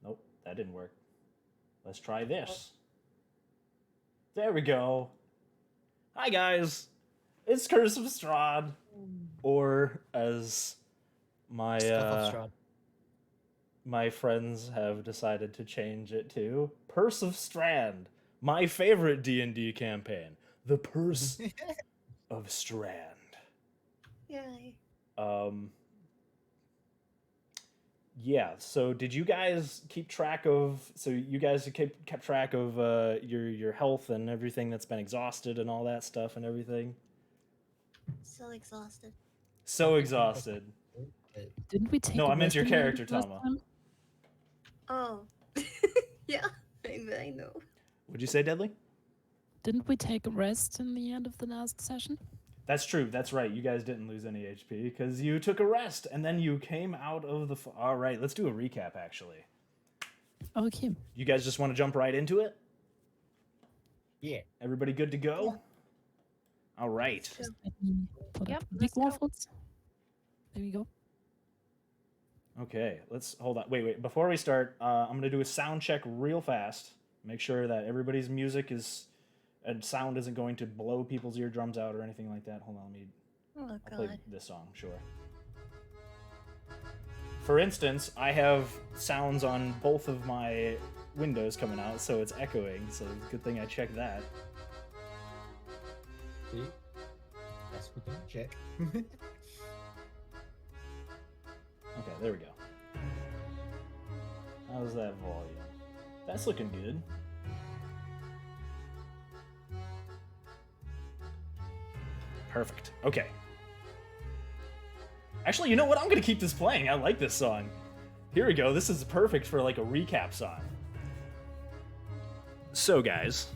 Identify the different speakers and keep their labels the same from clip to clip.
Speaker 1: Nope, that didn't work. Let's try this. There we go. Hi guys, it's Curse of Strahd, or as my
Speaker 2: Stuff of Strahd.
Speaker 1: my friends have decided to change it to Purse of Strand, my favorite D&D campaign, the Purse of Strand.
Speaker 3: Yay.
Speaker 1: Um, yeah. So did you guys keep track of? So you guys kept track of your health and everything that's been exhausted and all that stuff and everything.
Speaker 3: So exhausted.
Speaker 1: So exhausted.
Speaker 4: Didn't we take
Speaker 1: No,
Speaker 4: a
Speaker 1: I meant
Speaker 4: rest
Speaker 1: your
Speaker 4: in the end
Speaker 1: character,
Speaker 4: of last
Speaker 1: Tama.
Speaker 4: time?
Speaker 3: Oh. Yeah, I know.
Speaker 1: Would you say Deadly?
Speaker 4: Didn't we take a rest in the end of the last session?
Speaker 1: That's true. That's right. You guys didn't lose any HP because you took a rest and then you came out of the. All right, let's do a recap. Actually,
Speaker 4: Okay.
Speaker 1: you guys just want to jump right into it?
Speaker 2: Yeah.
Speaker 1: Everybody good to go? All right.
Speaker 3: Sure.
Speaker 4: Let me put
Speaker 3: Yep,
Speaker 4: up the
Speaker 3: let's
Speaker 4: big
Speaker 3: go.
Speaker 4: waffles. There we go.
Speaker 1: Okay, let's hold on. Wait. Before we start, I'm gonna do a sound check real fast. Make sure that everybody's music is and sound isn't going to blow people's eardrums out or anything like that. Hold on, let me.
Speaker 3: Oh
Speaker 1: I'll play
Speaker 3: god.
Speaker 1: this song. Sure. For instance, I have sounds on both of my windows coming out, so it's echoing. So it's a good thing I checked that.
Speaker 2: See? That's we can check.
Speaker 1: Okay, there we go. How's that volume? That's looking good. Perfect. Okay. Actually, you know what? I'm gonna keep this playing. I like this song. Here we go. This is perfect for like a recap song. So, guys,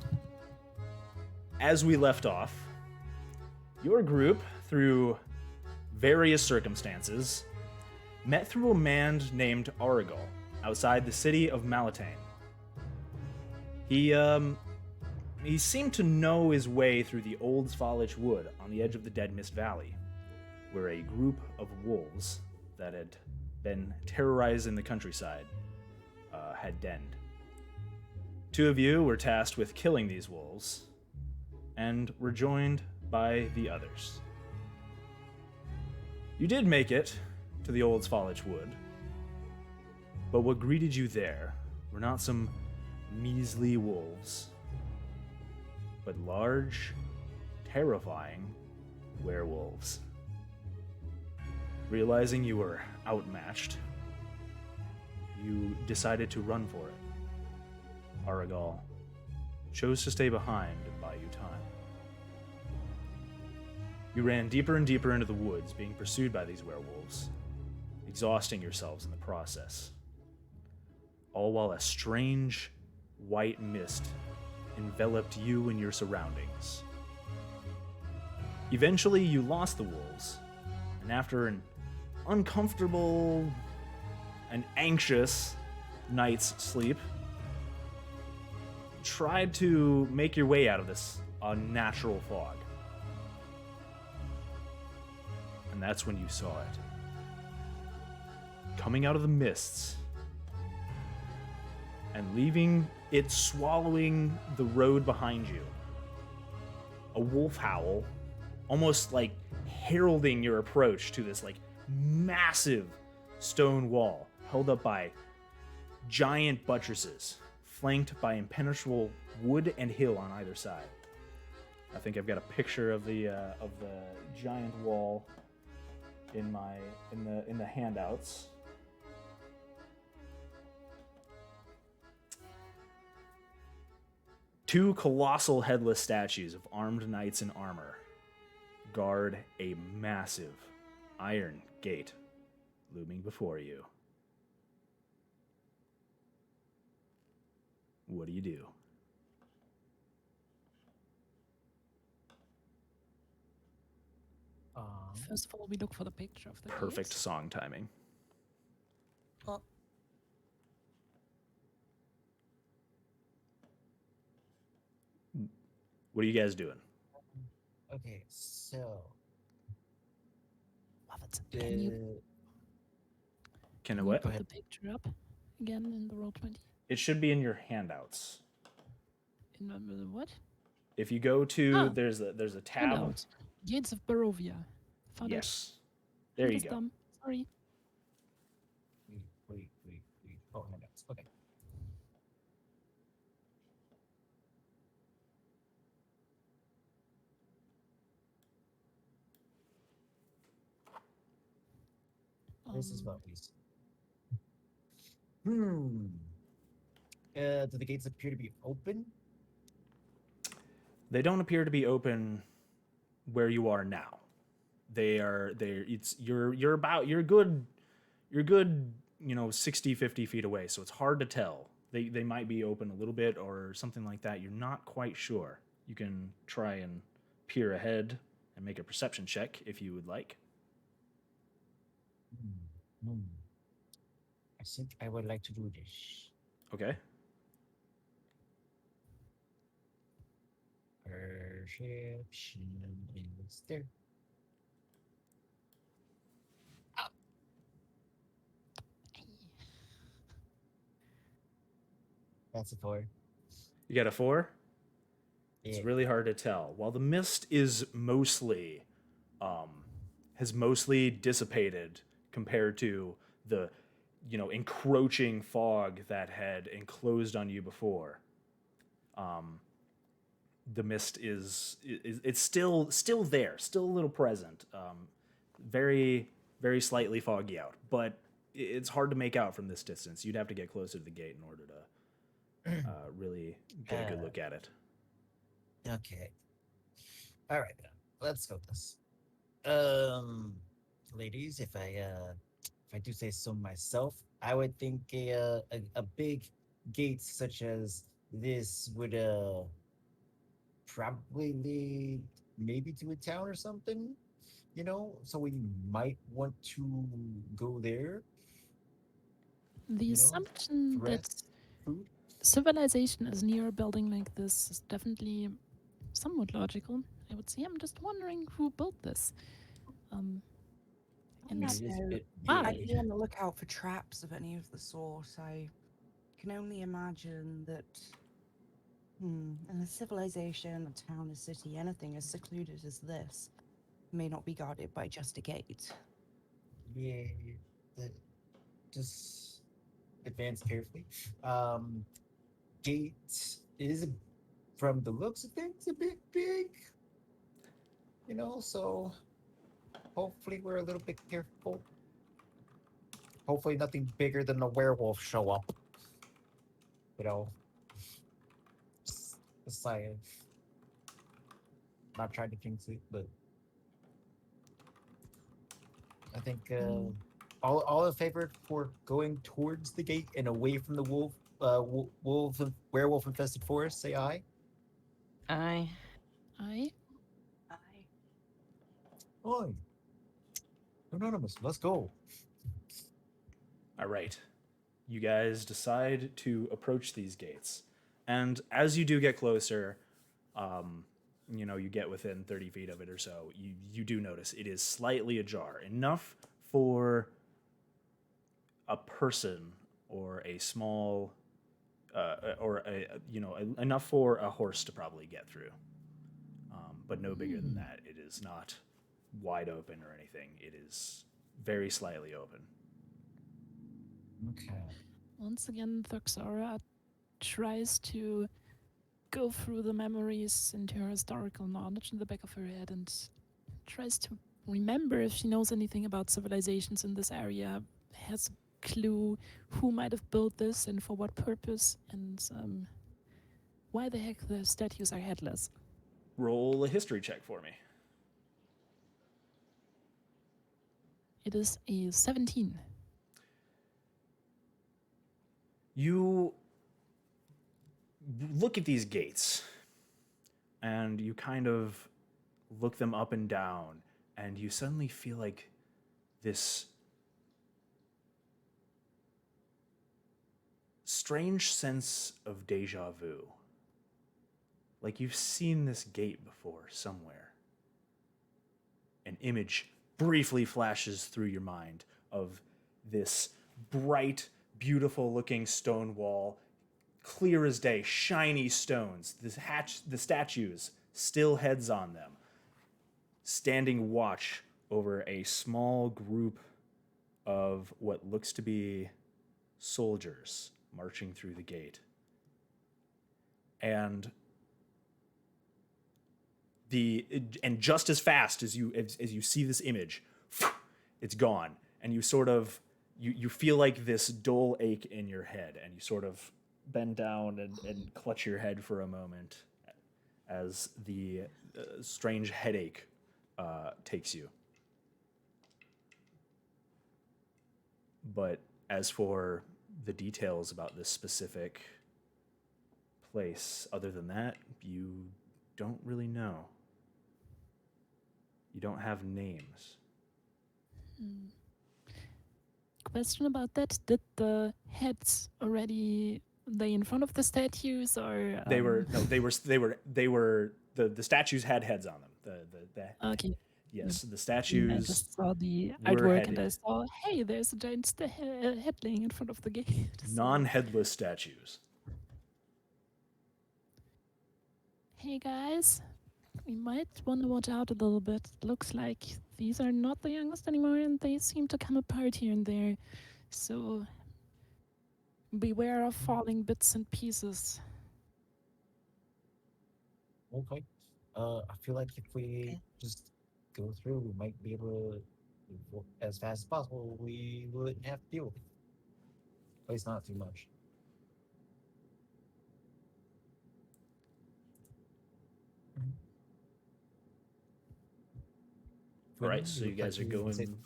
Speaker 1: as we left off, your group, through various circumstances, met through a man named Aragol outside the city of Malatane. He seemed to know his way through the old Svalich wood on the edge of the Dead Mist Valley, where a group of wolves that had been terrorizing the countryside had denned. Two of you were tasked with killing these wolves, and were joined by the others. You did make it to the old Svalich wood, but what greeted you there were not some measly wolves, but large, terrifying werewolves. Realizing you were outmatched, you decided to run for it. Aragol chose to stay behind and buy you time. You ran deeper and deeper into the woods, being pursued by these werewolves, exhausting yourselves in the process. All while a strange, white mist enveloped you and your surroundings. Eventually, you lost the wolves, and after an uncomfortable and anxious night's sleep, tried to make your way out of this unnatural fog. And that's when you saw it. Coming out of the mists and leaving it swallowing the road behind you. A wolf howl, almost like heralding your approach to this like massive stone wall held up by giant buttresses, flanked by impenetrable wood and hill on either side. I think I've got a picture of the giant wall in the handouts. Two colossal headless statues of armed knights in armor guard a massive iron gate looming before you. What do you do?
Speaker 4: First of all, we look for the picture of the
Speaker 1: Perfect
Speaker 4: gates.
Speaker 1: song timing.
Speaker 3: Oh,
Speaker 1: What are you guys doing?
Speaker 2: Okay, so
Speaker 4: Muffins, can you
Speaker 1: Can I
Speaker 4: put
Speaker 1: what?
Speaker 2: Go
Speaker 4: the
Speaker 2: ahead.
Speaker 4: picture up? again in the roll 20?
Speaker 1: It should be in your handouts.
Speaker 4: In the what?
Speaker 1: If you go to
Speaker 4: Ah.
Speaker 1: there's a tab.
Speaker 4: Handout. Gates of Barovia. Found it.
Speaker 1: Yes. There
Speaker 4: I'm
Speaker 1: you
Speaker 4: just
Speaker 1: go.
Speaker 4: dumb. Sorry.
Speaker 2: Wait. Oh, handouts. Okay. This is what we see. Do the gates appear to be open?
Speaker 1: They don't appear to be open where you are now. They're it's you're about you're good 60 50 feet away, so it's hard to tell. They might be open a little bit or something like that. You're not quite sure. You can try and peer ahead and make a perception check if you would like.
Speaker 2: I think I would like to do this.
Speaker 1: Okay.
Speaker 2: Perception is there. That's a 4.
Speaker 1: You got a 4? It's
Speaker 2: Yeah.
Speaker 1: really hard to tell. While the mist is mostly has mostly dissipated compared to the encroaching fog that had enclosed on you before. The mist is it's still there, still a little present. Very very slightly foggy out, but it's hard to make out from this distance. You'd have to get closer to the gate in order to really get a good look at it.
Speaker 2: Okay. All right, then. Let's go with this. Ladies, if I do say so myself, I would think a big gate such as this would probably lead maybe to a town or something, so we might want to go there.
Speaker 4: The
Speaker 2: know,
Speaker 4: assumption that
Speaker 2: Rest, food.
Speaker 4: civilization is near a building like this is definitely somewhat logical, I would say. I'm just wondering who built this. And
Speaker 2: It is a bit
Speaker 4: Why?
Speaker 5: I'd
Speaker 2: weird.
Speaker 5: be on the lookout for traps of any of the sort. I can only imagine that in a civilization, a town, a city, anything as secluded as this may not be guarded by just a gate.
Speaker 2: Yeah, just advance carefully. Gate is, from the looks of things, a bit big. So hopefully we're a little bit careful. Hopefully nothing bigger than a werewolf show up. Just a sign. Not trying to jinx it, but I think all in favor for going towards the gate and away from the werewolf infested forest. Say aye.
Speaker 6: Aye.
Speaker 4: I
Speaker 2: Aye. Anonymous. Let's go.
Speaker 1: All right. You guys decide to approach these gates. And as you do get closer, you get within 30 feet of it or so, you do notice it is slightly ajar. Enough for a person or a small, enough for a horse to probably get through. But no bigger than that. It is not wide open or anything. It is very slightly open.
Speaker 2: Okay.
Speaker 4: once again, Thuxara tries to go through the memories into her historical knowledge in the back of her head and tries to remember if she knows anything about civilizations in this area, has a clue who might have built this and for what purpose, and why the heck the statues are headless.
Speaker 1: Roll a history check for me.
Speaker 4: It is a 17.
Speaker 1: You look at these gates and you kind of look them up and down, and you suddenly feel like this strange sense of deja vu. Like you've seen this gate before somewhere. An image briefly flashes through your mind of this bright, beautiful looking stone wall, clear as day, shiny stones. The statues, still heads on them, standing watch over a small group of what looks to be soldiers marching through the gate. And just as fast as you see this image, it's gone, and you sort of you feel like this dull ache in your head, and you sort of bend down and clutch your head for a moment as the strange headache takes you. But as for the details about this specific place, other than that, you don't really know. You don't have names.
Speaker 4: Question about that: did the heads already lay in front of the statues, or
Speaker 1: They were no, they were the statues had heads on them.
Speaker 4: Okay.
Speaker 1: Yes, the
Speaker 4: I
Speaker 1: statues
Speaker 4: just saw the
Speaker 1: were
Speaker 4: artwork and I
Speaker 1: headed.
Speaker 4: saw, hey, there's a giant head laying in front of the gate. So,
Speaker 1: Non-headless statues.
Speaker 4: hey guys, we might want to watch out a little bit. Looks like these are not the youngest anymore, and they seem to come apart here and there. So beware of falling bits and pieces.
Speaker 2: Okay. I feel like if we just go through, we might be able to, as fast as possible, we wouldn't have to deal with it. At least not too much.
Speaker 1: All right,
Speaker 2: Quinn,
Speaker 1: so you
Speaker 2: look like
Speaker 1: guys are
Speaker 2: you can say
Speaker 1: going.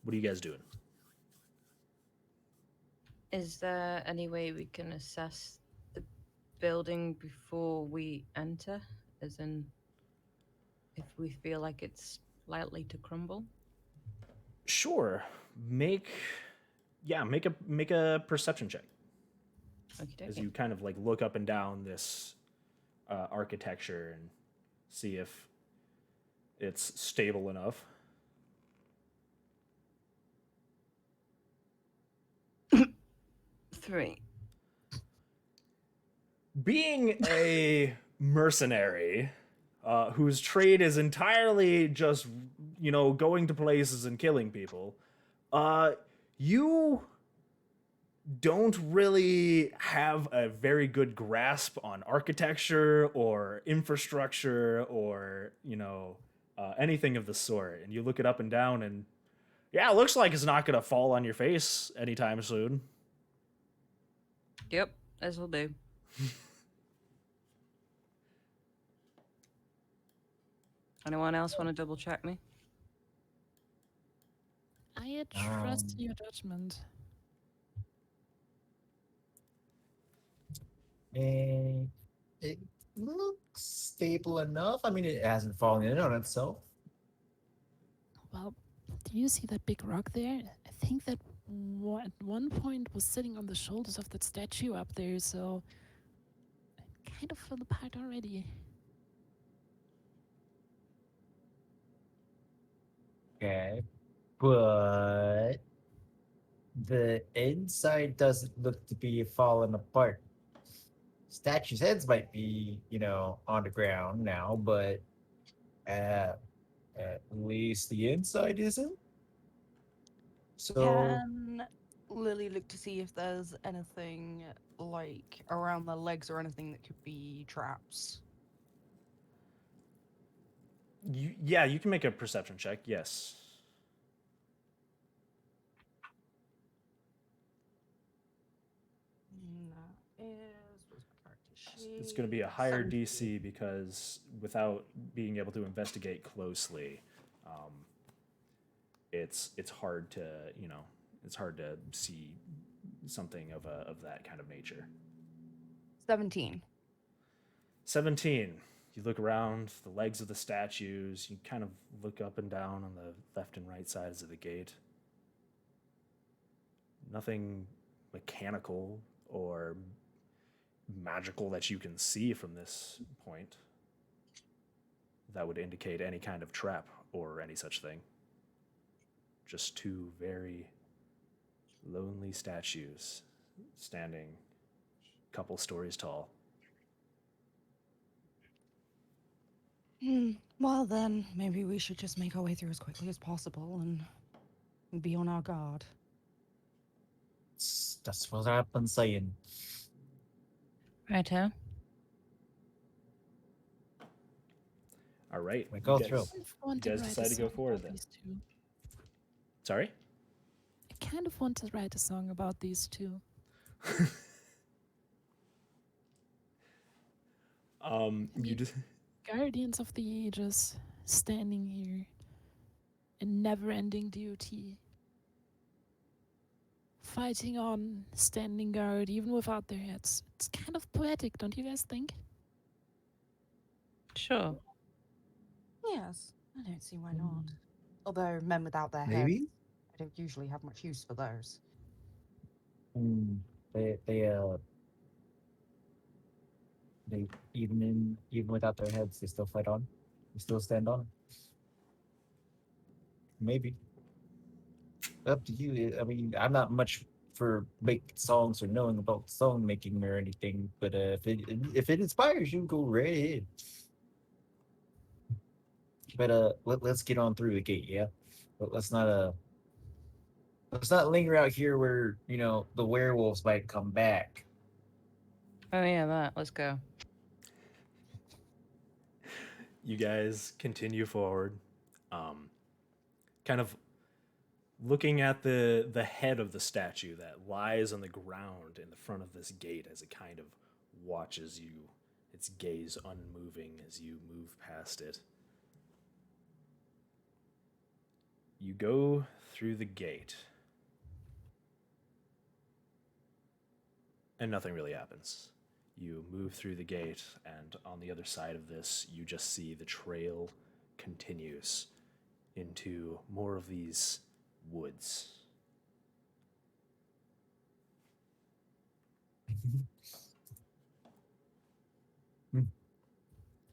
Speaker 1: What are you guys doing?
Speaker 6: Is there any way we can assess the building before we enter? As in, if we feel like it's likely to crumble?
Speaker 1: Sure. Make a perception check as
Speaker 6: Okay.
Speaker 1: you kind of like look up and down this architecture and see if it's stable enough.
Speaker 6: 3.
Speaker 1: Being a mercenary whose trade is entirely just, going to places and killing people, you don't really have a very good grasp on architecture or infrastructure or, anything of the sort. And you look it up and down, and yeah, it looks like it's not going to fall on your face anytime soon.
Speaker 6: Yep, this will do. Anyone else want to double check me?
Speaker 4: I trust your judgment.
Speaker 2: And it looks stable enough. I mean, it hasn't fallen in on itself.
Speaker 4: Well, do you see that big rock there? I think that at one point was sitting on the shoulders of that statue up there, so it kind of fell apart already.
Speaker 2: Okay. But the inside doesn't look to be falling apart. Statues' heads might be, on the ground now, but at least the inside isn't. So
Speaker 5: Can Lily look to see if there's anything like around the legs or anything that could be traps?
Speaker 1: You can make a perception check, yes.
Speaker 5: That is where's my character
Speaker 1: It's going to be a higher
Speaker 5: 17.
Speaker 1: DC because without being able to investigate closely, it's hard to it's hard to see something of that kind of nature.
Speaker 5: 17.
Speaker 1: 17. You look around the legs of the statues. You kind of look up and down on the left and right sides of the gate. Nothing mechanical or magical that you can see from this point that would indicate any kind of trap or any such thing. Just two very lonely statues standing a couple stories tall.
Speaker 5: Well, then, maybe we should just make our way through as quickly as possible and be on our guard.
Speaker 2: That's what I've been saying.
Speaker 6: Righto.
Speaker 1: All right,
Speaker 2: We
Speaker 1: you
Speaker 2: go
Speaker 1: guys,
Speaker 2: through.
Speaker 4: kind of
Speaker 1: you
Speaker 4: want to
Speaker 1: guys
Speaker 4: write
Speaker 1: decide
Speaker 4: a
Speaker 1: to
Speaker 4: song
Speaker 1: go forward
Speaker 4: about
Speaker 1: then.
Speaker 4: these two.
Speaker 1: Sorry.
Speaker 4: I kind of want to write a song about these two.
Speaker 1: You just
Speaker 4: Guardians of the Ages, standing here in never-ending duty, fighting on, standing guard, even without their heads. It's kind of poetic, don't you guys think?
Speaker 6: Sure.
Speaker 5: Yes, I don't see why not. Although men without their heads,
Speaker 2: Maybe.
Speaker 5: I don't usually have much use for those.
Speaker 2: Mm, they even without their heads, they still fight on. They still stand on. Maybe. Up to you. I mean, I'm not much for making songs or knowing about song making or anything, but if it inspires you, go right ahead. But let's get on through the gate, yeah. But let's not linger out here where the werewolves might come back.
Speaker 6: Oh yeah, that. Let's go.
Speaker 1: you guys continue forward, kind of looking at the head of the statue that lies on the ground in the front of this gate as it kind of watches you, its gaze unmoving as you move past it. You go through the gate, and nothing really happens. You move through the gate, and on the other side of this, you just see the trail continues into more of these woods.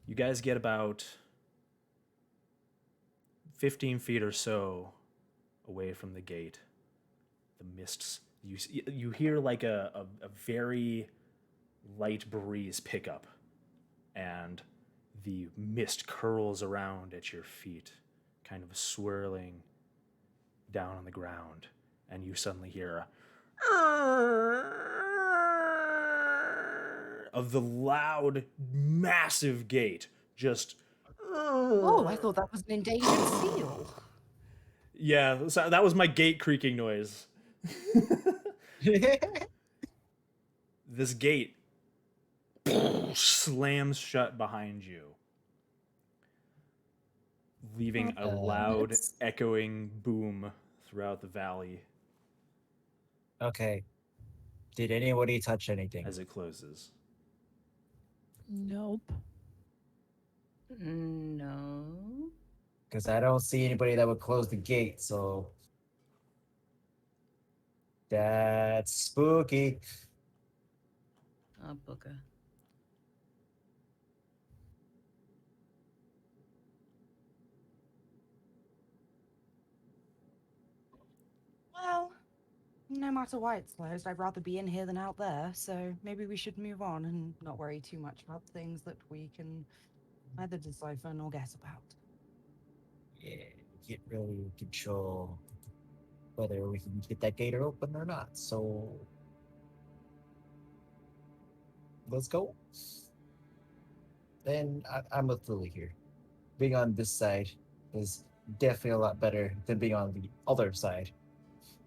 Speaker 1: You guys get about 15 feet or so away from the gate. The mists, you hear like a very light breeze pick up, and the mist curls around at your feet, kind of swirling down on the ground, and you suddenly hear of the loud, massive gate just.
Speaker 5: Oh, I thought that was an endangered seal.
Speaker 1: Yeah, so that was my gate creaking noise. This gate slams shut behind you, leaving a loud,
Speaker 4: It's-
Speaker 1: echoing boom throughout the valley
Speaker 2: Okay. Did anybody touch anything?
Speaker 1: as it closes.
Speaker 4: Nope.
Speaker 6: No.
Speaker 2: Because I don't see anybody that would close the gate, so that's spooky.
Speaker 6: Oh bugger.
Speaker 5: Well, no matter why it's closed, I'd rather be in here than out there, so maybe we should move on and not worry too much about things that we can neither decipher nor guess about.
Speaker 2: Yeah, can't really control whether we can get that gate open or not. So let's go. And I'm with Lily here. Being on this side is definitely a lot better than being on the other side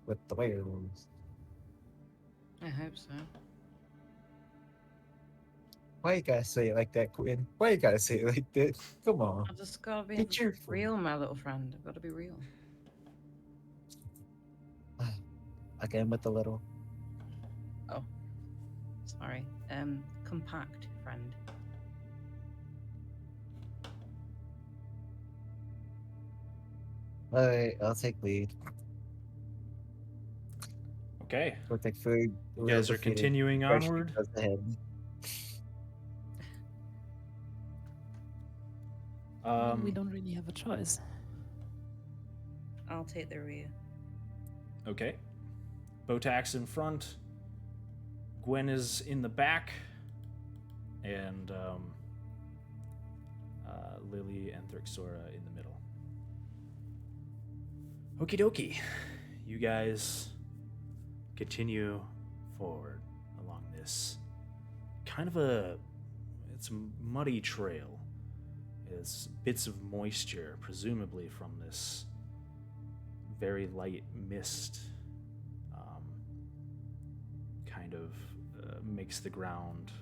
Speaker 2: with the werewolves.
Speaker 6: I hope so.
Speaker 2: Why you gotta say it like that, Quinn? Why you gotta say it like that? Come on.
Speaker 6: I just gotta be
Speaker 2: Get your
Speaker 6: real, my little friend. I've got to be real.
Speaker 2: Again with the little.
Speaker 6: Sorry. Compact friend.
Speaker 2: Alright, I'll take lead.
Speaker 1: Okay,
Speaker 2: Protect food.
Speaker 1: you guys are continuing onward.
Speaker 4: I mean, we don't really have a choice.
Speaker 6: I'll take the rear.
Speaker 1: Okay. Botax in front, Gwen is in the back, and Lily and Thrixora in the middle. Okie dokie. You guys continue forward along this kind of it's a muddy trail. It's bits of moisture, presumably from this very light mist, kind of makes the ground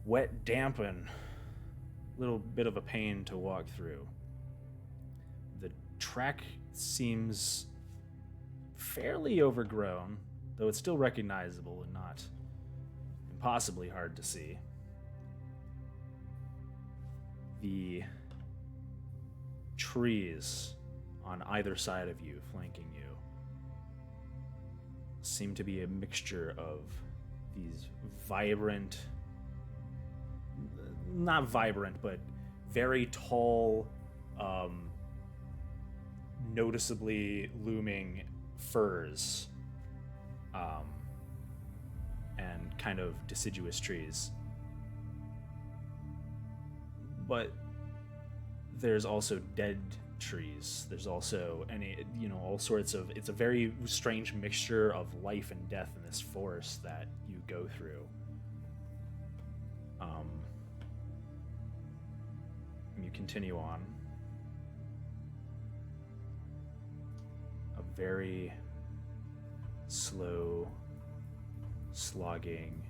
Speaker 1: wet, damp, and a little bit of a pain to walk through. The track seems fairly overgrown, though it's still recognizable and not impossibly hard to see. The trees on either side of you, flanking you, seem to be a mixture of these vibrant, not vibrant, but very tall, noticeably looming firs, and kind of deciduous trees. But there's also dead trees. There's also all sorts of, it's a very strange mixture of life and death in this forest that you go through. You continue on. A very slow, slogging,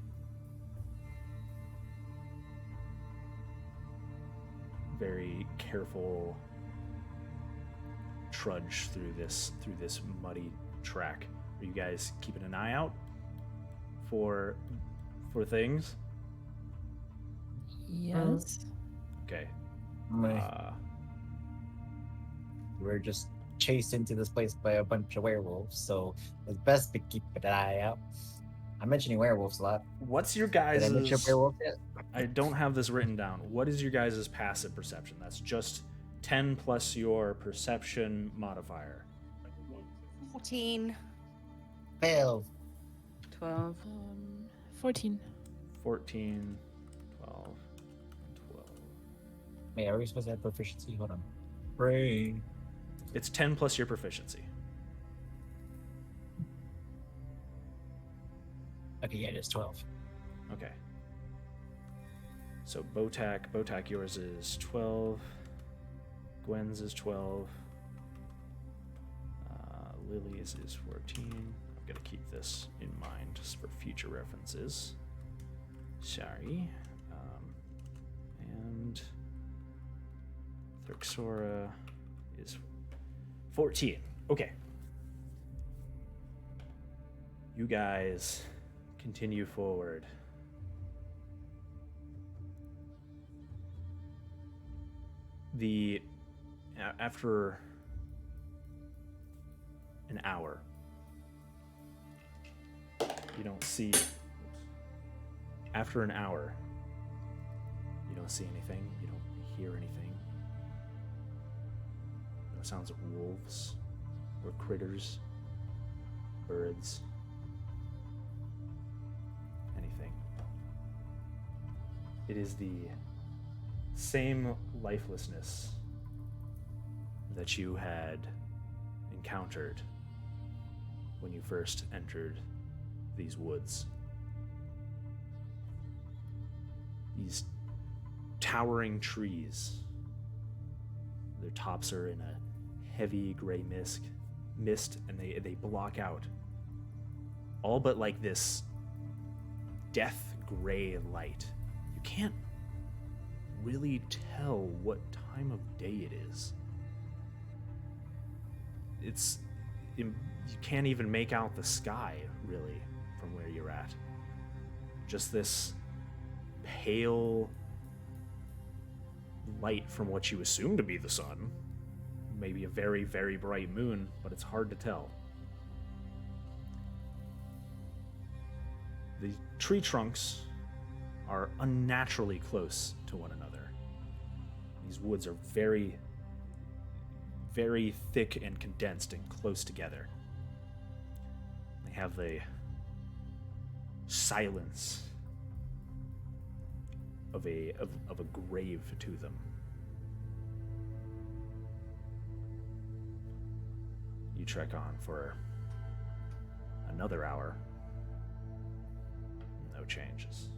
Speaker 1: very careful trudge through this muddy track. Are you guys keeping an eye out for things?
Speaker 4: Yes.
Speaker 1: Okay.
Speaker 2: We're just chased into this place by a bunch of werewolves, so it's best to keep an eye out. I'm mentioning werewolves a lot.
Speaker 1: What's your
Speaker 2: Did I mention
Speaker 1: guys'...
Speaker 2: werewolves yet?
Speaker 1: I don't have this written down. What is your guys' passive perception? That's just 10 plus your perception modifier.
Speaker 5: 14.
Speaker 2: 12.
Speaker 6: 12.
Speaker 4: 14.
Speaker 1: 14, 12, and 12.
Speaker 2: Wait, are we supposed to have proficiency? Hold on. Brain.
Speaker 1: It's 10 plus your proficiency.
Speaker 2: Okay, yeah, it is 12.
Speaker 1: Okay. So Botak, yours is 12. Gwen's is 12. Lily's is 14. I'm going to keep this in mind just for future references. Sorry. And Thrixora is 14. Okay. You guys continue forward. After an hour, you don't see... After an hour, you don't see anything. You don't hear anything. No sounds of wolves or critters, birds, anything. It is the same lifelessness that you had encountered when you first entered these woods. These towering trees. Their tops are in a heavy gray mist, and they block out all but like this death gray light. You can't really tell what time of day it is. You can't even make out the sky, really, from where you're at. Just this pale light from what you assume to be the sun. Maybe a very, very bright moon, but it's hard to tell. The tree trunks are unnaturally close to one another. These woods are very, very thick and condensed and close together. They have a silence of a grave to them. You trek on for another hour. No changes.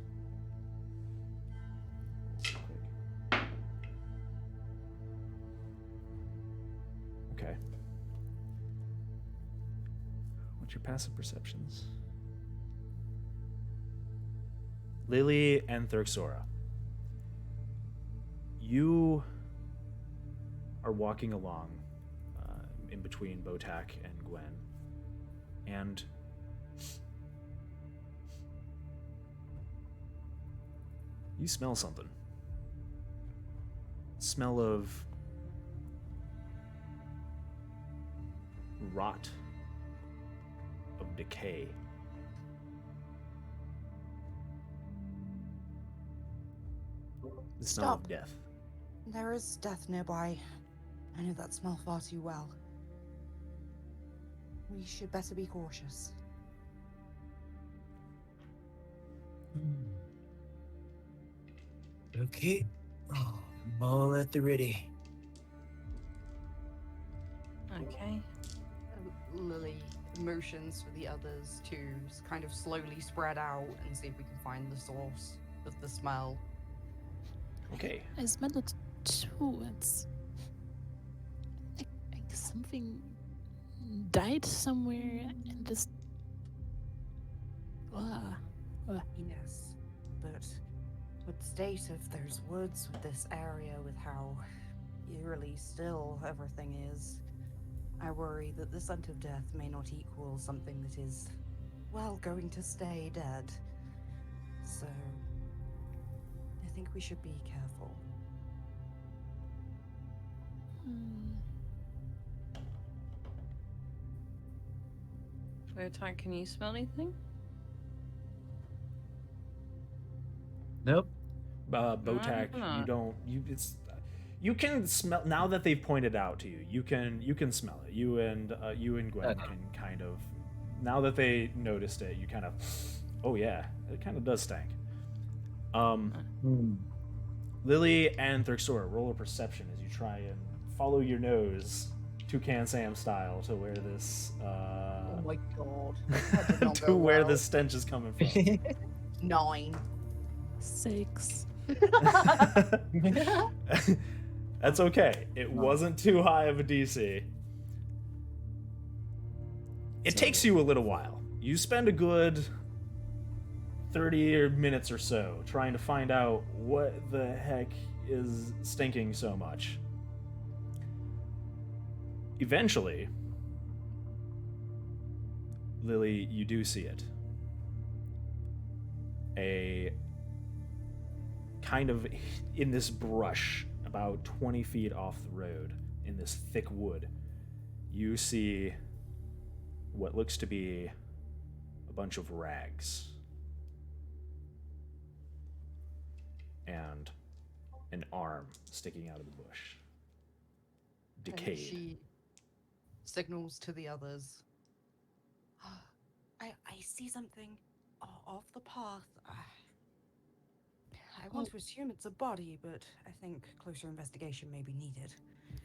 Speaker 1: Quick. Okay. What's your passive perceptions? Lily and Thurxora. You are walking along in between Botak and Gwen, and you smell something. Smell of rot, of decay. The smell of
Speaker 5: Stop.
Speaker 1: death.
Speaker 5: There is death nearby. I know that smell far too well. We should better be cautious.
Speaker 2: Okay. Oh, I'm all at the ready.
Speaker 6: Okay.
Speaker 5: Lily motions for the others to kind of slowly spread out and see if we can find the source of the smell.
Speaker 1: Okay.
Speaker 4: I smell it too. It's like something died somewhere and just.
Speaker 5: Yes, but with the state of those woods, with this area, with how eerily still everything is, I worry that the scent of death may not equal something that is, well, going to stay dead. So, I think we should be careful.
Speaker 6: Botak, can you smell anything?
Speaker 2: Nope.
Speaker 1: Botak,
Speaker 6: Ah.
Speaker 1: you can smell now that they've pointed out to you. You can smell it. You and Gwen
Speaker 2: Okay.
Speaker 1: can kind of, now that they noticed it, you kind of, oh yeah, it kind of does stink. Lily and Thurxora, roll a perception as you try and follow your nose, Toucan Sam style, to where this
Speaker 5: Oh my god. That did not
Speaker 1: to
Speaker 5: go
Speaker 1: where
Speaker 5: well.
Speaker 1: the stench is coming from.
Speaker 5: 9.
Speaker 4: 6.
Speaker 1: That's okay. It wasn't too high of a DC. It takes you a little while. You spend a good 30 minutes or so trying to find out what the heck is stinking so much. Eventually, Lily, you do see it. A kind of in this brush about 20 feet off the road in this thick wood, you see what looks to be a bunch of rags and an arm sticking out of the bush,
Speaker 5: And
Speaker 1: decayed.
Speaker 5: she signals to the others. I see something off the path. I want to assume it's a body, but I think closer investigation may be needed.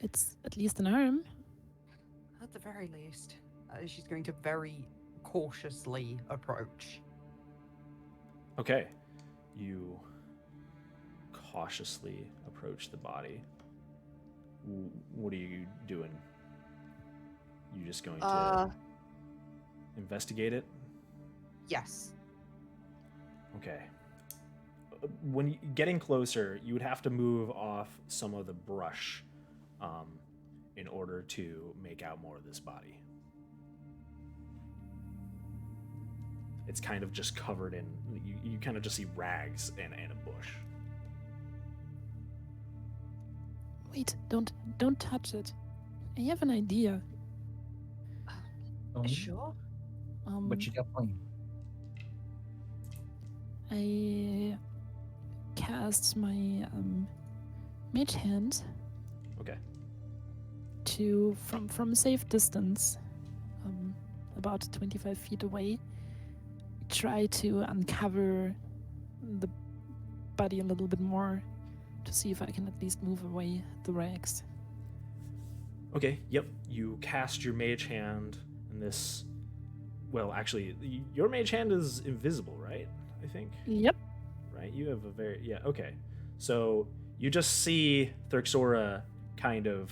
Speaker 4: It's at least an arm.
Speaker 5: At the very least, she's going to very cautiously approach.
Speaker 1: Okay, you cautiously approach the body. What are you doing? You just going to investigate it?
Speaker 5: Yes.
Speaker 1: Okay. When getting closer, you would have to move off some of the brush in order to make out more of this body. It's kind of just covered in, you kind of just see rags and a bush.
Speaker 4: Wait, don't touch it. I have an idea.
Speaker 5: Sure.
Speaker 2: What you got planned?
Speaker 4: I cast my mage hand
Speaker 1: Okay.
Speaker 4: to from a safe distance, about 25 feet away, try to uncover the body a little bit more to see if I can at least move away the rags.
Speaker 1: Okay, yep. You cast your mage hand, and this. Well, actually, your mage hand is invisible, right? I think.
Speaker 4: Yep.
Speaker 1: Right? You have a very. Yeah, okay. So you just see Therxora kind of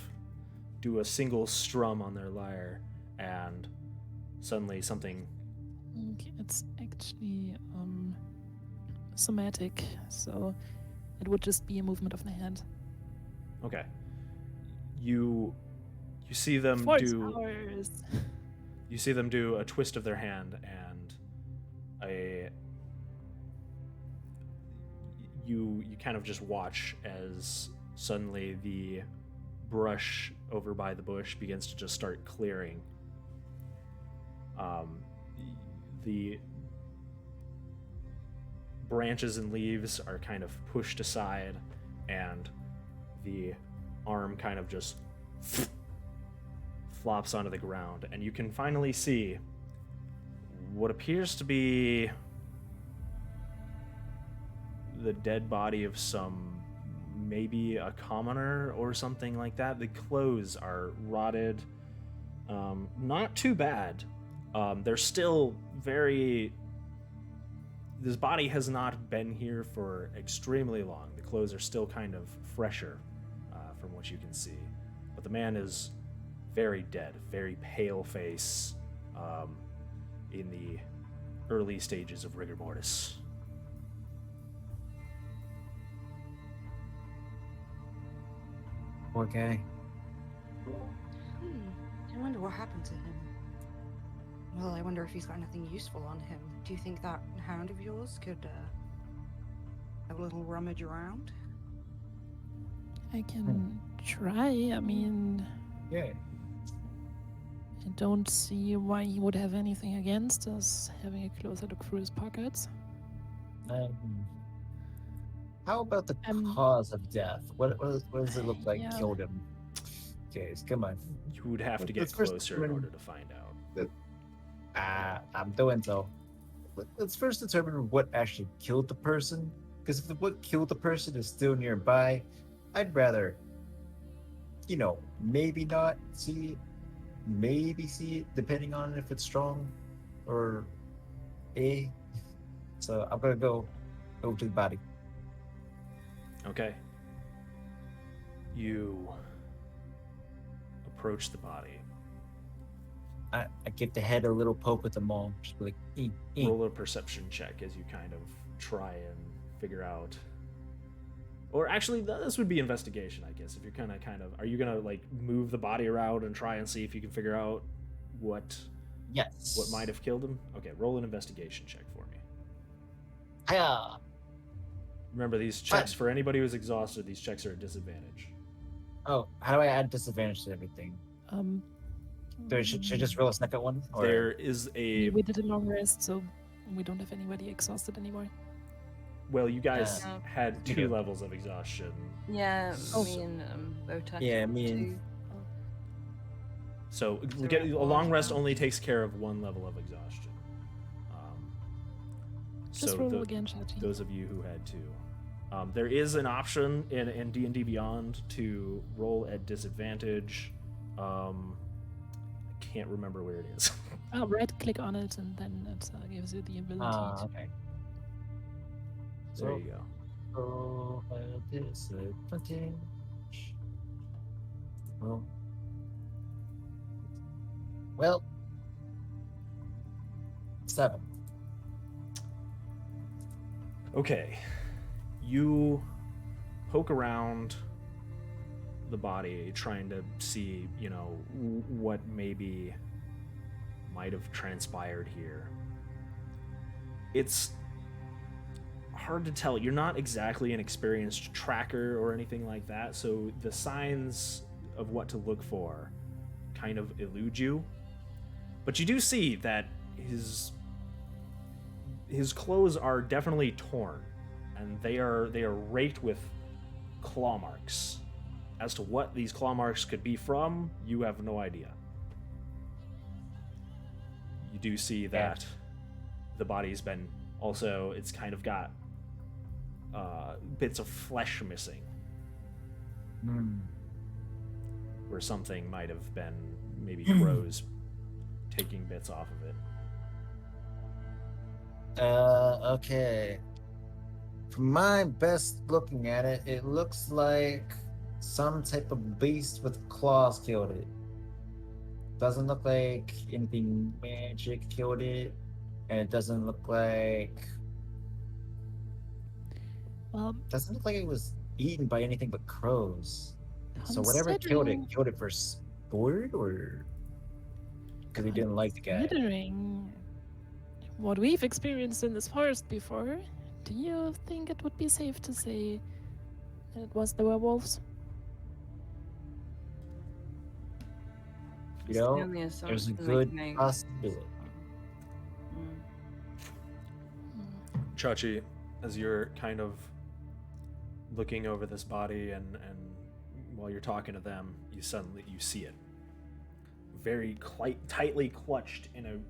Speaker 1: do a single strum on their lyre, and suddenly something.
Speaker 4: Okay, it's actually somatic, so it would just be a movement of the hand.
Speaker 1: Okay. You see them
Speaker 4: Force
Speaker 1: do.
Speaker 4: powers.
Speaker 1: You see them do a twist of their hand, and you kind of just watch as suddenly the brush over by the bush begins to just start clearing. The branches and leaves are kind of pushed aside, and the arm kind of just flops onto the ground, and you can finally see what appears to be the dead body of maybe a commoner or something like that. The clothes are rotted, not too bad. They're still very. This body has not been here for extremely long. The clothes are still kind of fresher, from what you can see, but the man is very dead, very pale face, in the early stages of rigor mortis.
Speaker 2: Poor guy.
Speaker 5: I wonder what happened to him. Well, I wonder if he's got anything useful on him. Do you think that hound of yours could have a little rummage around?
Speaker 4: I can try. I mean,
Speaker 2: Yeah.
Speaker 4: I don't see why he would have anything against us having a closer look through his pockets.
Speaker 2: How about the
Speaker 4: Um,
Speaker 2: cause of death? What does it look like
Speaker 4: yeah.
Speaker 2: killed him? Okay, come on.
Speaker 1: You would have to get
Speaker 2: Let's first
Speaker 1: closer in
Speaker 2: determine-
Speaker 1: order to find out.
Speaker 2: I'm doing so. Let's first determine what actually killed the person. Because if what killed the person is still nearby, I'd rather, maybe not see it, maybe see it, depending on if it's strong or A. So I'm gonna go to the body.
Speaker 1: Okay. You approach the body.
Speaker 2: I give the head a little poke with the maul, just be like,
Speaker 1: Roll a perception check as you kind of try and figure out. Or actually, this would be investigation, I guess. If you're kind of, are you gonna like move the body around and try and see if you can figure out what
Speaker 2: Yes.
Speaker 1: might have killed him? Okay, roll an investigation check for me.
Speaker 2: Hiya!
Speaker 1: Remember, these checks for anybody who's exhausted. These checks are a disadvantage.
Speaker 2: Oh, how do I add disadvantage to everything? Should I just roll a second one? Or...
Speaker 1: There is a
Speaker 4: we did a long rest, so we don't have anybody exhausted anymore.
Speaker 1: well, you guys
Speaker 6: Yeah.
Speaker 1: had
Speaker 2: You
Speaker 1: 2
Speaker 2: do.
Speaker 1: levels of exhaustion.
Speaker 6: Yeah,
Speaker 4: Oh.
Speaker 6: me and Botak.
Speaker 2: Yeah,
Speaker 6: had
Speaker 2: me and-
Speaker 6: two.
Speaker 1: So
Speaker 6: So
Speaker 1: a
Speaker 6: roll
Speaker 1: long
Speaker 6: one
Speaker 1: rest
Speaker 6: now.
Speaker 1: only takes care of 1 level of exhaustion.
Speaker 4: Just
Speaker 1: So
Speaker 4: roll again, Chachi.
Speaker 1: those of you who had 2. There is an option in D&D Beyond to roll at disadvantage. I can't remember where it is.
Speaker 4: Right click on it, and then it gives you the ability to.
Speaker 2: okay.
Speaker 1: There
Speaker 2: So,
Speaker 1: you go.
Speaker 2: roll a disadvantage. Well, 7.
Speaker 1: Okay. You poke around the body trying to see, what maybe might have transpired here. It's hard to tell. You're not exactly an experienced tracker or anything like that, so the signs of what to look for kind of elude you. But you do see that his clothes are definitely torn, and they are raked with claw marks. As to what these claw marks could be from, you have no idea. You do see that the body's been also, it's kind of got bits of flesh missing
Speaker 2: Hmm.
Speaker 1: where something might have been, maybe crows taking bits off of it.
Speaker 2: Okay. From my best looking at it, it looks like some type of beast with claws killed it. Doesn't look like anything magic killed it, and it doesn't look like
Speaker 4: Well,
Speaker 2: it was eaten by anything but crows. So whatever
Speaker 4: considering
Speaker 2: killed it for sport or because he didn't like the guy.
Speaker 4: considering what we've experienced in this forest before, do you think it would be safe to say that it was the werewolves?
Speaker 2: You
Speaker 6: It's the
Speaker 2: know,
Speaker 6: only
Speaker 2: there's a
Speaker 6: assumption we
Speaker 2: good
Speaker 6: can make.
Speaker 2: possibility.
Speaker 6: Mm.
Speaker 1: Chachi, as you're kind of looking over this body and while you're talking to them, you see it very tightly clutched in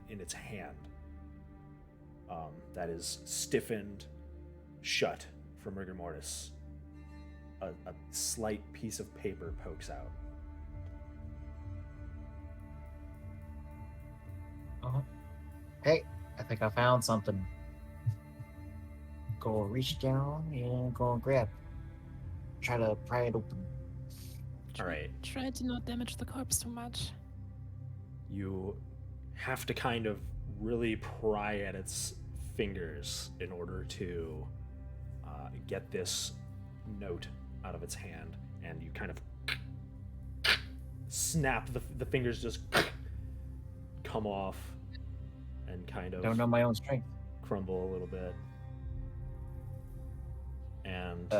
Speaker 1: its hand. That is stiffened shut from rigor mortis. A slight piece of paper pokes out.
Speaker 2: Uh-huh. Hey, I think I found something. Go reach down and go and grab. Try to pry it open.
Speaker 1: All right.
Speaker 4: Try to not damage the corpse too much.
Speaker 1: You have to kind of really pry at its fingers in order to get this note out of its hand, and you kind of snap the fingers, just come off and kind of
Speaker 2: Don't know my own strength.
Speaker 1: crumble a little bit, and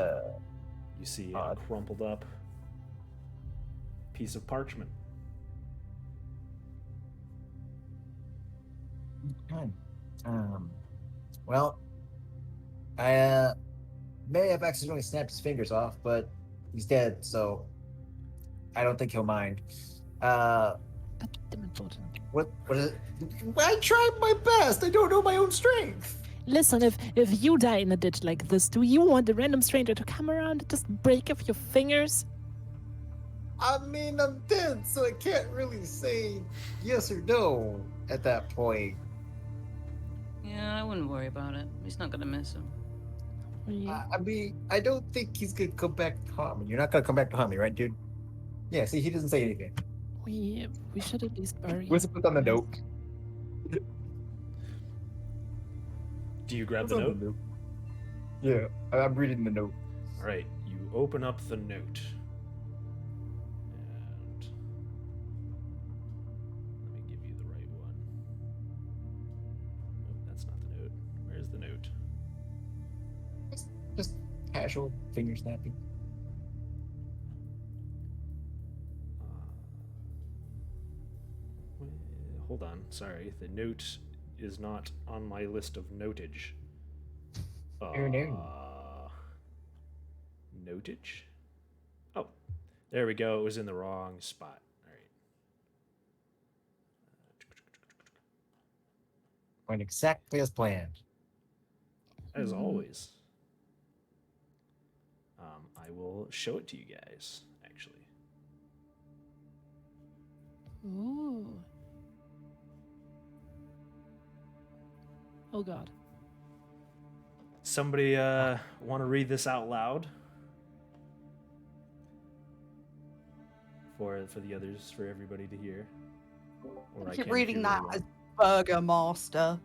Speaker 1: you see a
Speaker 2: odd.
Speaker 1: crumpled up piece of parchment.
Speaker 2: Okay. Well, I may have accidentally snapped his fingers off, but he's dead, so I don't think he'll mind.
Speaker 4: But damn important.
Speaker 2: What is it? I tried my best. I don't know my own strength.
Speaker 4: Listen, if you die in a ditch like this, do you want a random stranger to come around and just break off your fingers?
Speaker 2: I mean, I'm dead, so I can't really say yes or no at that point.
Speaker 6: Yeah, I wouldn't worry about it. He's not gonna miss him.
Speaker 2: I mean, I don't think he's gonna come back to haunt me. You're not gonna come back to haunt me, right, dude? Yeah. See, he doesn't say anything.
Speaker 4: We should at least bury him.
Speaker 2: What's it on the note?
Speaker 1: Do you grab
Speaker 2: What's
Speaker 1: the
Speaker 2: on
Speaker 1: note?
Speaker 2: Yeah, I'm reading the note.
Speaker 1: All right, you open up the note. And let me give you the right one. Oh, that's not the note. Where's the note?
Speaker 2: Just casual finger snapping.
Speaker 1: Hold on, sorry. The note is not on my list of notage. Notage? Oh, there we go. It was in the wrong spot. All right.
Speaker 2: Went exactly as planned.
Speaker 1: As always. I will show it to you guys, actually.
Speaker 4: Ooh. Oh god.
Speaker 1: Somebody want to read this out loud? For the others, for everybody to hear? Or I
Speaker 5: Keep
Speaker 1: can if
Speaker 5: reading
Speaker 1: you
Speaker 5: that
Speaker 1: really
Speaker 5: as
Speaker 1: want.
Speaker 5: Burger Master.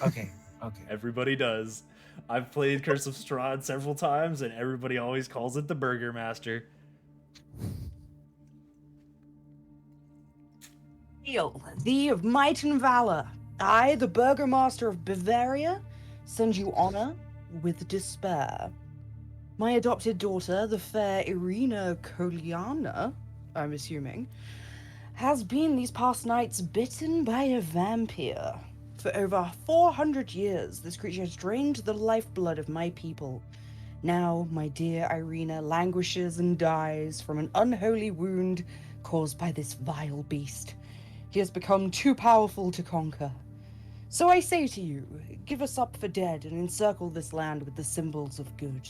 Speaker 2: Okay. Okay.
Speaker 1: Everybody does. I've played Curse of Strahd several times, and everybody always calls it the Burger Master.
Speaker 5: Hail thee of might and valor. I, the Burgomaster of Bavaria, send you honor with despair. My adopted daughter, the fair Irina Koliana, I'm assuming, has been these past nights bitten by a vampire. For over 400 years, this creature has drained the lifeblood of my people. Now, my dear Irina languishes and dies from an unholy wound caused by this vile beast. He has become too powerful to conquer. So I say to you, give us up for dead and encircle this land with the symbols of good.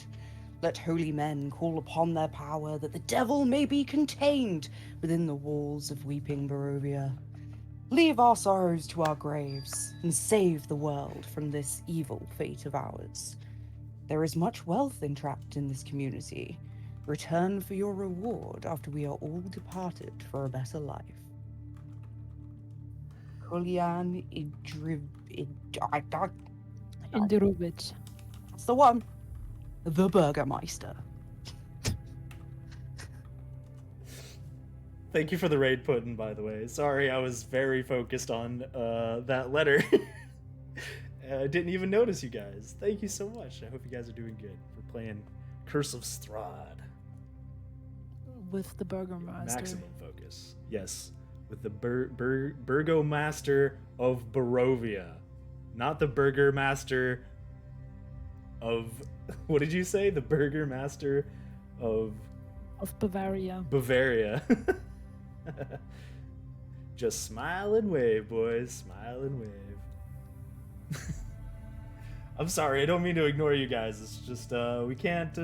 Speaker 5: Let holy men call upon their power that the devil may be contained within the walls of weeping Barovia. Leave our sorrows to our graves and save the world from this evil fate of ours. There is much wealth entrapped in this community. Return for your reward after we are all departed for a better life. Kolyan
Speaker 4: Indirovich.
Speaker 5: That's the one. The Burgermeister.
Speaker 1: Thank you for the raid pudding, by the way. Sorry, I was very focused on that letter. I didn't even notice you guys. Thank you so much. I hope you guys are doing good for playing Curse of Strahd.
Speaker 4: With the Burgermeister.
Speaker 1: Maximum focus. Yes, with the Burgomaster of Barovia. Not the Burgermaster of... What did you say? The Burgermaster of
Speaker 4: Bavaria.
Speaker 1: Bavaria. Just smile and wave, boys. Smile and wave. I'm sorry, I don't mean to ignore you guys. It's just we can't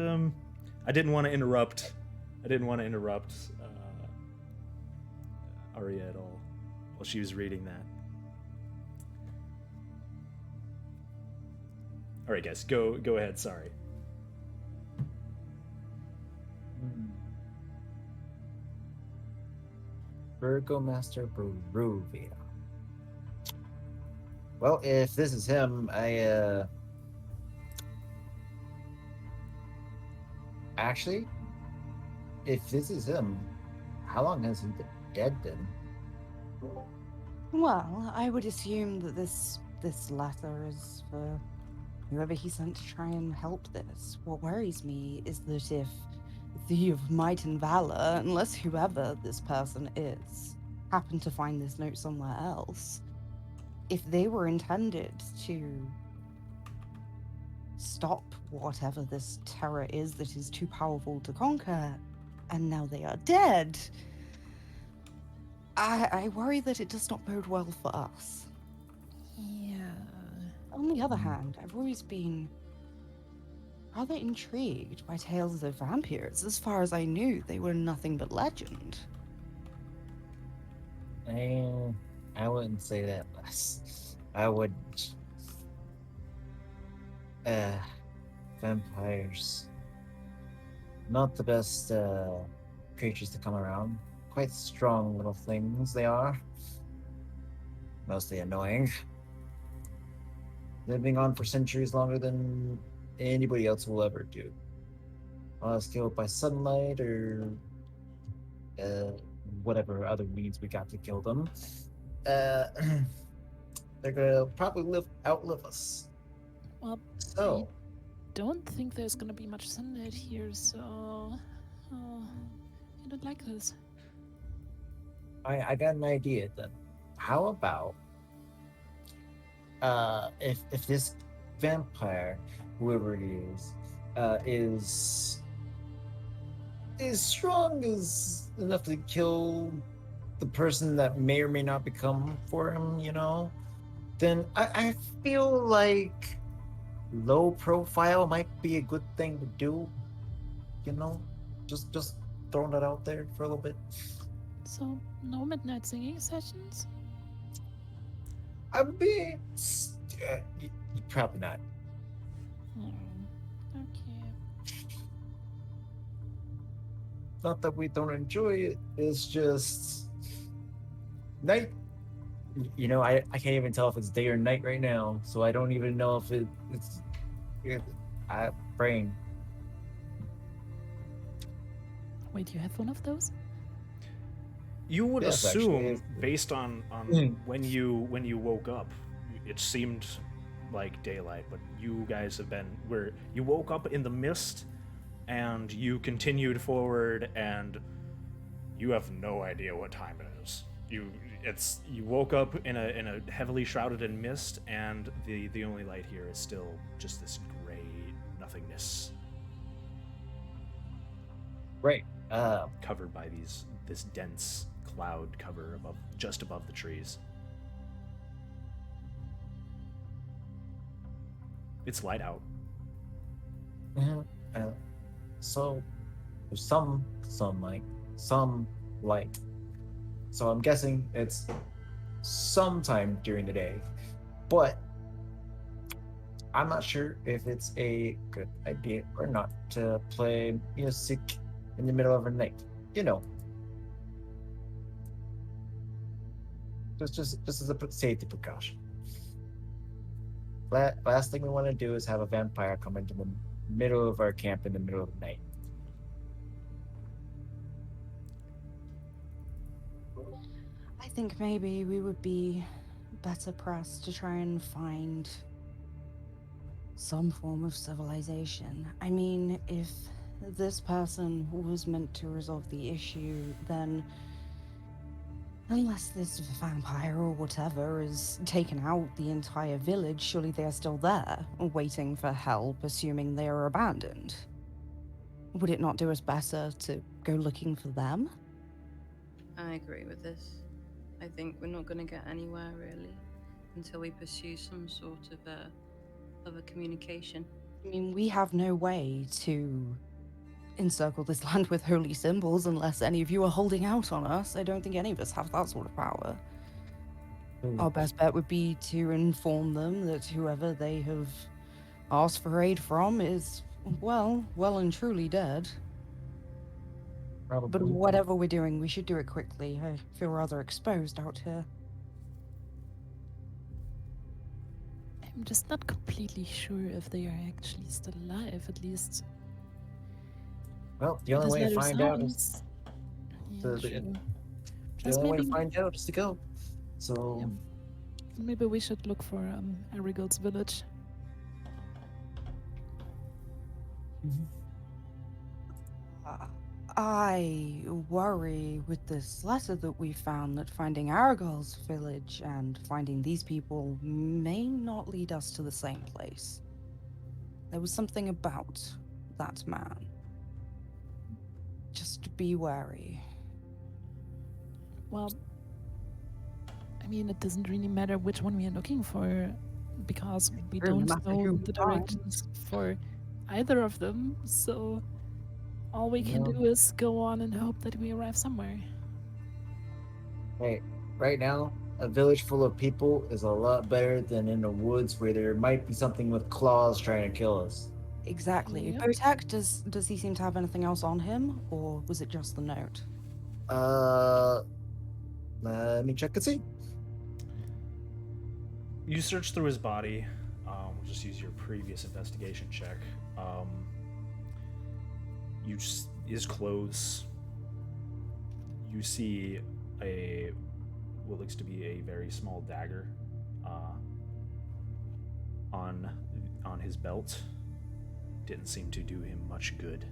Speaker 1: I didn't want to interrupt. Aria at all while she was reading that. All right, guys, go ahead. Sorry.
Speaker 2: Burgomaster Barovia. Well, if this is him, actually, if this is him, how long has he been dead then?
Speaker 5: Well, I would assume that this letter is for whoever he sent to try and help this. What worries me is that if the of might and valor, unless whoever this person is, happened to find this note somewhere else, if they were intended to stop whatever this terror is that is too powerful to conquer, and now they are dead, I worry that it does not bode well for us.
Speaker 4: Yeah.
Speaker 5: On the other hand, I've always been rather intrigued by tales of vampires. As far as I knew, they were nothing but legend.
Speaker 2: I wouldn't say that, Les. I would. Vampires. Not the best creatures to come around. Quite strong little things they are. Mostly annoying. Living on for centuries longer than anybody else will ever do. Unless killed by sunlight or whatever other means we got to kill them. They're gonna probably outlive us.
Speaker 4: Well,
Speaker 2: So,
Speaker 4: don't think there's gonna be much sunlight here, so I don't like this.
Speaker 2: I got an idea then. How about if this vampire, whoever he is strong as enough to kill the person that may or may not become for him, then I feel like low profile might be a good thing to do. Just throwing it out there for a little bit.
Speaker 4: So, no midnight singing sessions?
Speaker 2: I mean, probably not.
Speaker 4: Okay.
Speaker 2: Not that we don't enjoy it. It's just night. I can't even tell if it's day or night right now, so I don't even know if it's brain.
Speaker 4: Wait, you have one of those?
Speaker 1: You would
Speaker 2: Yes,
Speaker 1: assume,
Speaker 2: actually.
Speaker 1: based on when you woke up, it seemed like daylight, but you guys have been you woke up in the mist, and you continued forward, and you have no idea what time it is. You woke up in a heavily shrouded in mist, and the only light here is still just this gray nothingness
Speaker 2: Right.
Speaker 1: covered by this dense cloud cover just above the trees. It's light out.
Speaker 2: Yeah. So there's some sunlight, some light. So I'm guessing it's sometime during the day. But I'm not sure if it's a good idea or not to play music in the middle of the night. You know, just as a safety precaution. Last thing we want to do is have a vampire come into the middle of our camp in the middle of the night.
Speaker 5: I think maybe we would be better pressed to try and find some form of civilization. I mean, if this person was meant to resolve the issue, then unless this vampire or whatever has taken out the entire village, surely they are still there, waiting for help, assuming they are abandoned. Would it not do us better to go looking for them?
Speaker 6: I agree with this. I think we're not going to get anywhere really until we pursue some sort of a communication.
Speaker 5: I mean, we have no way to encircle this land with holy symbols unless any of you are holding out on us. I don't think any of us have that sort of power. Our best bet would be to inform them that whoever they have asked for aid from is, well and truly dead.
Speaker 2: Probably.
Speaker 5: But whatever we're doing, we should do it quickly. I feel rather exposed out here.
Speaker 4: I'm just not completely sure if they are actually still alive, at least.
Speaker 2: Well, the only way to
Speaker 4: This
Speaker 2: find
Speaker 4: letter
Speaker 2: out is
Speaker 4: sounds- Yeah,
Speaker 2: the-
Speaker 4: sure.
Speaker 2: the
Speaker 4: Just
Speaker 2: only way to
Speaker 4: maybe,
Speaker 2: find out is to go. So
Speaker 4: Yep. Maybe we should look for Arigold's village.
Speaker 5: I worry with this letter that we found that finding Aragorn's village and finding these people may not lead us to the same place. There was something about that man. Just be wary.
Speaker 4: Well, I mean, it doesn't really matter which one we are looking for, because we
Speaker 5: True, no
Speaker 4: don't
Speaker 5: matter
Speaker 4: know
Speaker 5: who
Speaker 4: the
Speaker 5: we find.
Speaker 4: directions for either of them, so all we can
Speaker 2: No.
Speaker 4: do is go on and hope that we arrive somewhere.
Speaker 2: hey, right now, a village full of people is a lot better than in the woods where there might be something with claws trying to kill us.
Speaker 5: Exactly.
Speaker 4: Yep.
Speaker 5: Botek, does he seem to have anything else on him, or was it just the note?
Speaker 2: Let me check and see.
Speaker 1: You search through his body. We'll just use your previous investigation check. His clothes. You see what looks to be a very small dagger on his belt. Didn't seem to do him much good.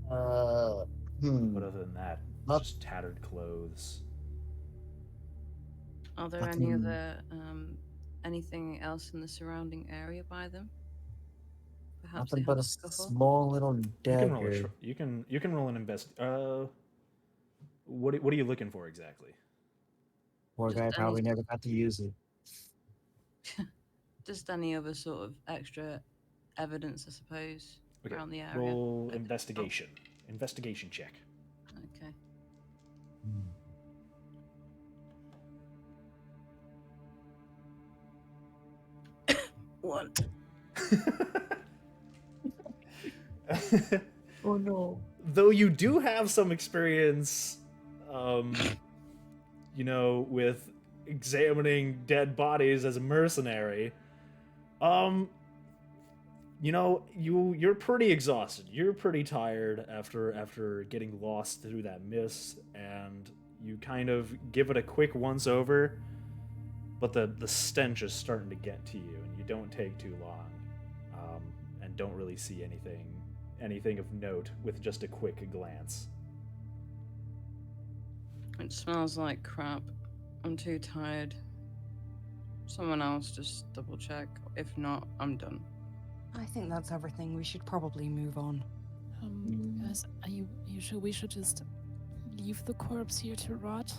Speaker 1: But other than that,
Speaker 2: Not-
Speaker 1: just tattered clothes.
Speaker 6: Are there any
Speaker 2: Nothing-
Speaker 6: other anything else in the surrounding area by them? Perhaps
Speaker 2: Nothing
Speaker 6: they
Speaker 2: but
Speaker 6: had
Speaker 2: a
Speaker 6: a scuffle?
Speaker 2: small little
Speaker 1: You can roll
Speaker 2: dagger.
Speaker 1: you can roll an invest. What are you looking for exactly?
Speaker 2: Poor
Speaker 6: Just
Speaker 2: guy
Speaker 6: any-
Speaker 2: probably never got to use it.
Speaker 6: Just any other sort of extra evidence, I suppose,
Speaker 1: Okay,
Speaker 6: around the area.
Speaker 1: roll
Speaker 6: Like-
Speaker 1: investigation. Investigation check.
Speaker 6: Okay. One.
Speaker 2: Oh no.
Speaker 1: Though you do have some experience, with examining dead bodies as a mercenary, you're pretty exhausted. You're pretty tired after getting lost through that mist, and you kind of give it a quick once over, but the stench is starting to get to you, and you don't take too long, and don't really see anything of note with just a quick glance.
Speaker 6: It smells like crap. I'm too tired. Someone else just double check. If not, I'm done.
Speaker 5: I think that's everything. We should probably move on.
Speaker 4: Guys, are you sure we should just leave the corpse here to rot?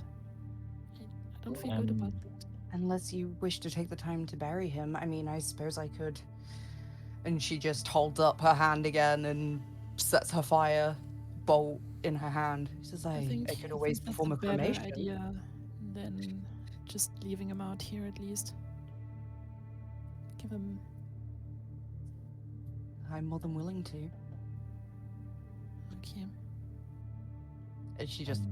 Speaker 4: I don't feel good about that.
Speaker 5: Unless you wish to take the time to bury him, I mean, I suppose I could. And she just holds up her hand again and sets her fire bolt in her hand. She says, I could always
Speaker 4: that's
Speaker 5: perform a
Speaker 4: better
Speaker 5: cremation.
Speaker 4: idea than just leaving him out here at least. Give him.
Speaker 5: I'm more than willing to.
Speaker 4: Okay.
Speaker 5: And she just,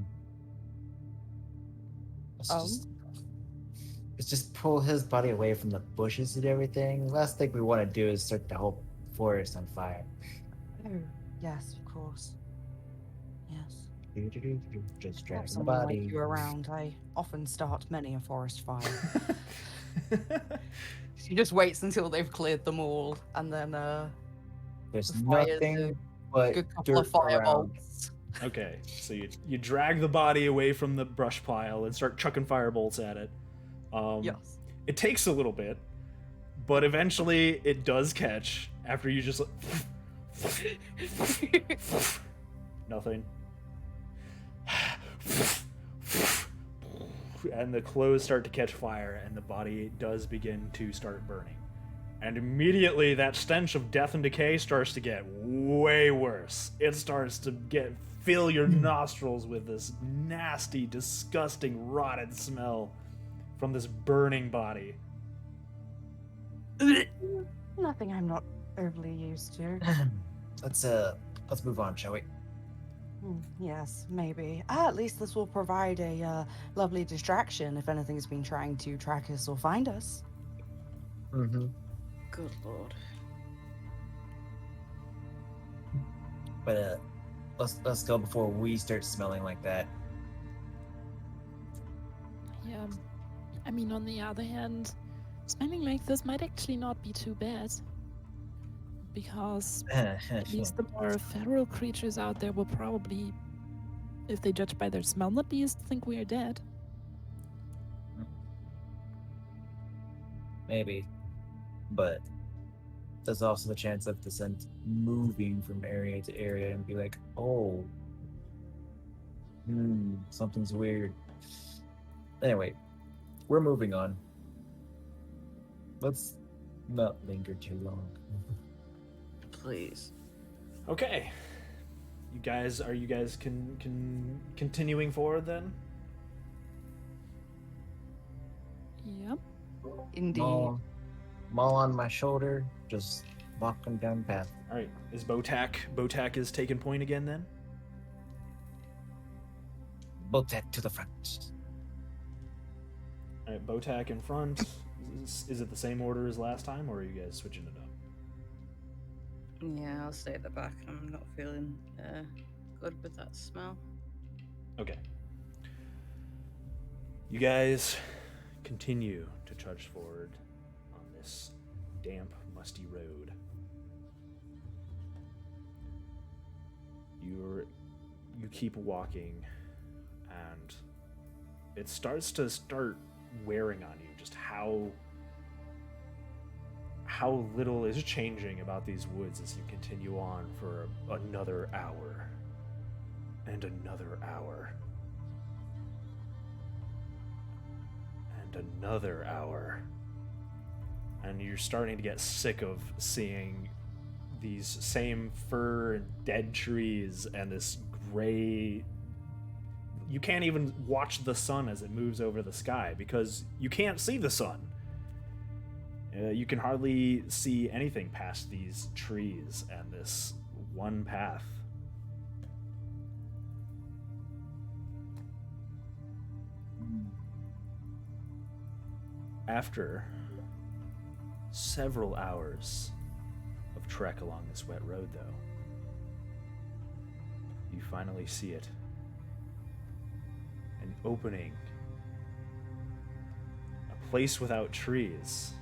Speaker 2: Let's just pull his body away from the bushes and everything. Last thing we want to do is set the whole forest on fire.
Speaker 5: oh, yes, of course. Yes.
Speaker 2: Just
Speaker 5: Have
Speaker 2: drag the
Speaker 5: someone
Speaker 2: body.
Speaker 5: like you around. I often start many a forest fire. She just waits until they've cleared them all, and then
Speaker 2: There's
Speaker 5: the fire's
Speaker 2: nothing
Speaker 5: a
Speaker 2: but
Speaker 5: good couple of
Speaker 2: dirt around.
Speaker 5: firebolts.
Speaker 1: Okay, so you drag the body away from the brush pile and start chucking firebolts at it.
Speaker 5: Yes.
Speaker 1: It takes a little bit, but eventually it does catch after you just nothing. And the clothes start to catch fire and the body does begin to start burning. And immediately that stench of death and decay starts to get way worse. It starts to fill your nostrils with this nasty, disgusting, rotted smell from this burning body.
Speaker 5: Nothing I'm not overly used to.
Speaker 2: Let's move on, shall we?
Speaker 5: Yes, maybe. At least this will provide a lovely distraction if anything's been trying to track us or find us.
Speaker 2: Mm-hmm.
Speaker 6: Good lord.
Speaker 2: But let's go before we start smelling like that.
Speaker 4: Yeah. I mean, on the other hand, smelling like this might actually not be too bad. Because at least the more feral creatures out there will probably, if they judge by their smell at least, think we are dead.
Speaker 2: Maybe. But there's also the chance of the scent moving from area to area and be like, oh, something's weird. Anyway, we're moving on. Let's not linger too long.
Speaker 6: Please.
Speaker 1: Okay. Are you guys continuing forward then?
Speaker 4: Yep.
Speaker 5: Indeed.
Speaker 2: Maul on my shoulder, just walking down the path.
Speaker 1: All right. Is Botak is taking point again then?
Speaker 2: Botek to the front.
Speaker 1: All right, Botak in front. Is it the same order as last time, or are you guys switching it up?
Speaker 6: Yeah, I'll stay at the back. I'm not feeling good with that smell.
Speaker 1: Okay. You guys continue to trudge forward on this damp, musty road. You keep walking, and it starts wearing on you just how little is changing about these woods as you continue on for another hour and another hour and another hour, and you're starting to get sick of seeing these same fir and dead trees and this gray. You can't even watch the sun as it moves over the sky because you can't see the sun. You can hardly see anything past these trees and this one path. After several hours of trek along this wet road, though, you finally see it. An opening. A place without trees.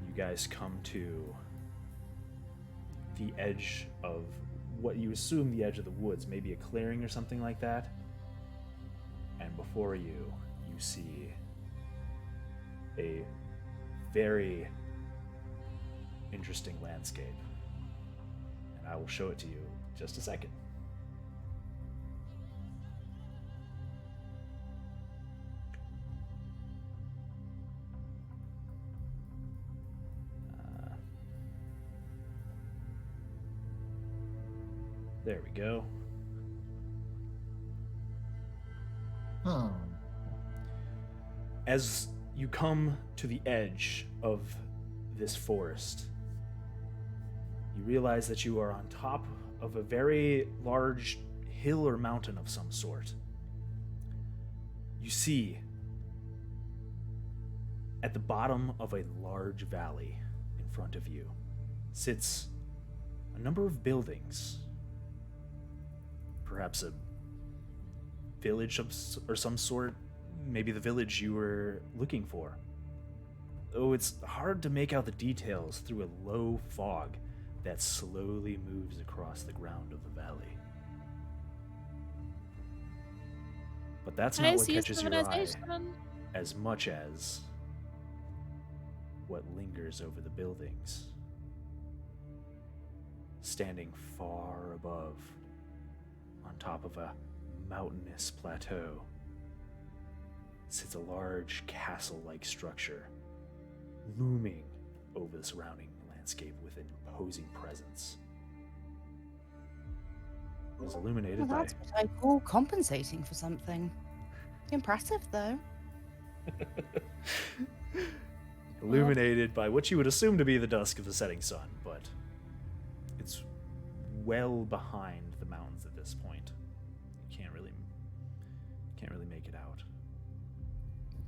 Speaker 1: You guys come to the edge of what you assume the edge of the woods, maybe a clearing or something like that. And before you see a very interesting landscape. And I will show it to you in just a second. There we go.
Speaker 2: Hmm.
Speaker 1: As you come to the edge of this forest, you realize that you are on top of a very large hill or mountain of some sort. You see, at the bottom of a large valley in front of you sits a number of buildings. Perhaps a village or some sort, maybe the village you were looking for. Though it's hard to make out the details through a low fog that slowly moves across the ground of the valley. But that's not
Speaker 4: I
Speaker 1: what
Speaker 4: see
Speaker 1: catches your eye
Speaker 4: civilization.
Speaker 1: as much as what lingers over the buildings. Standing far above, on top of a mountainous plateau, sits a large castle-like structure, looming over the surrounding landscape with an imposing presence. It is illuminated
Speaker 5: Well,
Speaker 1: by
Speaker 5: that's what I call compensating for something. Impressive, though.
Speaker 1: illuminated by what you would assume to be the dusk of the setting sun, but it's well behind the mountains at this point. You can't really make it out.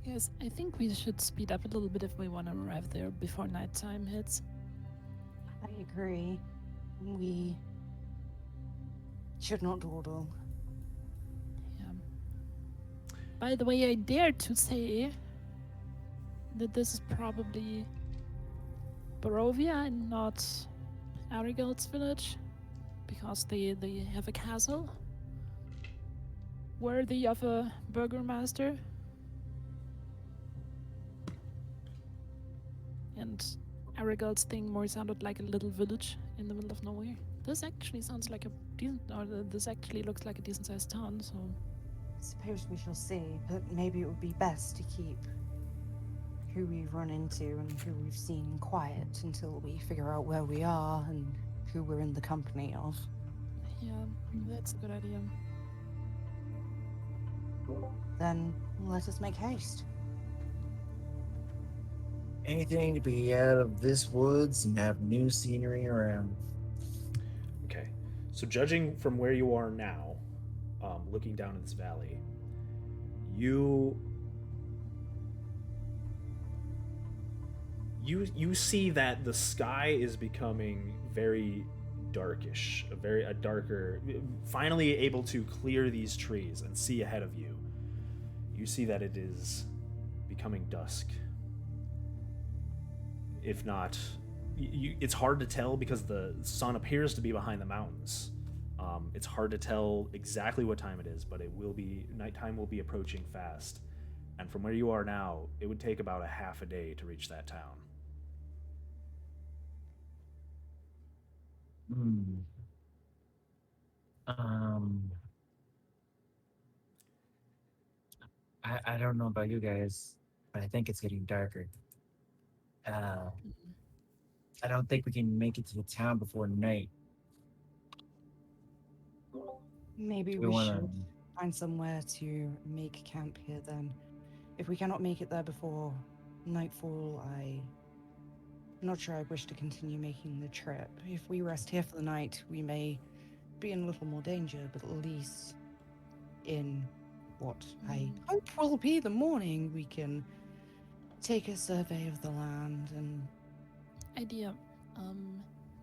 Speaker 4: Yes, I think we should speed up a little bit if we want to arrive there before nighttime hits.
Speaker 5: I agree. We should not dawdle.
Speaker 4: Yeah. By the way, I dare to say that this is probably Barovia and not Arigold's village, because they have a castle worthy of a burgomaster. And Arigold's thing more sounded like a little village in the middle of nowhere. This actually sounds like a decent, or this actually looks like a decent-sized town. So
Speaker 5: Suppose we shall see, but maybe it would be best to keep who we've run into and who we've seen quiet until we figure out where we are and who we're in the company of.
Speaker 4: yeah, that's a good idea.
Speaker 5: Then let us make haste.
Speaker 2: Anything to be out of this woods and have new scenery around.
Speaker 1: Okay, so judging from where you are now, looking down in this valley, you see that the sky is becoming very darkish, a darker, finally able to clear these trees and see ahead of you. You see that it is becoming dusk. If not, it's hard to tell because the sun appears to be behind the mountains. It's hard to tell exactly what time it is, but nighttime will be approaching fast. And from where you are now, it would take about a half a day to reach that town.
Speaker 2: I don't know about you guys, but I think it's getting darker. I don't think we can make it to the town before night.
Speaker 5: Maybe
Speaker 2: Do
Speaker 5: we
Speaker 2: wanna-
Speaker 5: should find somewhere to make camp here then. If we cannot make it there before nightfall, I'm not sure I wish to continue making the trip. If we rest here for the night, we may be in a little more danger, but at least in what I hope will be the morning, we can take a survey of the land and
Speaker 4: Idea.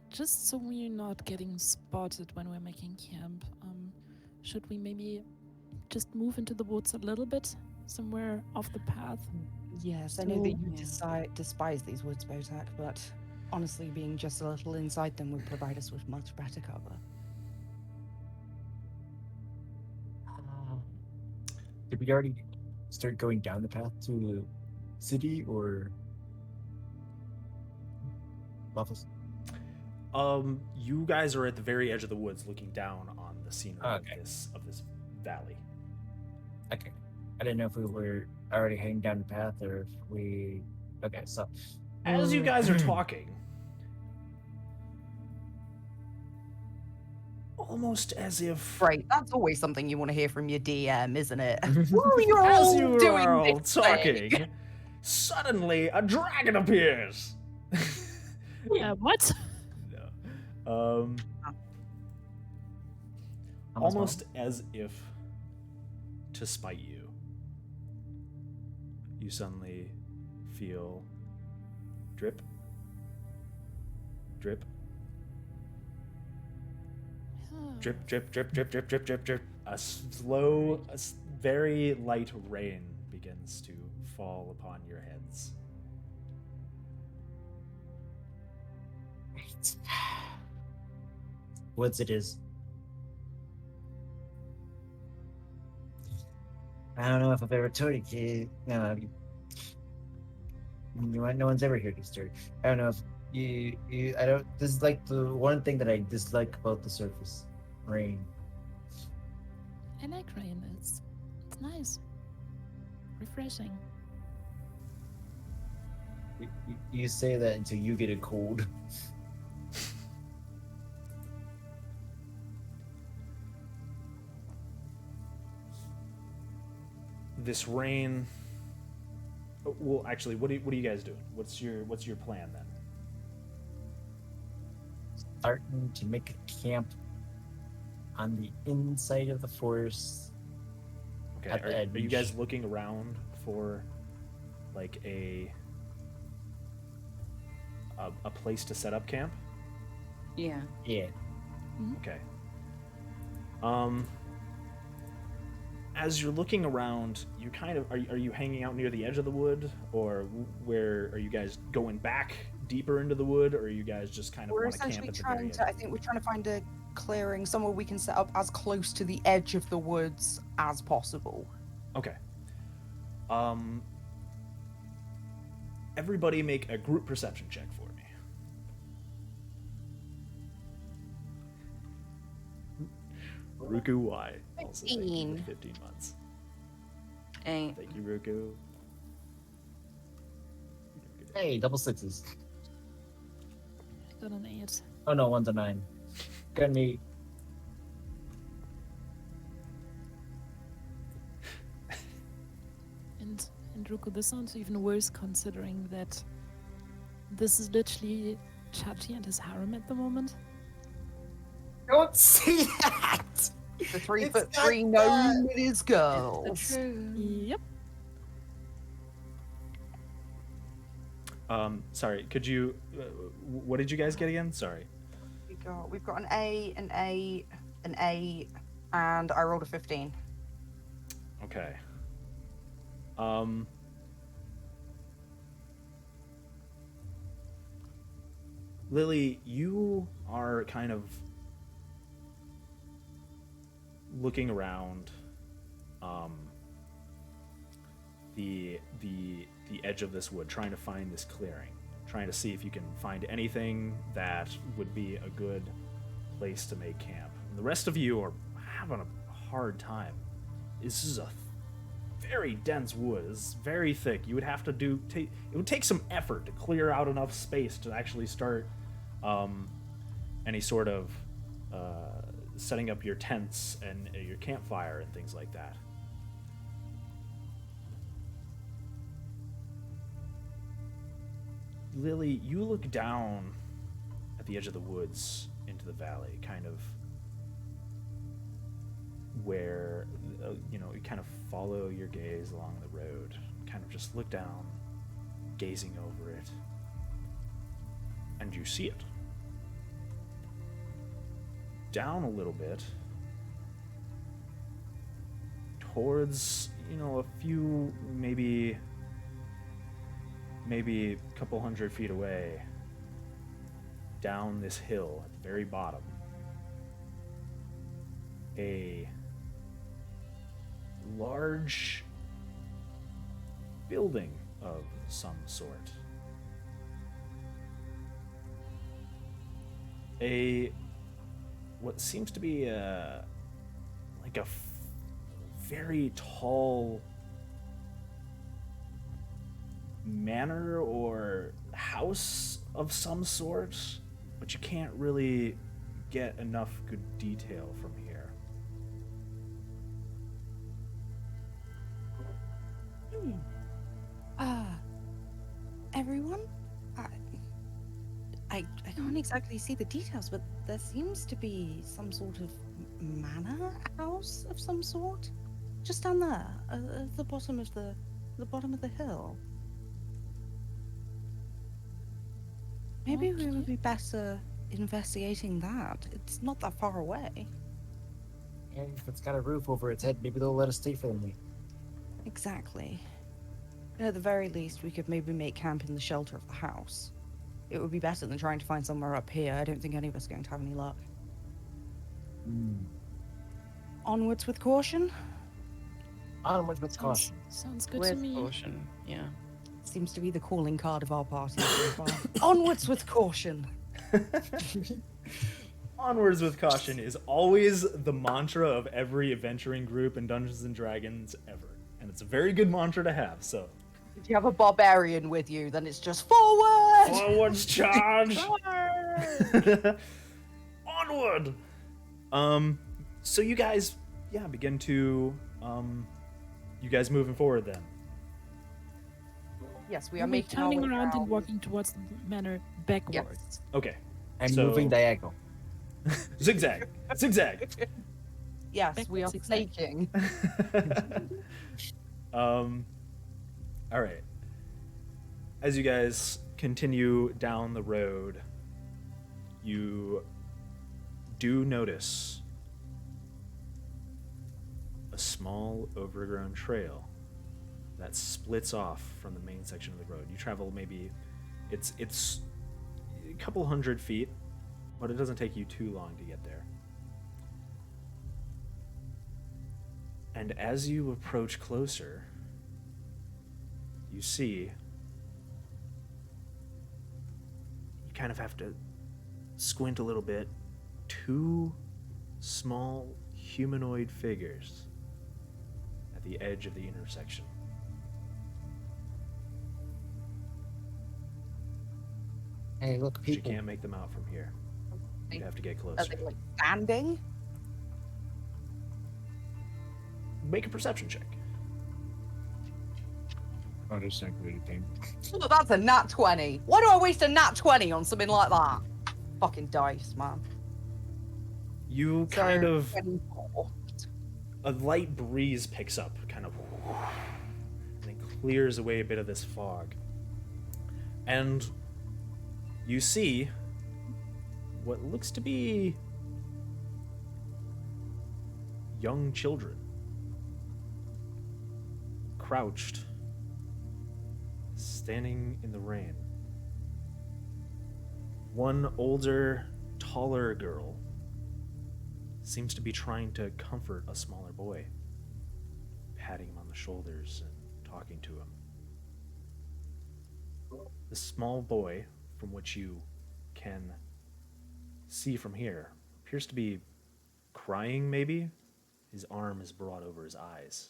Speaker 4: Just so we're not getting spotted when we're making camp, should we maybe just move into the woods a little bit, somewhere off the path?
Speaker 5: yes, I know that you
Speaker 4: Yeah.
Speaker 5: despise these woods, Botak, but honestly, being just a little inside them would provide us with much better cover.
Speaker 2: Did we already start going down the path to the city or Waffles?
Speaker 1: You guys are at the very edge of the woods, looking down on the scenery
Speaker 2: Okay.
Speaker 1: of this valley.
Speaker 2: Okay. I didn't know if we were already heading down the path or if we. Okay, so.
Speaker 1: As you guys are talking, almost as if
Speaker 5: Great. That's always something you want to hear from your DM, isn't it? While you're
Speaker 1: as
Speaker 5: all
Speaker 1: you
Speaker 5: doing
Speaker 1: are all
Speaker 5: this thing.
Speaker 1: talking, suddenly a dragon appears.
Speaker 4: What?
Speaker 1: No. Almost as if to spite you, you suddenly feel drip, drip, drip, drip, drip, drip, drip, drip, drip, drip. A slow, very light rain begins to fall upon your heads.
Speaker 2: Woods it is. I don't know if I've ever told you, kid. No, no one's ever heard this story. I don't know if I don't. This is like the one thing that I dislike about the surface, rain.
Speaker 4: I like rain. It's nice, refreshing.
Speaker 2: You say that until you get a cold.
Speaker 1: This rain. Well, actually, what are you guys doing? What's your plan then?
Speaker 2: Starting to make a camp on the inside of the forest.
Speaker 1: Okay,
Speaker 2: At the
Speaker 1: are you guys
Speaker 2: edge.
Speaker 1: looking around for like a place to set up camp?
Speaker 6: Yeah.
Speaker 2: Yeah.
Speaker 1: Okay. As you're looking around, you kind of are you hanging out near the edge of the wood, or where are you guys going back deeper into the wood, or are you guys just kind of
Speaker 5: We're
Speaker 1: want to camp
Speaker 5: essentially
Speaker 1: at the very
Speaker 5: trying
Speaker 1: edge?
Speaker 5: to. I think we're trying to find a clearing somewhere we can set up as close to the edge of the woods as possible.
Speaker 1: Okay. Everybody make a group perception check for me. Ruku Y. Also thank you for
Speaker 5: 15.
Speaker 1: 15 months.
Speaker 6: Ain't.
Speaker 1: Thank you, Ruku.
Speaker 2: Hey, double sixes.
Speaker 4: I got an 8.
Speaker 2: Oh no, 1 to 9. Got me.
Speaker 4: And Ruko, this sounds even worse considering that this is literally Chachi and his harem at the moment.
Speaker 2: Don't say that.
Speaker 5: The
Speaker 2: It's
Speaker 5: 3'3"
Speaker 2: not that.
Speaker 5: gnome with his girls.
Speaker 4: Yep.
Speaker 1: Sorry, could you? What did you guys get again? Sorry.
Speaker 5: We've got an A, an A, an A, and I rolled a 15.
Speaker 1: Okay. Lily, you are kind of looking around the edge of this wood, trying to find this clearing, trying to see if you can find anything that would be a good place to make camp. And the rest of you are having a hard time. This is a very dense wood. It's very thick. You would have to it would take some effort to clear out enough space to actually start any sort of setting up your tents and your campfire and things like that. Lily, you look down at the edge of the woods into the valley, kind of where, you kind of follow your gaze along the road, kind of just look down, gazing over it, and you see it. Down a little bit, towards, a few, maybe a couple 100 feet away, down this hill at the very bottom, a large building of some sort. What seems to be a very tall manor or house of some sort, but you can't really get enough good detail from here.
Speaker 5: Hmm. Everyone? I, I can't exactly see the details, but there seems to be some sort of manor house of some sort, just down there, at the bottom of the hill. Maybe we would
Speaker 4: Okay.
Speaker 5: be better investigating that. It's not that far away.
Speaker 2: And if it's got a roof over its head, maybe they'll let us stay for the night.
Speaker 5: Exactly. And at the very least, we could maybe make camp in the shelter of the house. It would be better than trying to find somewhere up here. I don't think any of us are going to have any luck. Onwards with caution?
Speaker 2: Onwards with caution.
Speaker 4: Sounds good
Speaker 6: With
Speaker 4: to me.
Speaker 6: caution, yeah.
Speaker 5: Seems to be the calling card of our party so far. Onwards with caution!
Speaker 1: Onwards with caution is always the mantra of every adventuring group in Dungeons and Dragons ever. And it's a very good mantra to have, so.
Speaker 5: If you have a barbarian with you, then it's just forward!
Speaker 1: Forwards charge! Onward! So you guys, begin to, you guys moving forward then.
Speaker 5: Yes, we
Speaker 4: We'll
Speaker 5: are
Speaker 4: be
Speaker 5: making our
Speaker 4: turning
Speaker 5: way
Speaker 4: around
Speaker 5: down.
Speaker 4: and walking towards the manor backwards.
Speaker 5: Yes.
Speaker 1: Okay.
Speaker 2: I'm
Speaker 1: So-
Speaker 2: moving diagonal.
Speaker 1: Zigzag. Zigzag.
Speaker 5: Yes, we are
Speaker 4: Backwards, zigzag.
Speaker 5: snaking.
Speaker 1: All right. As you guys continue down the road, you do notice a small overgrown trail that splits off from the main section of the road. You travel maybe it's a couple hundred feet, but it doesn't take you too long to get there. And as you approach closer, you see you kind of have to squint a little bit. Two small humanoid figures at the edge of the intersection.
Speaker 2: Hey, look,
Speaker 1: But you
Speaker 2: people.
Speaker 1: can't make them out from here. You have to get
Speaker 5: Are
Speaker 1: closer.
Speaker 5: they like standing?
Speaker 1: Make a perception check.
Speaker 2: Oh, there's not really anything.
Speaker 5: Oh, that's a nat 20. Why do I waste a nat 20 on something like that? Fucking dice, man.
Speaker 1: You
Speaker 5: So,
Speaker 1: kind of
Speaker 5: 24.
Speaker 1: a light breeze picks up, kind of, and it clears away a bit of this fog. And you see what looks to be young children crouched, standing in the rain. One older, taller girl seems to be trying to comfort a smaller boy, patting him on the shoulders and talking to him. The small boy, from which you can see from here, appears to be crying, maybe. His arm is brought over his eyes.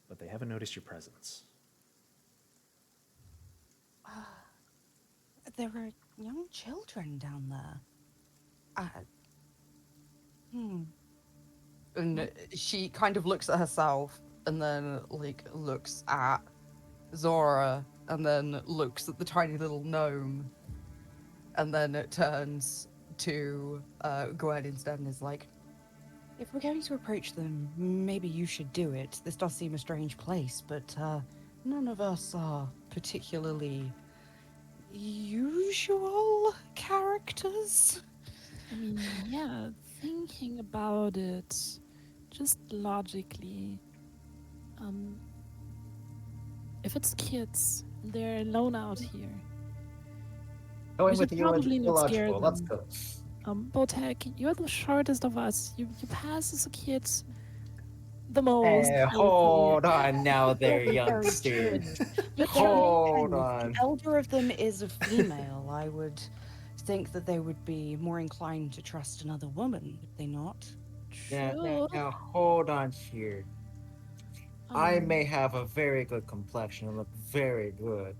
Speaker 1: But they haven't noticed your presence.
Speaker 5: There are young children down there. And she kind of looks at herself and then, like, looks at Zora and then looks at the tiny little gnome. And then it turns to Gwen instead and is like, if we're going to approach them, maybe you should do it. This does seem a strange place, but none of us are particularly usual characters.
Speaker 4: I mean, yeah, thinking about it, just logically, if it's kids, they're alone out here.
Speaker 2: Going
Speaker 4: We
Speaker 2: with
Speaker 4: should
Speaker 2: the
Speaker 4: probably not scare
Speaker 2: illogical. Let's
Speaker 4: them.
Speaker 2: go.
Speaker 4: Botek, you're the shortest of us. You pass as a kid the most.
Speaker 2: Hey,
Speaker 4: I would say.
Speaker 2: hold on now there,
Speaker 5: Very
Speaker 2: youngsters.
Speaker 5: true. But
Speaker 2: Hold
Speaker 5: then,
Speaker 2: on.
Speaker 5: the elder of them is a female. I would think that they would be more inclined to trust another woman, would they not?
Speaker 4: True.
Speaker 2: Now, hold on here. I
Speaker 4: Um,
Speaker 2: may have a very good complexion and look very good,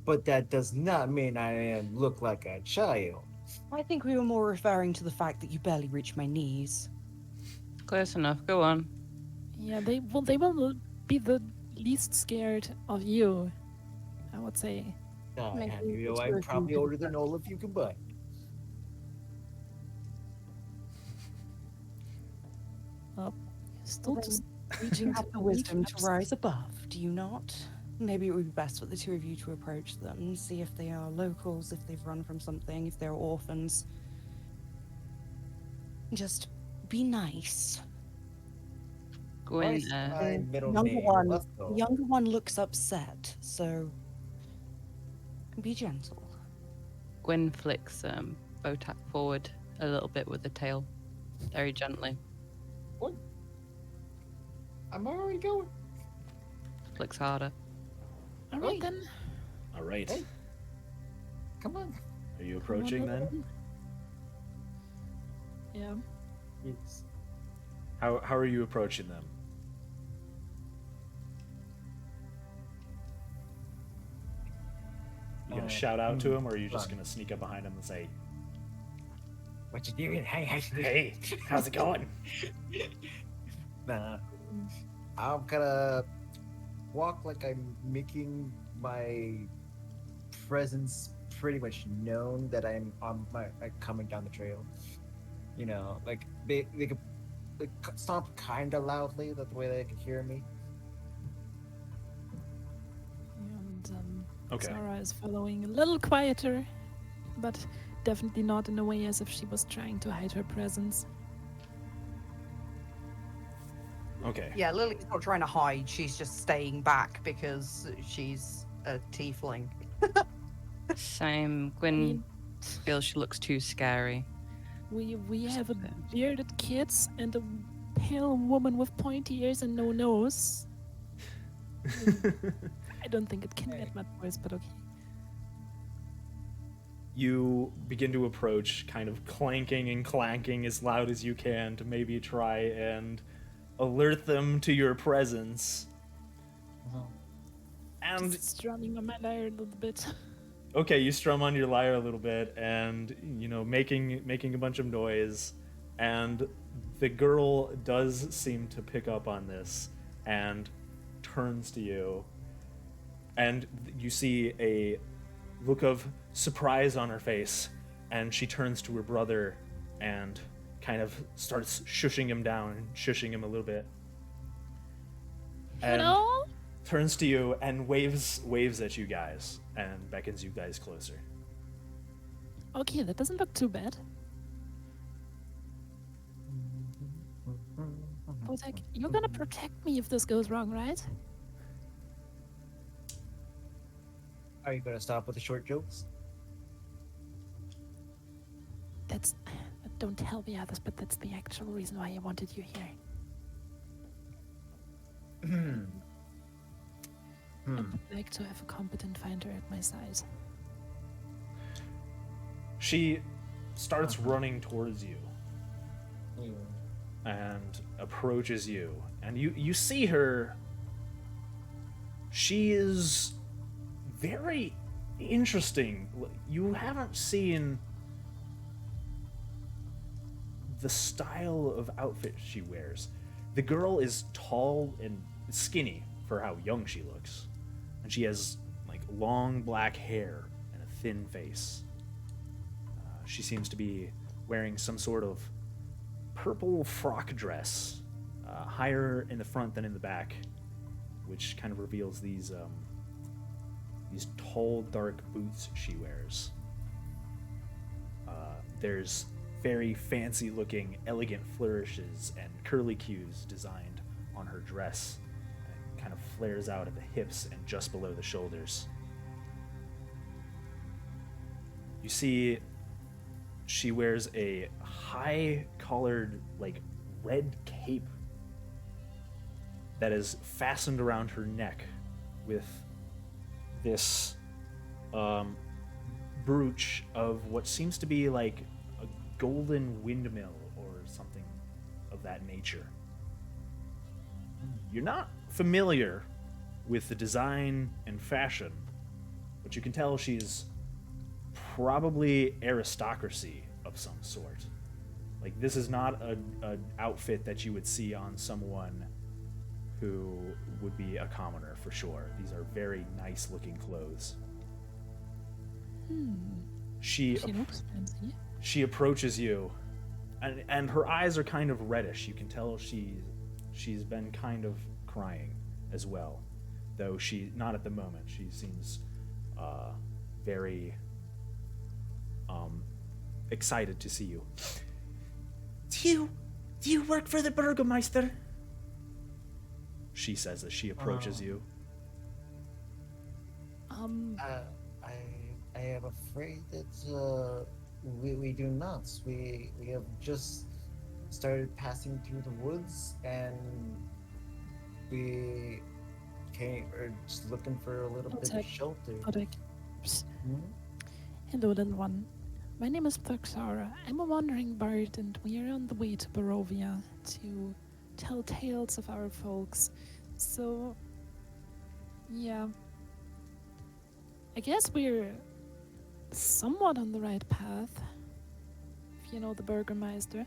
Speaker 2: but that does not mean I look like a child.
Speaker 5: I think we were more referring to the fact that you barely reach my knees.
Speaker 6: Close enough. Go on.
Speaker 4: Yeah, they will be the least scared of you, I would say.
Speaker 5: Maybe
Speaker 2: You know,
Speaker 5: the two
Speaker 2: I'm
Speaker 5: of you
Speaker 2: probably
Speaker 5: could
Speaker 2: older than
Speaker 5: approach
Speaker 2: all of you combined.
Speaker 4: Well, you're still
Speaker 5: Well,
Speaker 4: just
Speaker 5: You
Speaker 4: reaching
Speaker 5: have
Speaker 4: to
Speaker 5: the
Speaker 4: the
Speaker 5: wisdom to
Speaker 4: kneecaps.
Speaker 5: rise above, do you not? Maybe it would be best for the two of you to approach them and see if they are locals, if they've run from something, if they're orphans. Just be nice.
Speaker 6: Go in
Speaker 2: What's
Speaker 6: there.
Speaker 2: my
Speaker 5: The
Speaker 2: middle
Speaker 5: younger
Speaker 2: name?
Speaker 5: one,
Speaker 2: Let's
Speaker 5: the
Speaker 2: go.
Speaker 5: younger one looks upset, so be gentle.
Speaker 6: Gwyn flicks Botak forward a little bit with the tail, very gently.
Speaker 2: What? I'm already going.
Speaker 6: Flicks harder.
Speaker 4: All right
Speaker 2: Hey.
Speaker 4: then.
Speaker 1: All right.
Speaker 2: Hey. Come on.
Speaker 1: Are you
Speaker 4: Come on,
Speaker 1: approaching
Speaker 4: little
Speaker 1: then?
Speaker 4: one. Yeah.
Speaker 2: Yes.
Speaker 1: How are you approaching them? You gonna shout out to him, or are you just
Speaker 2: fine.
Speaker 1: gonna sneak up behind him and say,
Speaker 2: What you doing? Hey,
Speaker 1: "Hey, how's it going?"
Speaker 2: Nah. I'm gonna walk like I'm making my presence pretty much known that I'm on my like coming down the trail. You know, like they could stomp kind of loudly, that the way they can hear me.
Speaker 4: And
Speaker 1: Okay.
Speaker 4: Sarah is following a little quieter, but definitely not in a way as if she was trying to hide her presence.
Speaker 1: Okay.
Speaker 7: Yeah, Lily's not trying to hide. She's just staying back because she's a tiefling.
Speaker 6: Same.
Speaker 4: I
Speaker 6: Gwyn
Speaker 4: mean,
Speaker 6: feels she looks too scary.
Speaker 4: we have a
Speaker 6: Okay.
Speaker 4: bearded kid and a pale woman with pointy ears and no nose. I don't think it can get much worse, but okay.
Speaker 1: You begin to approach, kind of clanking and clanking as loud as you can to maybe try and alert them to your presence. And
Speaker 4: Just strumming on my lyre a little bit.
Speaker 1: okay, you strum on your lyre a little bit, and you know, making a bunch of noise, and the girl does seem to pick up on this and turns to you, and you see a look of surprise on her face, and she turns to her brother and kind of starts shushing him down, shushing him a little bit. And
Speaker 4: Hello?
Speaker 1: turns to you and waves at you guys and beckons you guys closer.
Speaker 4: Okay, that doesn't look too bad. Botek, you're gonna protect me if this goes wrong, right?
Speaker 2: Are you gonna stop with the short jokes?
Speaker 4: That's... Don't tell the others, but that's the actual reason why I wanted you here. I would like to have a competent finder at my side.
Speaker 1: She starts running towards you
Speaker 2: Yeah.
Speaker 1: and approaches you, and you see her. She is very interesting. You haven't seen the style of outfit she wears. The girl is tall and skinny for how young she looks, and she has like long black hair and a thin face. She seems to be wearing some sort of purple frock dress, higher in the front than in the back, which kind of reveals these tall, dark boots she wears. There's very fancy-looking, elegant flourishes and curlicues designed on her dress. It kind of flares out at the hips and just below the shoulders. You see, she wears a high-collared, like, red cape that is fastened around her neck with this brooch of what seems to be like a golden windmill or something of that nature. You're not familiar with the design and fashion, but you can tell she's probably aristocracy of some sort. Like, this is not a outfit that you would see on someone who would be a commoner for sure. These are very nice looking clothes.
Speaker 4: She looks fancy.
Speaker 1: She approaches you, and her eyes are kind of reddish. You can tell she's been kind of crying as well, though she not at the moment. She seems very excited to see you. Do you work for the Burgermeister? She says as she approaches you.
Speaker 2: I am afraid that we do not. We have just started passing through the woods, and we are just looking for a little bit of shelter. Hmm?
Speaker 4: Hello, little one. My name is Thuxara. I'm a wandering bard, and we are on the way to Barovia to tell tales of our folks. So, yeah. I guess we're somewhat on the right path, if you know the Burgermeister.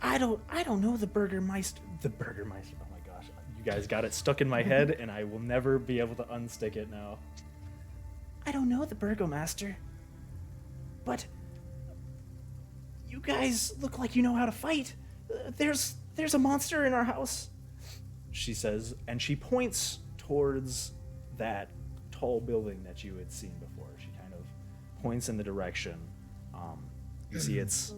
Speaker 1: I don't know the Burgermeister. The Burgermeister. Oh my gosh, you guys got it stuck in my head, and I will never be able to unstick it now. I don't know the Burgomaster, but you guys look like you know how to fight. There's a monster in our house, she says, and she points towards that tall building that you had seen before. She kind of points in the direction. You see it's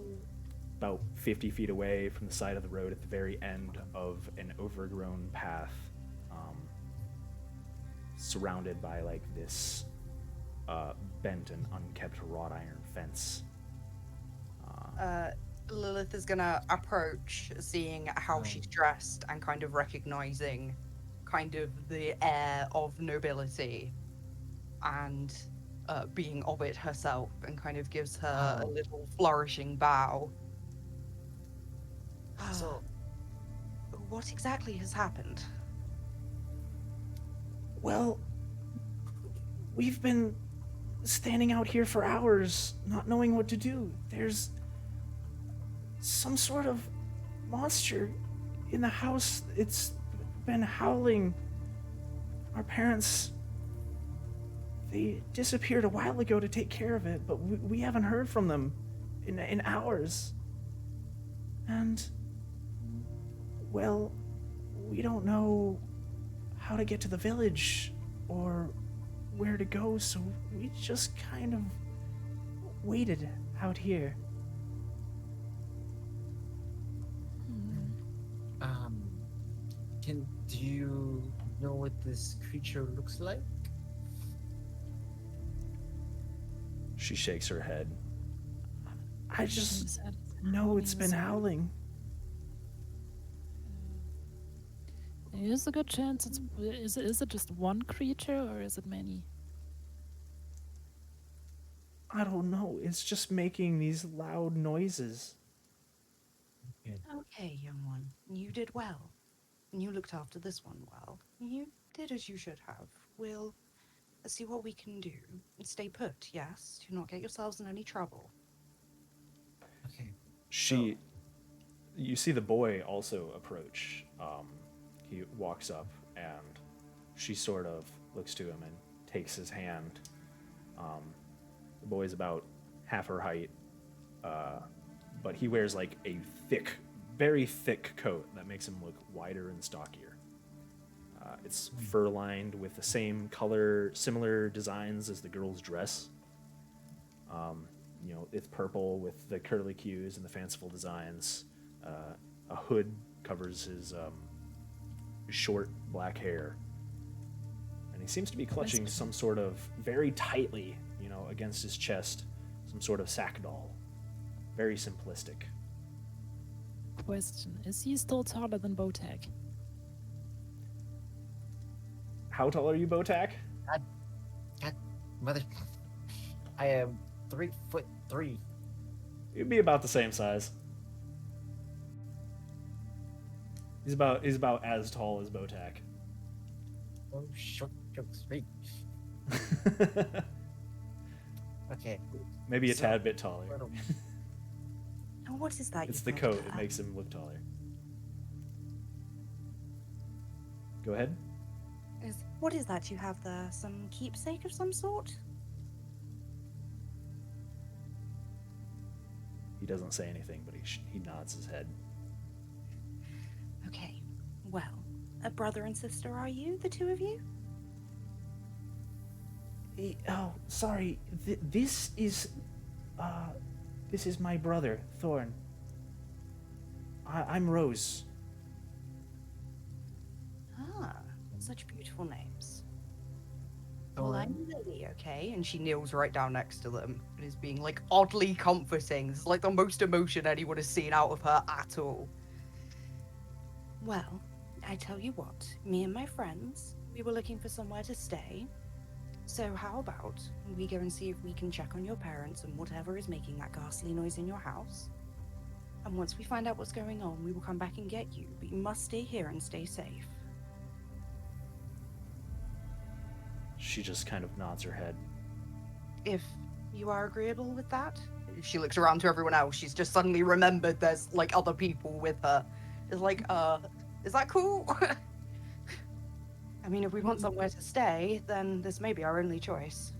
Speaker 1: about 50 feet away from the side of the road at the very end of an overgrown path, surrounded by like this bent and unkept wrought iron fence.
Speaker 5: Lilith is gonna approach, seeing how she's dressed and kind of recognizing kind of the air of nobility and being of it herself, and kind of gives her a little flourishing bow.
Speaker 2: So,
Speaker 5: What exactly has happened?
Speaker 1: Well, we've been standing out here for hours, not knowing what to do. There's some sort of monster in the house. It's been howling. Our parents, they disappeared a while ago to take care of it, but we haven't heard from them in hours. And, well, we don't know how to get to the village or where to go, so we just kind of waited out here.
Speaker 2: Do you know what this creature looks like?
Speaker 1: She shakes her head. I just know it's been howling.
Speaker 4: There's a good chance is it just one creature or is it many?
Speaker 1: I don't know. It's just making these loud noises.
Speaker 5: Okay, young one, you did well. And you looked after this one well. You did as you should have. We'll see what we can do. And stay put, yes? Do not get yourselves in any trouble.
Speaker 2: Okay.
Speaker 1: You see the boy also approach. He walks up and she sort of looks to him and takes his hand. The boy's about half her height, but he wears like a very thick coat that makes him look wider and stockier. It's fur-lined with the same color, similar designs as the girl's dress. It's purple with the curly cues and the fanciful designs. A hood covers his short black hair. And he seems to be clutching some sort of, very tightly, against his chest, some sort of sack doll. Very simplistic.
Speaker 4: Question: is he still taller than Botek?
Speaker 1: How tall are you, Botak?
Speaker 2: God, mother. I am 3'3".
Speaker 1: You'd be about the same size. He's about as tall as Botak.
Speaker 2: Oh, short jokes, right? Okay.
Speaker 1: Maybe a
Speaker 2: So,
Speaker 1: tad bit taller.
Speaker 2: little-
Speaker 5: Now, what is that?
Speaker 1: It's
Speaker 5: you've
Speaker 1: the
Speaker 5: got
Speaker 1: coat. It
Speaker 5: there?
Speaker 1: makes him look taller. Go ahead.
Speaker 5: What is that you have there? Some keepsake of some sort?
Speaker 1: He doesn't say anything, but he nods his head.
Speaker 5: Okay. Well, a brother and sister are you, the two of you?
Speaker 1: Oh, sorry. This is my brother, Thorn. I'm Rose.
Speaker 5: Ah, such beautiful names. Well,
Speaker 2: Thorn?
Speaker 5: I'm Lily, okay? And she kneels right down next to them and is being like oddly comforting. It's like the most emotion anyone has seen out of her at all. Well, I tell you what, me and my friends, we were looking for somewhere to stay. So how about we go and see if we can check on your parents and whatever is making that ghastly noise in your house? And once we find out what's going on, we will come back and get you. But you must stay here and stay safe.
Speaker 1: She just kind of nods her head.
Speaker 5: If you are agreeable with that. She looks around to everyone else. She's just suddenly remembered there's like other people with her. It's like, is that cool? I mean, if we want somewhere to stay, then this may be our only choice.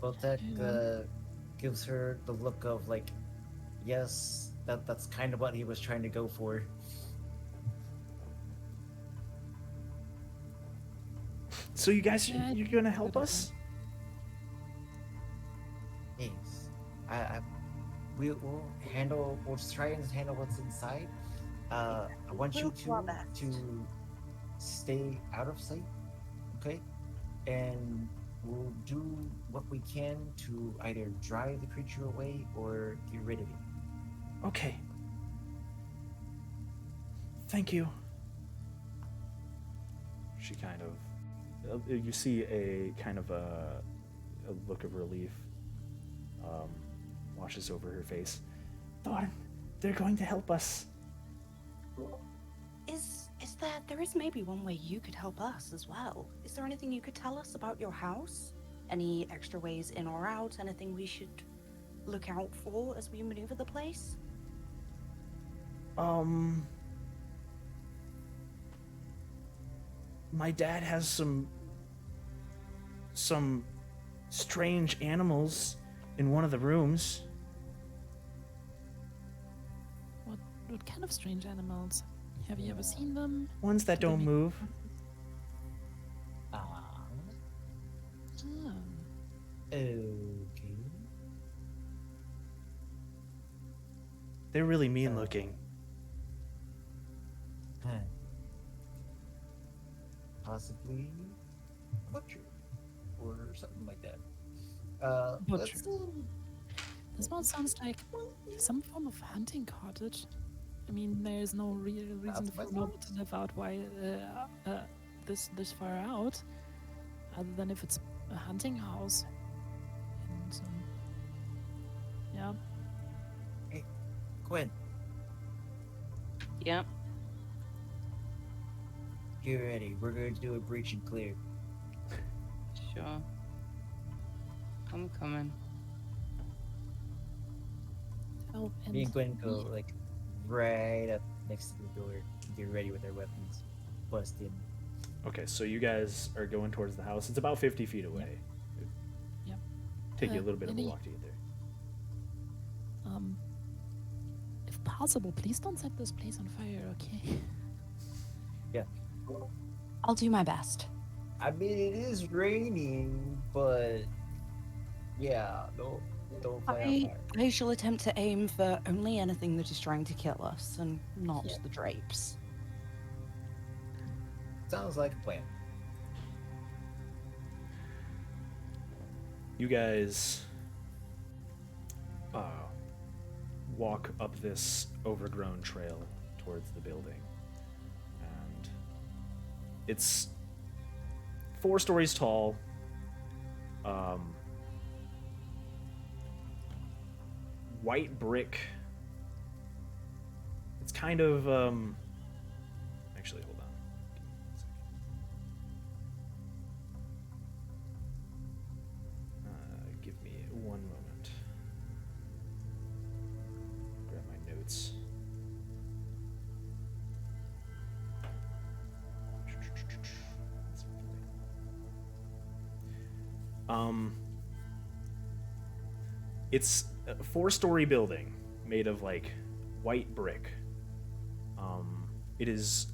Speaker 2: Voltec
Speaker 4: Yeah.
Speaker 2: gives her the look of like, yes, that's kind of what he was trying to go for.
Speaker 1: So you guys,
Speaker 4: Yeah,
Speaker 1: you're gonna
Speaker 4: good
Speaker 1: help
Speaker 4: idea.
Speaker 1: us?
Speaker 2: Yes. We'll just try and handle what's inside. I want you
Speaker 5: We'll do our
Speaker 2: two
Speaker 5: best.
Speaker 2: to stay out of sight, okay? And we'll do what we can to either drive the creature away or get rid of it.
Speaker 1: Okay. Thank you. She kind of, you see a kind of a look of relief washes over her face. Thorn, they're going to help us.
Speaker 5: Is there is maybe one way you could help us as well? Is there anything you could tell us about your house? Any extra ways in or out? Anything we should look out for as we maneuver the place?
Speaker 1: My dad has some strange animals in one of the rooms.
Speaker 4: What kind of strange animals? Have you ever seen them?
Speaker 1: Ones that
Speaker 4: Do they
Speaker 1: don't
Speaker 4: make-
Speaker 1: move.
Speaker 4: Ah,
Speaker 2: Okay.
Speaker 1: They're really mean looking.
Speaker 2: Huh. Possibly butcher or something like that. Let's
Speaker 4: this one sounds like some form of hunting cottage. I mean, there is no real reason
Speaker 2: That's
Speaker 4: for
Speaker 2: my
Speaker 4: Noble to live out why this far out, other than if it's a hunting house. And yeah,
Speaker 2: Gwen,
Speaker 6: Yep.
Speaker 2: get ready. We're going to do a breach and clear.
Speaker 6: Sure. I'm coming.
Speaker 4: oh, and
Speaker 2: Me and Gwen go like right up next to the door, get ready with our weapons. Bust in.
Speaker 1: Okay, so you guys are going towards the house. It's about 50 feet away.
Speaker 4: Yep.
Speaker 1: Take you a little bit of a
Speaker 4: Lily,
Speaker 1: walk to get there.
Speaker 4: if possible, please don't set this place on fire, okay?
Speaker 5: I'll do my best.
Speaker 2: I mean, it is raining, but yeah, don't fly on fire.
Speaker 5: I shall attempt to aim for only anything that is trying to kill us and not the drapes.
Speaker 2: Sounds like a plan.
Speaker 1: You guys walk up this overgrown trail towards the building. And it's 4 stories tall. White brick. It's kind of actually, hold on. Give me 1 second. Um, it's a 4-story building made of like white brick. It is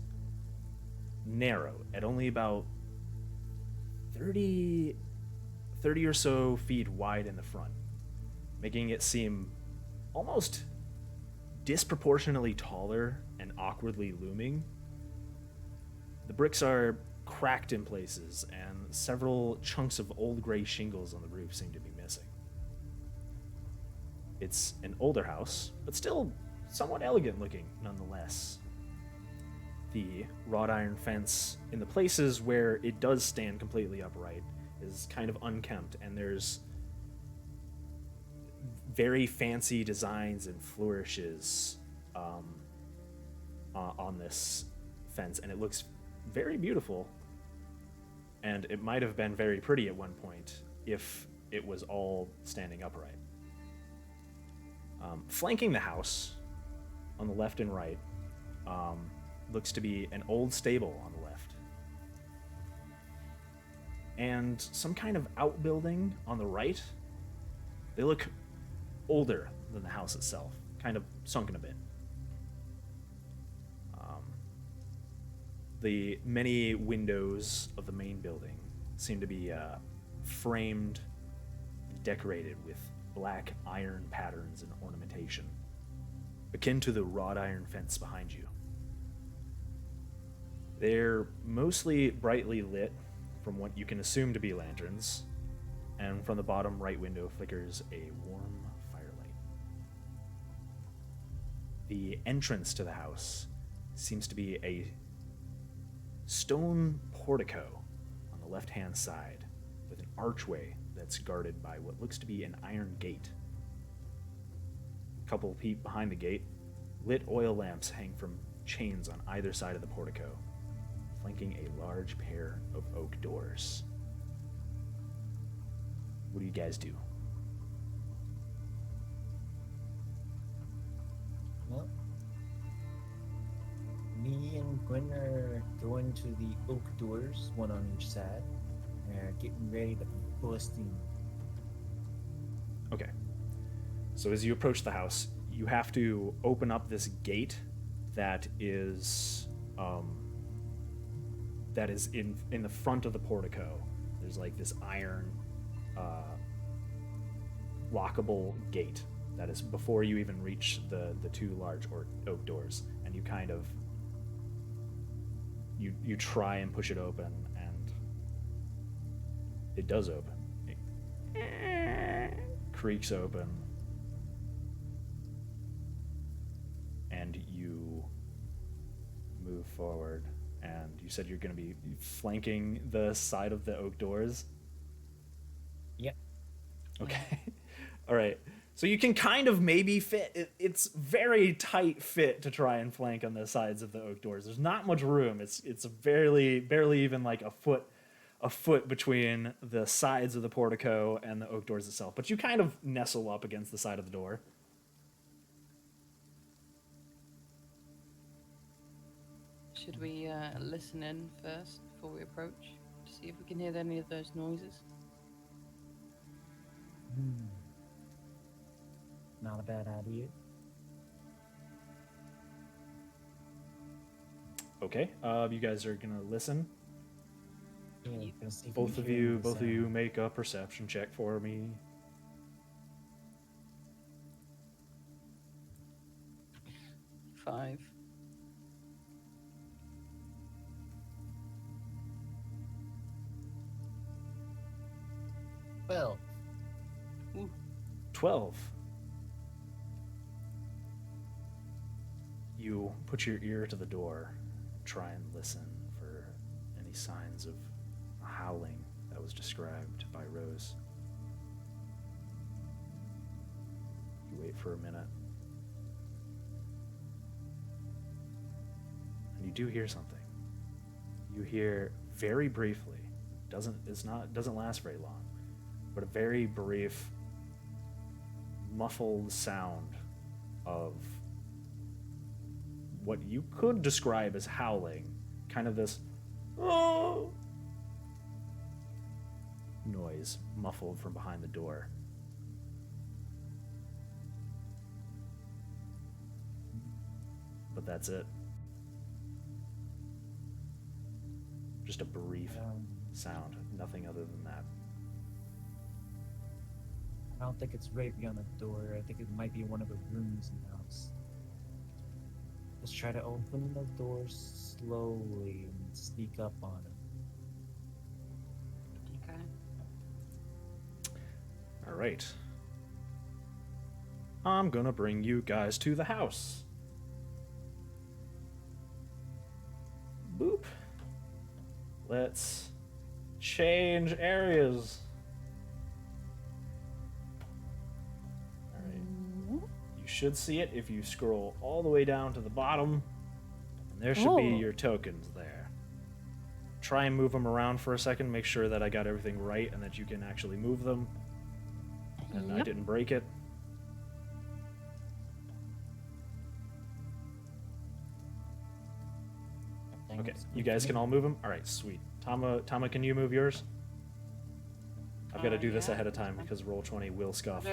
Speaker 1: narrow at only about 30 or so feet wide in the front, making it seem almost disproportionately taller and awkwardly looming. The bricks are cracked in places, and several chunks of old gray shingles on the roof seem to be missing. It's an older house, but still somewhat elegant looking nonetheless. The wrought iron fence, in the places where it does stand completely upright, is kind of unkempt, and there's very fancy designs and flourishes on this fence, and it looks very beautiful. And it might have been very pretty at one point if it was all standing upright. Flanking the house on the left and right looks to be an old stable on the left, and some kind of outbuilding on the right. They look older than the house itself, kind of sunken a bit. The many windows of the main building seem to be framed and decorated with black iron patterns and ornamentation, akin to the wrought iron fence behind you. They're mostly brightly lit from what you can assume to be lanterns, and from the bottom right window flickers a warm firelight. The entrance to the house seems to be a stone portico on the left-hand side with an archway that's guarded by what looks to be an iron gate. A couple of feet behind the gate, lit oil lamps hang from chains on either side of the portico, flanking a large pair of oak doors. What do you guys do?
Speaker 2: Well, me and Gwen are going to the oak doors, one on each side, and getting ready to bust in.
Speaker 1: Okay. So as you approach the house, you have to open up this gate that is in the front of the portico. There's like this iron lockable gate that is before you even reach the two large oak doors, and you kind of you try and push it open, and it does open. It creaks open, and you move forward. And you said you're going to be flanking the side of the oak doors?
Speaker 2: Yep.
Speaker 1: Okay. All right. So you can kind of maybe fit. It's very tight fit to try and flank on the sides of the oak doors. There's not much room. It's barely even like a foot between the sides of the portico and the oak doors itself. But you kind of nestle up against the side of the door.
Speaker 6: Should we listen in first before we approach to see if we can hear any of those noises?
Speaker 2: Not a bad idea.
Speaker 1: Okay. You guys are gonna listen.
Speaker 2: Yeah, gonna see if we
Speaker 1: Both
Speaker 2: can
Speaker 1: of
Speaker 2: hear
Speaker 1: you,
Speaker 2: the
Speaker 1: both of you,
Speaker 2: sound.
Speaker 1: make a perception check for me.
Speaker 6: 5.
Speaker 2: 12.
Speaker 1: 12. You put your ear to the door, try and listen for any signs of a howling that was described by Rose. You wait for a minute. And you do hear something. You hear very briefly, doesn't last very long, but a very brief muffled sound of what you could describe as howling, kind of this noise noise muffled from behind the door. But that's it. Just a brief sound, nothing other than that.
Speaker 2: I don't think it's right beyond the door. I think it might be one of the rooms in the house. Let's try to open the door slowly and sneak up on it.
Speaker 6: Okay.
Speaker 1: All right. I'm gonna bring you guys to the house. Boop. Let's change areas. All right. You should see it if you scroll all the way down to the bottom. And there should be
Speaker 4: Oh.
Speaker 1: your tokens there. Try and move them around for a second. Make sure that I got everything right and that you can actually move them. And I
Speaker 4: Yep.
Speaker 1: didn't break it. Okay, you guys can all move them? All right, sweet. Tama, can you move yours? I've got to do this
Speaker 6: Yeah,
Speaker 1: ahead of
Speaker 6: that's
Speaker 1: time
Speaker 6: fine.
Speaker 1: because Roll20 will scuff.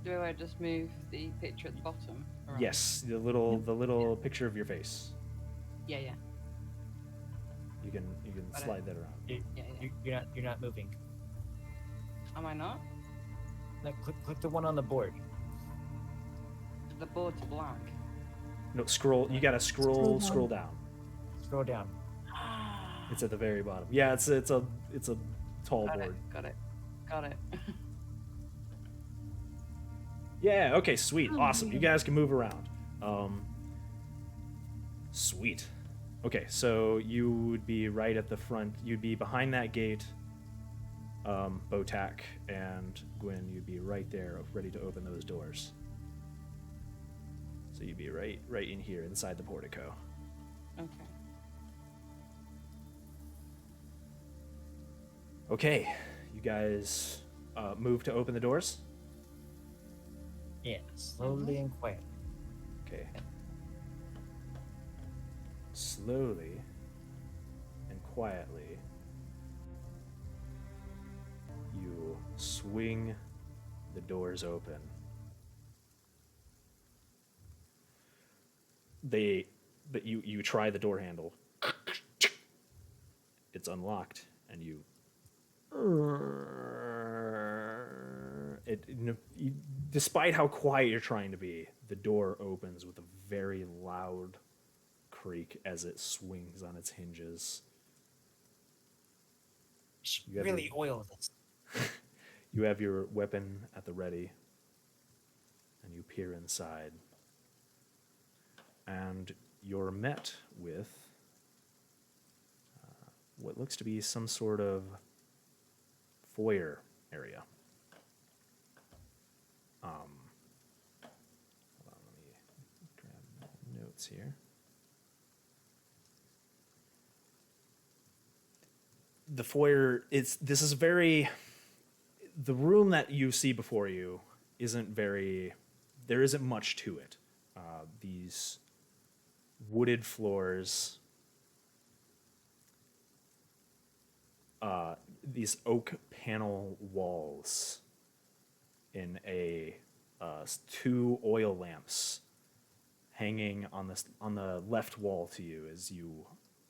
Speaker 6: Do I just move the picture at the bottom? around?
Speaker 1: Yes, the little picture of your face.
Speaker 6: Yeah, yeah.
Speaker 1: You can
Speaker 6: Got it.
Speaker 1: slide that around.
Speaker 6: Yeah.
Speaker 2: You're not moving.
Speaker 6: Am I not?
Speaker 2: Like, click the one on the board.
Speaker 6: The board's black.
Speaker 1: No, scroll. You gotta scroll down.
Speaker 2: Scroll down.
Speaker 1: It's at the very bottom. Yeah, it's a tall
Speaker 6: Got
Speaker 1: board.
Speaker 6: it. Got it.
Speaker 1: Yeah. Okay. Sweet.
Speaker 4: Oh,
Speaker 1: Awesome. You
Speaker 4: yeah.
Speaker 1: guys can move around. Sweet. Okay, so you would be right at the front. You'd be behind that gate. Botak and Gwyn, you'd be right there, ready to open those doors. So you'd be right in here, inside the portico.
Speaker 6: Okay.
Speaker 1: Okay, you guys move to open the doors.
Speaker 2: Yeah, slowly and quietly.
Speaker 1: Okay. Slowly and quietly, you swing the doors open. You try the door handle. It's unlocked, and despite how quiet you're trying to be, the door opens with a very loud creak as it swings on its hinges. You have
Speaker 2: Really oil this.
Speaker 1: You have your weapon at the ready, and you peer inside. And you're met with what looks to be some sort of foyer area. Hold on, let me grab my notes here. The foyer, the room that you see before you there isn't much to it. These wooded floors, these oak panel walls in two oil lamps hanging on the left wall to you as you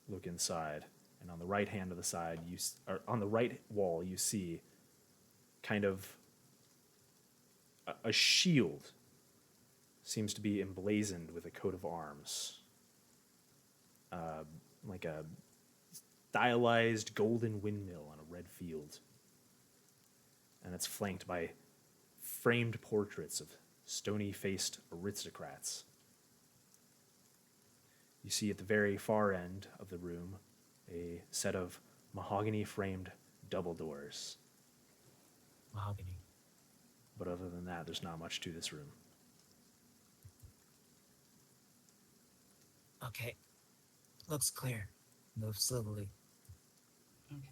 Speaker 1: look inside. And on the right hand of the side, on the right wall, you see kind of a shield. Seems to be emblazoned with a coat of arms, like a stylized golden windmill on a red field. And it's flanked by framed portraits of stony-faced aristocrats. You see at the very far end of the room a set of mahogany-framed double doors.
Speaker 2: Mahogany.
Speaker 1: But other than that, there's not much to this room.
Speaker 2: Okay. Looks clear. Move slowly.
Speaker 6: Okay.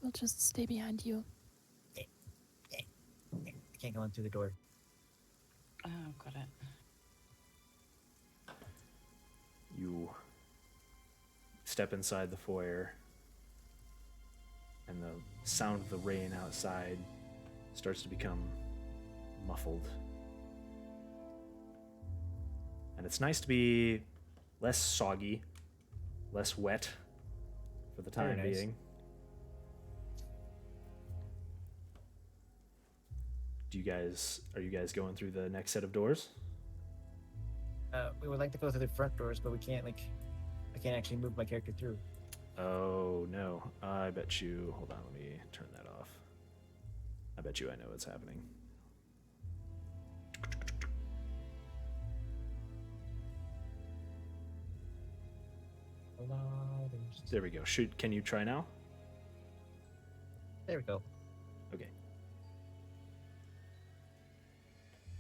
Speaker 4: We'll just stay behind you.
Speaker 2: I can't go in through the door.
Speaker 6: Oh, got it.
Speaker 1: You step inside the foyer, and the sound of the rain outside starts to become muffled. And it's nice to be less soggy, less wet for the
Speaker 2: Very
Speaker 1: time
Speaker 2: nice.
Speaker 1: being. Are you guys going through the next set of doors?
Speaker 2: We would like to go through the front doors, but we can't I can't actually move my character through.
Speaker 1: Oh no, I bet you, hold on, let me turn that off. I bet you I know what's happening. There we go. Can you try now?
Speaker 2: There we go.
Speaker 1: Okay.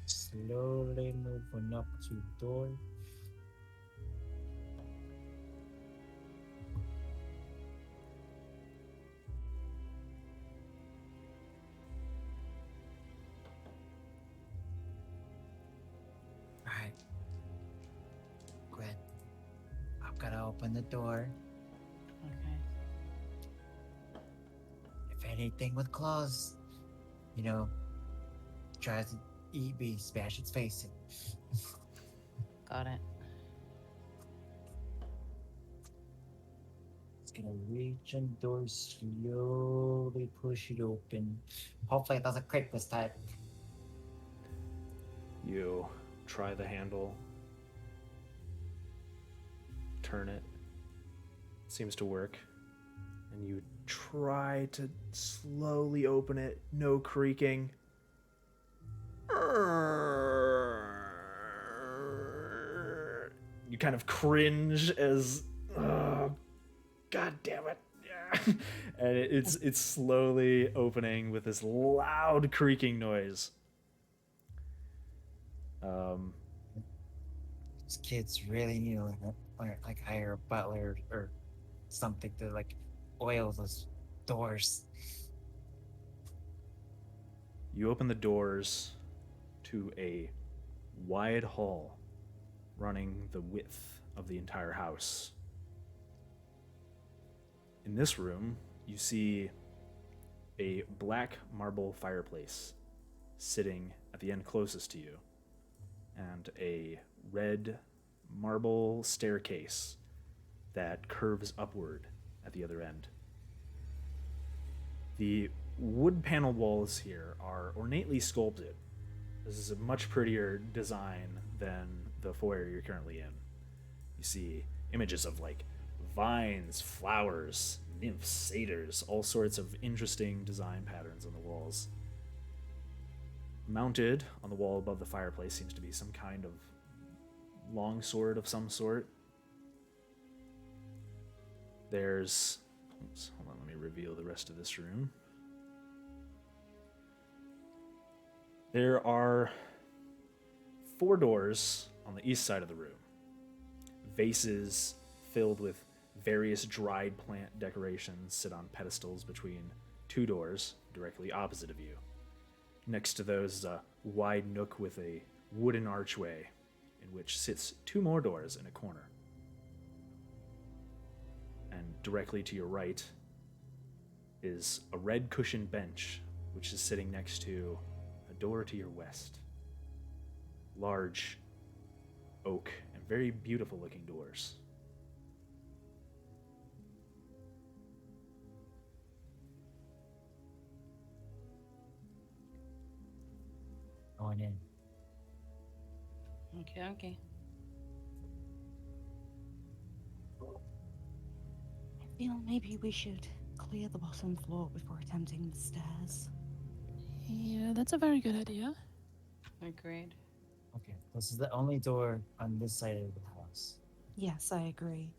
Speaker 2: Slowly moving up to door. Alright. Gwen, I've got to open the door.
Speaker 5: Okay.
Speaker 2: If anything with claws, tries to eat me, smash its face in.
Speaker 5: Got it.
Speaker 2: It's gonna reach and the door, slowly push it open. Hopefully it doesn't creak this time.
Speaker 1: You try the handle, turn it, seems to work, and you try to slowly open it, no creaking. You kind of cringe as, oh, God damn it. And it's slowly opening with this loud creaking noise.
Speaker 2: These kids really need to hire a butler or something to oil those doors.
Speaker 1: You open the doors to a wide hall running the width of the entire house. In this room, you see a black marble fireplace sitting at the end closest to you, and a red marble staircase that curves upward at the other end. The wood paneled walls here are ornately sculpted. This is a much prettier design than the foyer you're currently in. You see images of vines, flowers, nymphs, satyrs, all sorts of interesting design patterns on the walls. Mounted on the wall above the fireplace seems to be some kind of long sword of some sort. There's... Oops, hold on, let me reveal the rest of this room. There are 4 doors on the east side of the room. Vases filled with various dried plant decorations sit on pedestals between 2 doors directly opposite of you. Next to those is a wide nook with a wooden archway in which sits 2 more doors in a corner. And directly to your right is a red cushioned bench which is sitting next to a door to your west. Large oak and very beautiful looking doors.
Speaker 2: Going in.
Speaker 6: Okay.
Speaker 5: I feel maybe we should clear the bottom floor before attempting the stairs.
Speaker 4: Yeah, that's a very good idea.
Speaker 6: Agreed.
Speaker 2: Okay, this is the only door on this side of the house.
Speaker 5: Yes, I agree.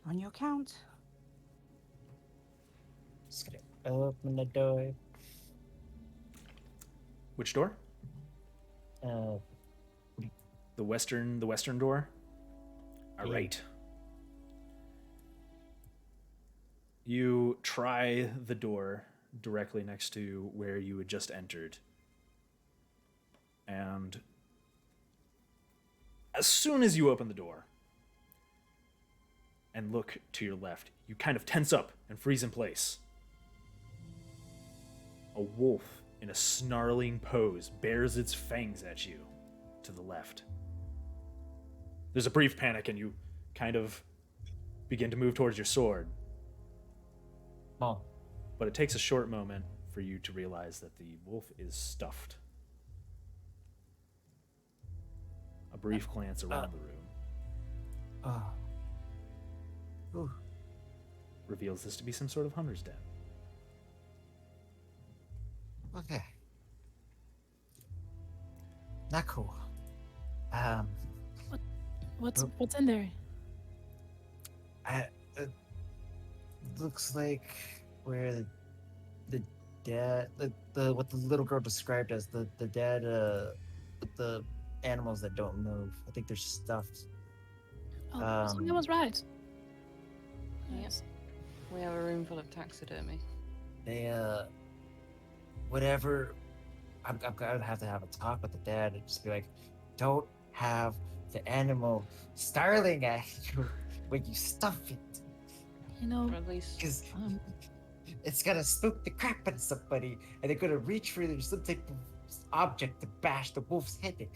Speaker 5: On your count.
Speaker 2: Just gonna open the door.
Speaker 1: Which door?
Speaker 2: Uh,
Speaker 1: The western door? All
Speaker 2: Yeah.
Speaker 1: right. You try the door directly next to where you had just entered. And as soon as you open the door, and look to your left. You kind of tense up and freeze in place. A wolf in a snarling pose bares its fangs at you to the left. There's a brief panic, and you kind of begin to move towards your sword.
Speaker 2: Oh,
Speaker 1: But it takes a short moment for you to realize that the wolf is stuffed. A brief glance around the room
Speaker 2: Ooh.
Speaker 1: reveals this to be some sort of hunter's den.
Speaker 2: Okay. Not cool.
Speaker 4: What's in there?
Speaker 2: It looks like where the dead, the what the little girl described as the dead, the animals that don't move. I think they're stuffed.
Speaker 4: Oh, so I was right. Yes.
Speaker 6: We have a room full of taxidermy.
Speaker 2: They whatever. I'm gonna have to have a talk with the dad and just be like, don't have the animal starling at you when you stuff it,
Speaker 4: You know,
Speaker 6: Or at least
Speaker 2: because
Speaker 4: um,
Speaker 2: it's gonna spook the crap out of somebody, and they're gonna reach for some type of object to bash the wolf's head in.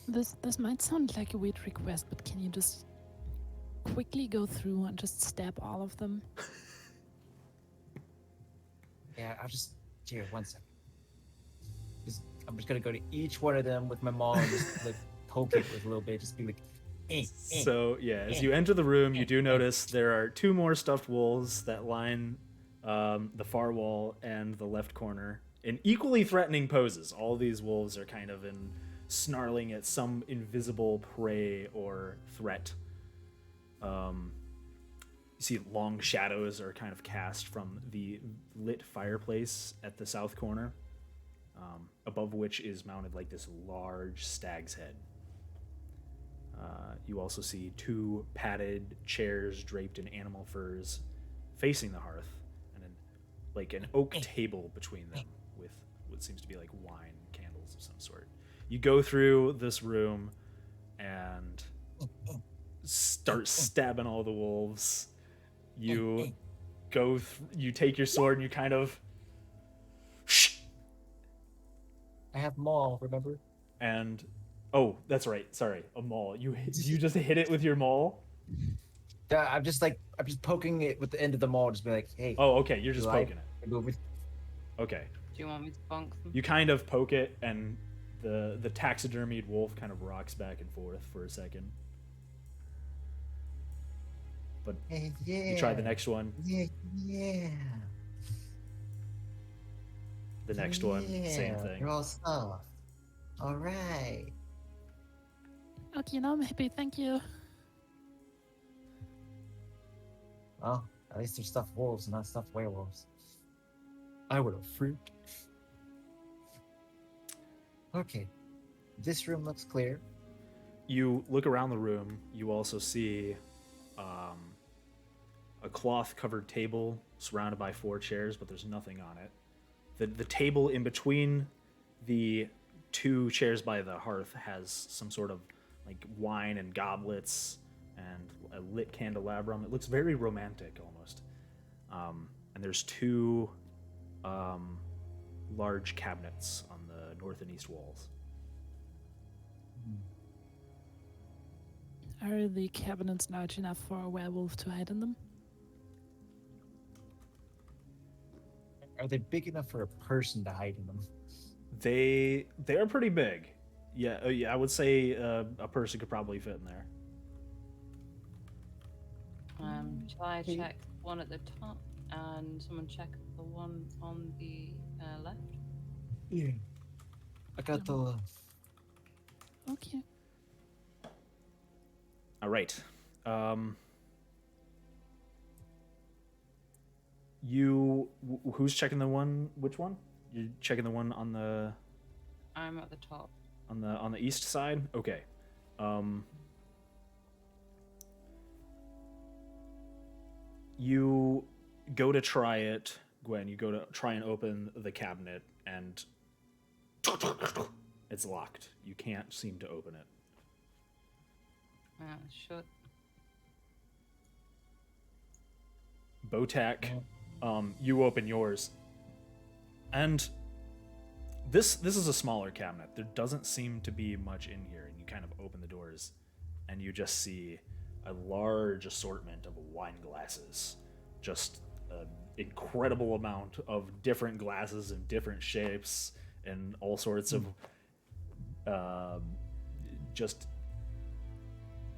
Speaker 4: this might sound like a weird request, but can you just quickly go through and just stab all of them?
Speaker 2: Yeah, I'll just here 1 second. I'm just gonna go to each one of them with my maul and just like poke it with a little bit, just be like,
Speaker 1: So, yeah, as you enter the room, you do notice there are two more stuffed wolves that line the far wall and the left corner in equally threatening poses. All these wolves are kind of in snarling at some invisible prey or threat. You see long shadows are kind of cast from the lit fireplace at the south corner, above which is mounted like this large stag's head. You also see two padded chairs draped in animal furs facing the hearth, and like an oak table between them with what seems to be like wine candles of some sort. You go through this room and start stabbing all the wolves. You you take your sword and you kind of
Speaker 2: I have maul, remember?
Speaker 1: and oh, that's right. Sorry, a maul. You just hit it with your maul.
Speaker 2: Yeah, I'm just poking it with the end of the maul, just be like, hey.
Speaker 1: Oh, okay. You're just
Speaker 2: do I
Speaker 1: poking it.
Speaker 2: move it?
Speaker 1: Okay.
Speaker 6: do you want me to bonk them?
Speaker 1: You kind of poke it, and the taxidermied wolf kind of rocks back and forth for a second. But
Speaker 2: Hey, yeah.
Speaker 1: you try the next one.
Speaker 2: Yeah.
Speaker 1: The next one, same
Speaker 2: Yeah,
Speaker 1: thing.
Speaker 2: You're all soft. All right.
Speaker 4: Okay, now I'm happy. Thank you.
Speaker 2: Well, at least they're stuffed wolves, not stuffed werewolves. I would have freaked. Okay. This room looks clear.
Speaker 1: You look around the room. You also see a cloth-covered table surrounded by 4 chairs, but there's nothing on it. The table in between the 2 chairs by the hearth has some sort of like wine and goblets and a lit candelabrum. It looks very romantic almost. And there's 2 large cabinets on the north and east walls.
Speaker 4: Are the cabinets large enough for a werewolf to hide in them?
Speaker 2: Are they big enough for a person to hide in them?
Speaker 1: They are pretty big. Yeah, yeah. I would say a person could probably fit in there.
Speaker 6: Shall I check one at the top and someone check the one on the left?
Speaker 2: Yeah. I got the.
Speaker 4: Okay.
Speaker 1: All right. Who's checking the one? Which one? You're checking the one on the
Speaker 6: I'm at the top.
Speaker 1: on the east side. Okay. You go to try it, Gwen. You go to try and open the cabinet, and it's locked. You can't seem to open it.
Speaker 6: Shut.
Speaker 1: Botak, you open yours, and this is a smaller cabinet. There doesn't seem to be much in here, and you kind of open the doors, and you just see a large assortment of wine glasses, just an incredible amount of different glasses in different shapes and all sorts of just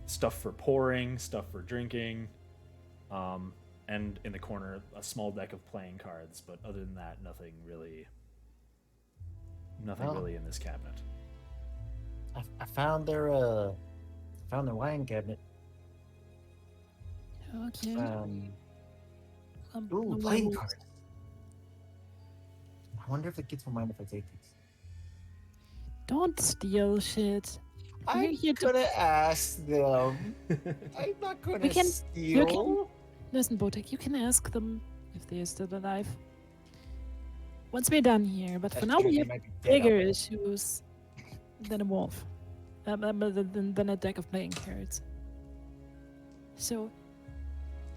Speaker 1: stuff for pouring, stuff for drinking, and in the corner a small deck of playing cards. But other than that, nothing really in this cabinet.
Speaker 2: I found their wine cabinet.
Speaker 4: Okay.
Speaker 2: Ooh,
Speaker 4: no
Speaker 2: playing
Speaker 4: worries.
Speaker 2: cards. I wonder if the kids will mind if I take these.
Speaker 4: Don't steal shit. We're
Speaker 2: I'm
Speaker 4: here to.
Speaker 2: gonna ask them. I'm not gonna
Speaker 4: We can- you
Speaker 2: steal.
Speaker 4: Listen, Botek, you can ask them if they're still alive. Once we're done here, but for
Speaker 2: That's
Speaker 4: now
Speaker 2: true,
Speaker 4: we
Speaker 2: they
Speaker 4: have
Speaker 2: might be dead
Speaker 4: bigger
Speaker 2: already.
Speaker 4: issues than a wolf. Than a deck of playing cards. So,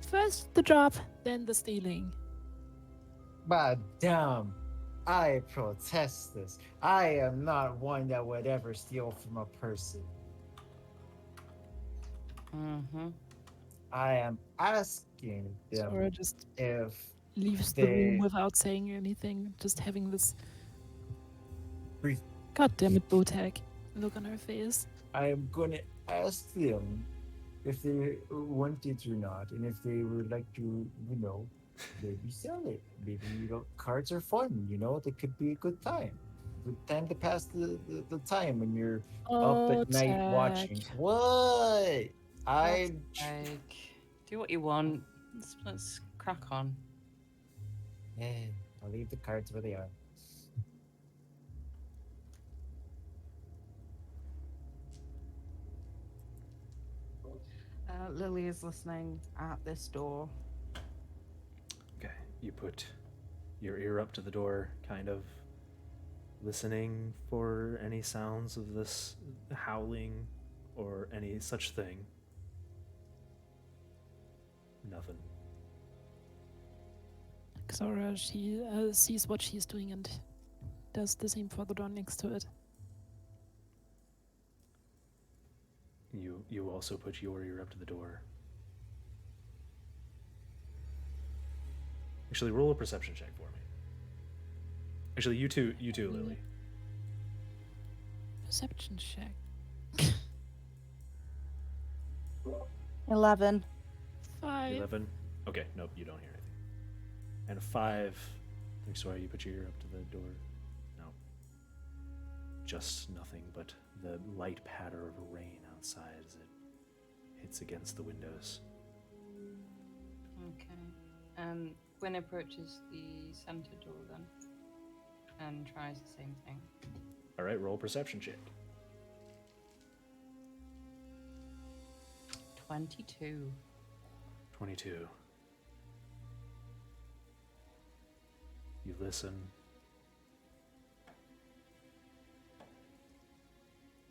Speaker 4: first the drop, then the stealing.
Speaker 2: Madame, I protest this. I am not one that would ever steal from a person.
Speaker 6: Mm-hmm.
Speaker 2: I am asking them
Speaker 4: Sora just
Speaker 2: if
Speaker 4: leaves the room
Speaker 2: they
Speaker 4: without saying anything, just having this
Speaker 2: Breathe.
Speaker 4: God damn it, Botek look on her face.
Speaker 2: I am gonna ask them if they want it or not, and if they would like to, maybe sell it. Maybe cards are fun. They could be a good time. Good time to pass the time when you're up at night watching.
Speaker 4: Botek.
Speaker 2: What? I
Speaker 6: Like, do what you want. Let's crack on.
Speaker 2: yeah, I'll leave the cards where they are.
Speaker 5: Lily is listening at this door.
Speaker 1: Okay, you put your ear up to the door, kind of listening for any sounds of this howling or any such thing. Nothing.
Speaker 4: Xora, she sees what she's doing and does the same for the door next to it.
Speaker 1: You also put your ear up to the door. Actually, roll a perception check for me. Actually, you too, Lily.
Speaker 4: Perception check.
Speaker 5: 11.
Speaker 4: 5.
Speaker 1: 11. Okay, nope, you don't hear anything. And a 5. Sorry, you put your ear up to the door. No. Just nothing but the light patter of rain outside as it hits against the windows.
Speaker 6: Okay. Gwyn approaches the center door then, and tries the same thing.
Speaker 1: All right, roll perception check.
Speaker 6: 22.
Speaker 1: 22. You listen.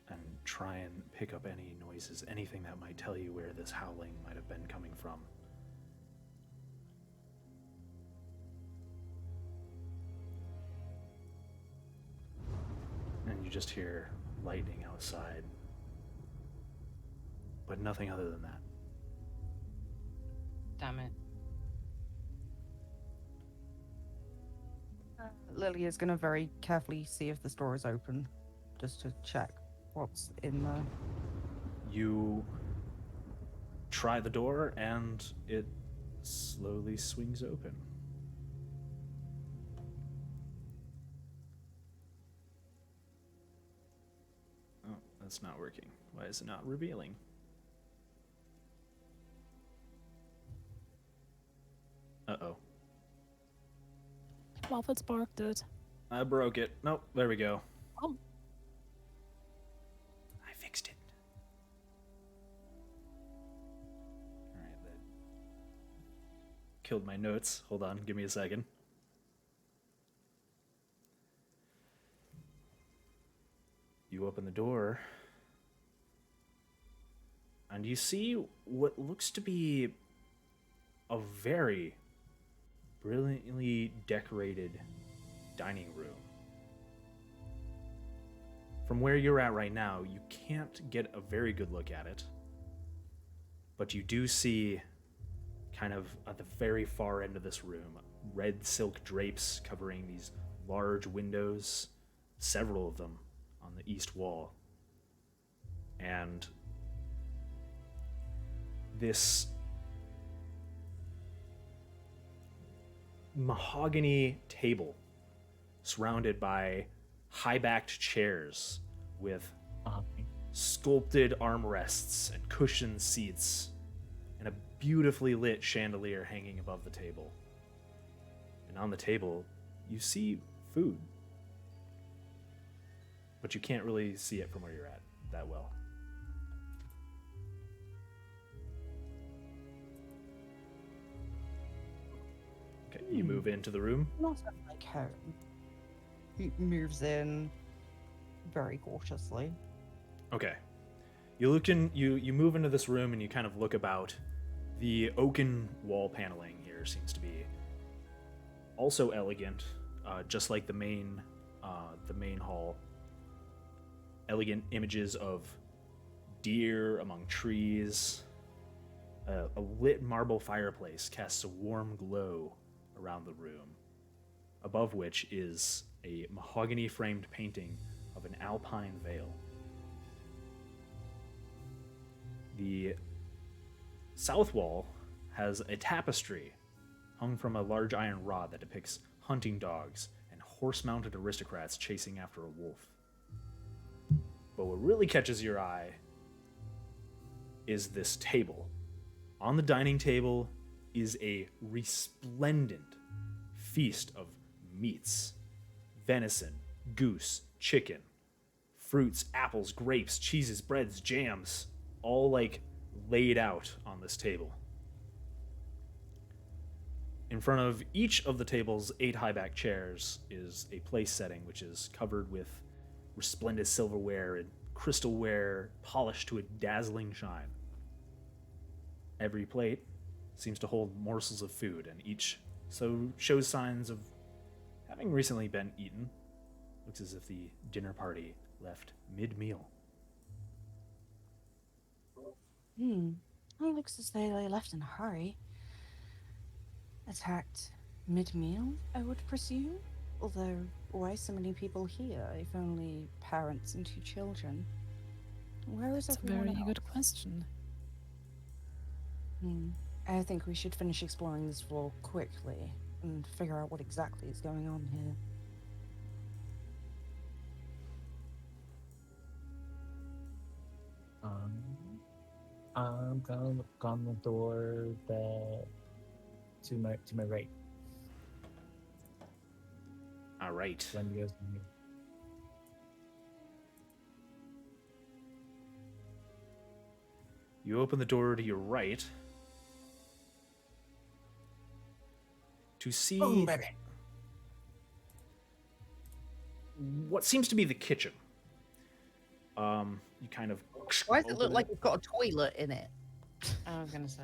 Speaker 1: And try and pick up any noises, anything that might tell you where this howling might have been coming from. And you just hear lightning outside. But nothing other than that.
Speaker 6: Damn it.
Speaker 5: Lily is going to very carefully see if this door is open, just to check what's in there.
Speaker 1: You try the door and it slowly swings open. Oh, that's not working. Why is it not revealing? Uh-oh.
Speaker 4: Waffle sparked it.
Speaker 1: I broke it. Nope, there we go.
Speaker 4: Oh.
Speaker 1: I fixed it. Alright, that killed my notes. Hold on, give me a second. You open the door, and you see what looks to be a very brilliantly decorated dining room. From where you're at right now, you can't get a very good look at it, but you do see, kind of at the very far end of this room, red silk drapes covering these large windows, several of them on the east wall. And this mahogany table surrounded by high-backed chairs with sculpted armrests and cushioned seats and a beautifully lit chandelier hanging above the table. And on the table, you see food. But you can't really see it from where you're at that well. Okay, you move into the room.
Speaker 5: Not like home. He moves in very cautiously.
Speaker 1: Okay. You look in. You move into this room and you kind of look about. The oaken wall paneling here seems to be also elegant, just like the main hall. Elegant images of deer among trees. A lit marble fireplace casts a warm glow around the room, above which is a mahogany-framed painting of an alpine vale. The south wall has a tapestry hung from a large iron rod that depicts hunting dogs and horse-mounted aristocrats chasing after a wolf. But what really catches your eye is this table. On the dining table is a resplendent feast of meats, venison, goose, chicken, fruits, apples, grapes, cheeses, breads, jams, all like laid out on this table. In front of each of the table's 8 high-back chairs is a place setting which is covered with resplendent silverware and crystalware polished to a dazzling shine. Every plate seems to hold morsels of food, and each shows signs of having recently been eaten. Looks as if the dinner party left mid-meal.
Speaker 5: It looks as though they left in a hurry. Attacked mid-meal, I would presume? Although, why so many people here, if only parents and 2 children? Where is
Speaker 4: That's a
Speaker 5: everyone
Speaker 4: very
Speaker 5: else?
Speaker 4: good question.
Speaker 5: I think we should finish exploring this floor quickly and figure out what exactly is going on here.
Speaker 2: I'm gonna look on the door to my right.
Speaker 1: All right.
Speaker 2: When you guys can hear.
Speaker 1: You open the door to your right to see
Speaker 2: Boom, baby.
Speaker 1: what seems to be the kitchen. You kind of
Speaker 7: Why does it look
Speaker 1: open
Speaker 7: like it's got a toilet in it?
Speaker 6: I was gonna say.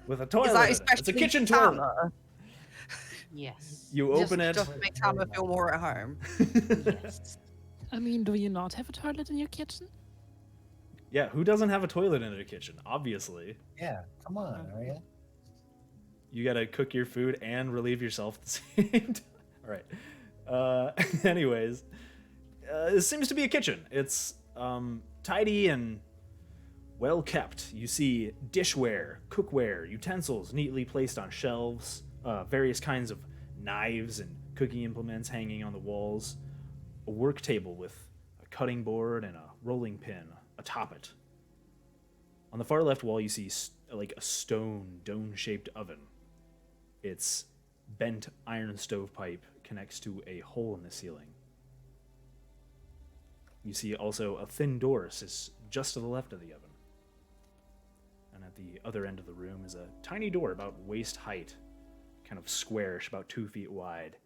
Speaker 1: with a
Speaker 7: Is
Speaker 1: toilet.
Speaker 7: that
Speaker 1: in it. It's a
Speaker 7: especially
Speaker 1: kitchen
Speaker 7: Tama?
Speaker 1: toilet.
Speaker 6: Yes.
Speaker 1: You open it.
Speaker 7: Just to make Tama feel more at home.
Speaker 6: Yes.
Speaker 4: I mean, do you not have a toilet in your kitchen?
Speaker 1: Yeah, who doesn't have a toilet in their kitchen? Obviously.
Speaker 2: Yeah, come on, Arya.
Speaker 1: You gotta cook your food and relieve yourself at the same time. All right. Anyways, it seems to be a kitchen. It's tidy and well kept. You see dishware, cookware, utensils neatly placed on shelves, various kinds of knives and cooking implements hanging on the walls, a work table with a cutting board and a rolling pin atop it. On the far left wall, you see like a stone dome-shaped oven. Its bent iron stovepipe connects to a hole in the ceiling. You see also a thin door sits just to the left of the oven. And at the other end of the room is a tiny door about waist height, kind of squarish, about 2 feet wide,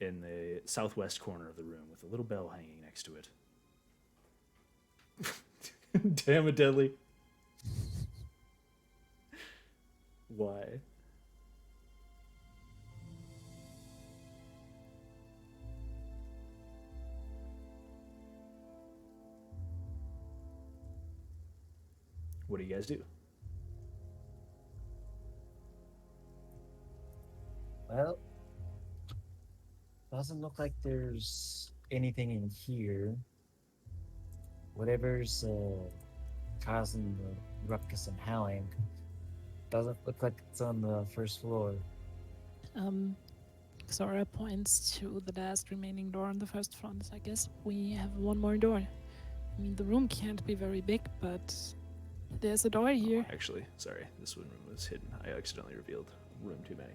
Speaker 1: in the southwest corner of the room with a little bell hanging next to it. Damn it, Deadly. Why? what do you guys do?
Speaker 2: Well, doesn't look like there's anything in here. Whatever's causing the ruckus and howling doesn't look like it's on the first floor.
Speaker 4: Zora points to the last remaining door on the first front. I guess we have one more door. I mean, the room can't be very big, but there's a door here.
Speaker 1: Actually, sorry, this one was hidden. I accidentally revealed room too many.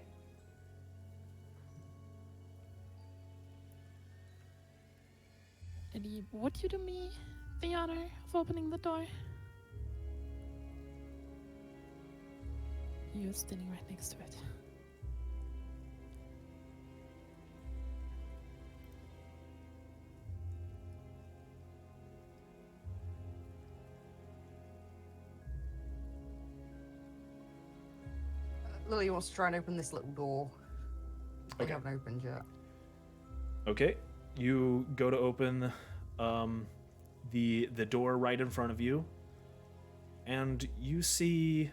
Speaker 4: Eddie, would you do me the honor of opening the door? You're standing right next to it.
Speaker 5: Lily wants to try and open this little door. We
Speaker 1: Okay.
Speaker 5: haven't opened yet.
Speaker 1: Okay, you go to open the door right in front of you, and you see.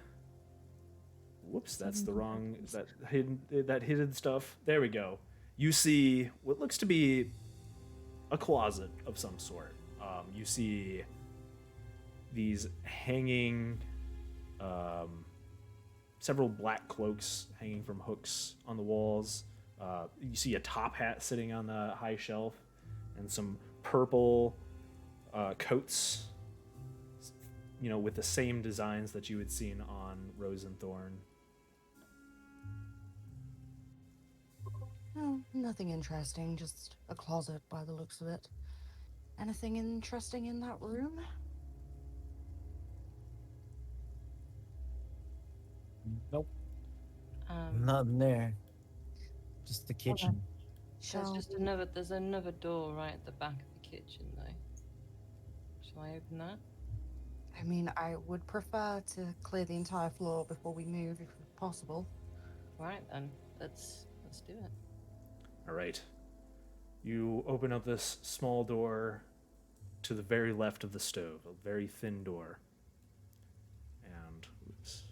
Speaker 1: Whoops, that's the wrong that hidden stuff. There we go. You see what looks to be a closet of some sort. You see these hanging, several black cloaks hanging from hooks on the walls. You see a top hat sitting on the high shelf, and some purple coats, with the same designs that you had seen on Rose and Thorn.
Speaker 5: Oh, nothing interesting, just a closet by the looks of it. Anything interesting in that room?
Speaker 2: Nope,
Speaker 6: Um,
Speaker 2: nothing there. Just the kitchen.
Speaker 6: there's another door right at the back of the kitchen though. Shall I open that?
Speaker 5: I mean, I would prefer to clear the entire floor before we move, if possible.
Speaker 6: Right then, let's do it.
Speaker 1: All right. You open up this small door to the very left of the stove, a very thin door. And, oops.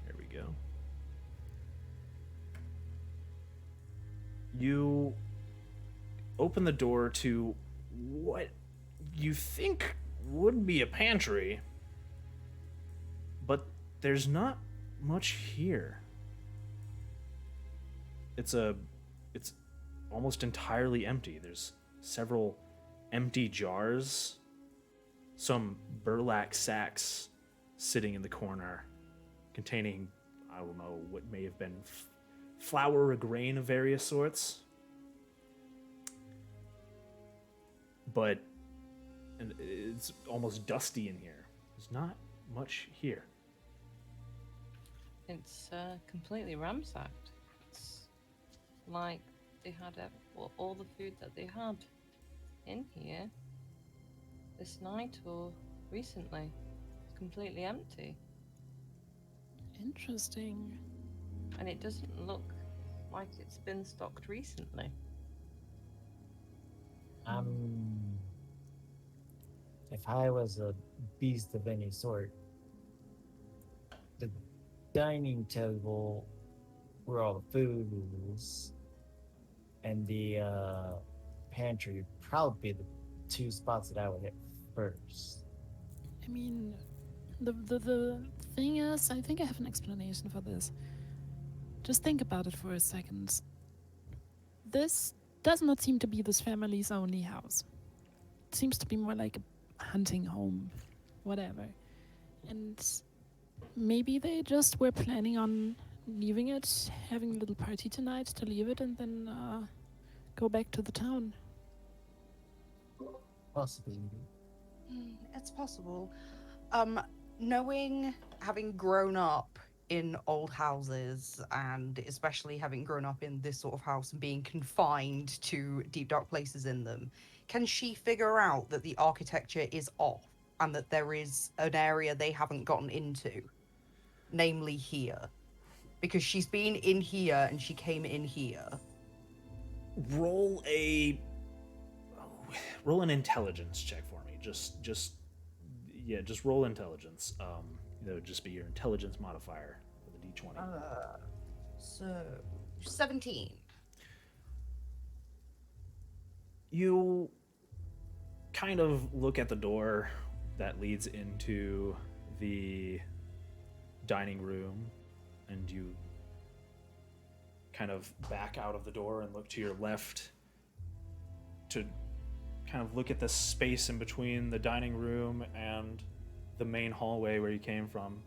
Speaker 1: There we go. You open the door to what you think would be a pantry, but there's not much here. It's almost entirely empty. There's several empty jars, some burlap sacks sitting in the corner containing, I don't know, what may have been flour or grain of various sorts. But and it's almost dusty in here. There's not much here.
Speaker 6: It's completely ransacked. It's like they had all the food that they had in here this night or recently. It's completely empty.
Speaker 4: Interesting.
Speaker 6: And it doesn't look like it's been stocked recently.
Speaker 2: If I was a beast of any sort, the dining table where all the food is and the pantry would probably be the two spots that I would hit first.
Speaker 4: I mean, the thing is, I think I have an explanation for this. Just think about it for a second. This does not seem to be this family's only house. It seems to be more like a hunting home, whatever. And maybe they just were planning on leaving it, having a little party tonight to leave it, and then go back to the town.
Speaker 2: Possibly.
Speaker 5: It's possible. Having grown up in old houses, and especially having grown up in this sort of house and being confined to deep dark places in them, can she figure out that the architecture is off and that there is an area they haven't gotten into, namely here? Because she's been in here and she came in here.
Speaker 1: Roll an intelligence check for me, just yeah, just roll intelligence. That would just be your intelligence modifier with a d20.
Speaker 5: So 17.
Speaker 1: You kind of look at the door that leads into the dining room, and you kind of back out of the door and look to your left to kind of look at the space in between the dining room and the main hallway where you came from.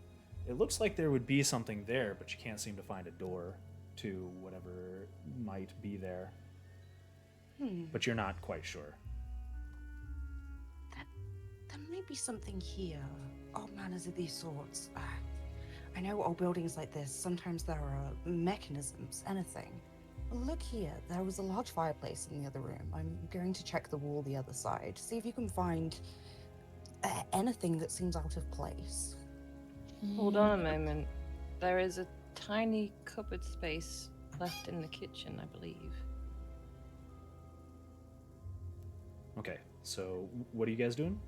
Speaker 1: It looks like there would be something there, but you can't seem to find a door to whatever might be there. But you're not quite sure.
Speaker 5: There may be something here. Odd manners of these sorts. I know old buildings like this, sometimes there are mechanisms, anything. Look here, there was a large fireplace in the other room. I'm going to check the wall the other side, see if you can find anything that seems out of place.
Speaker 6: Hold on a moment. There is a tiny cupboard space left in the kitchen, I believe.
Speaker 1: Okay, so what are you guys doing?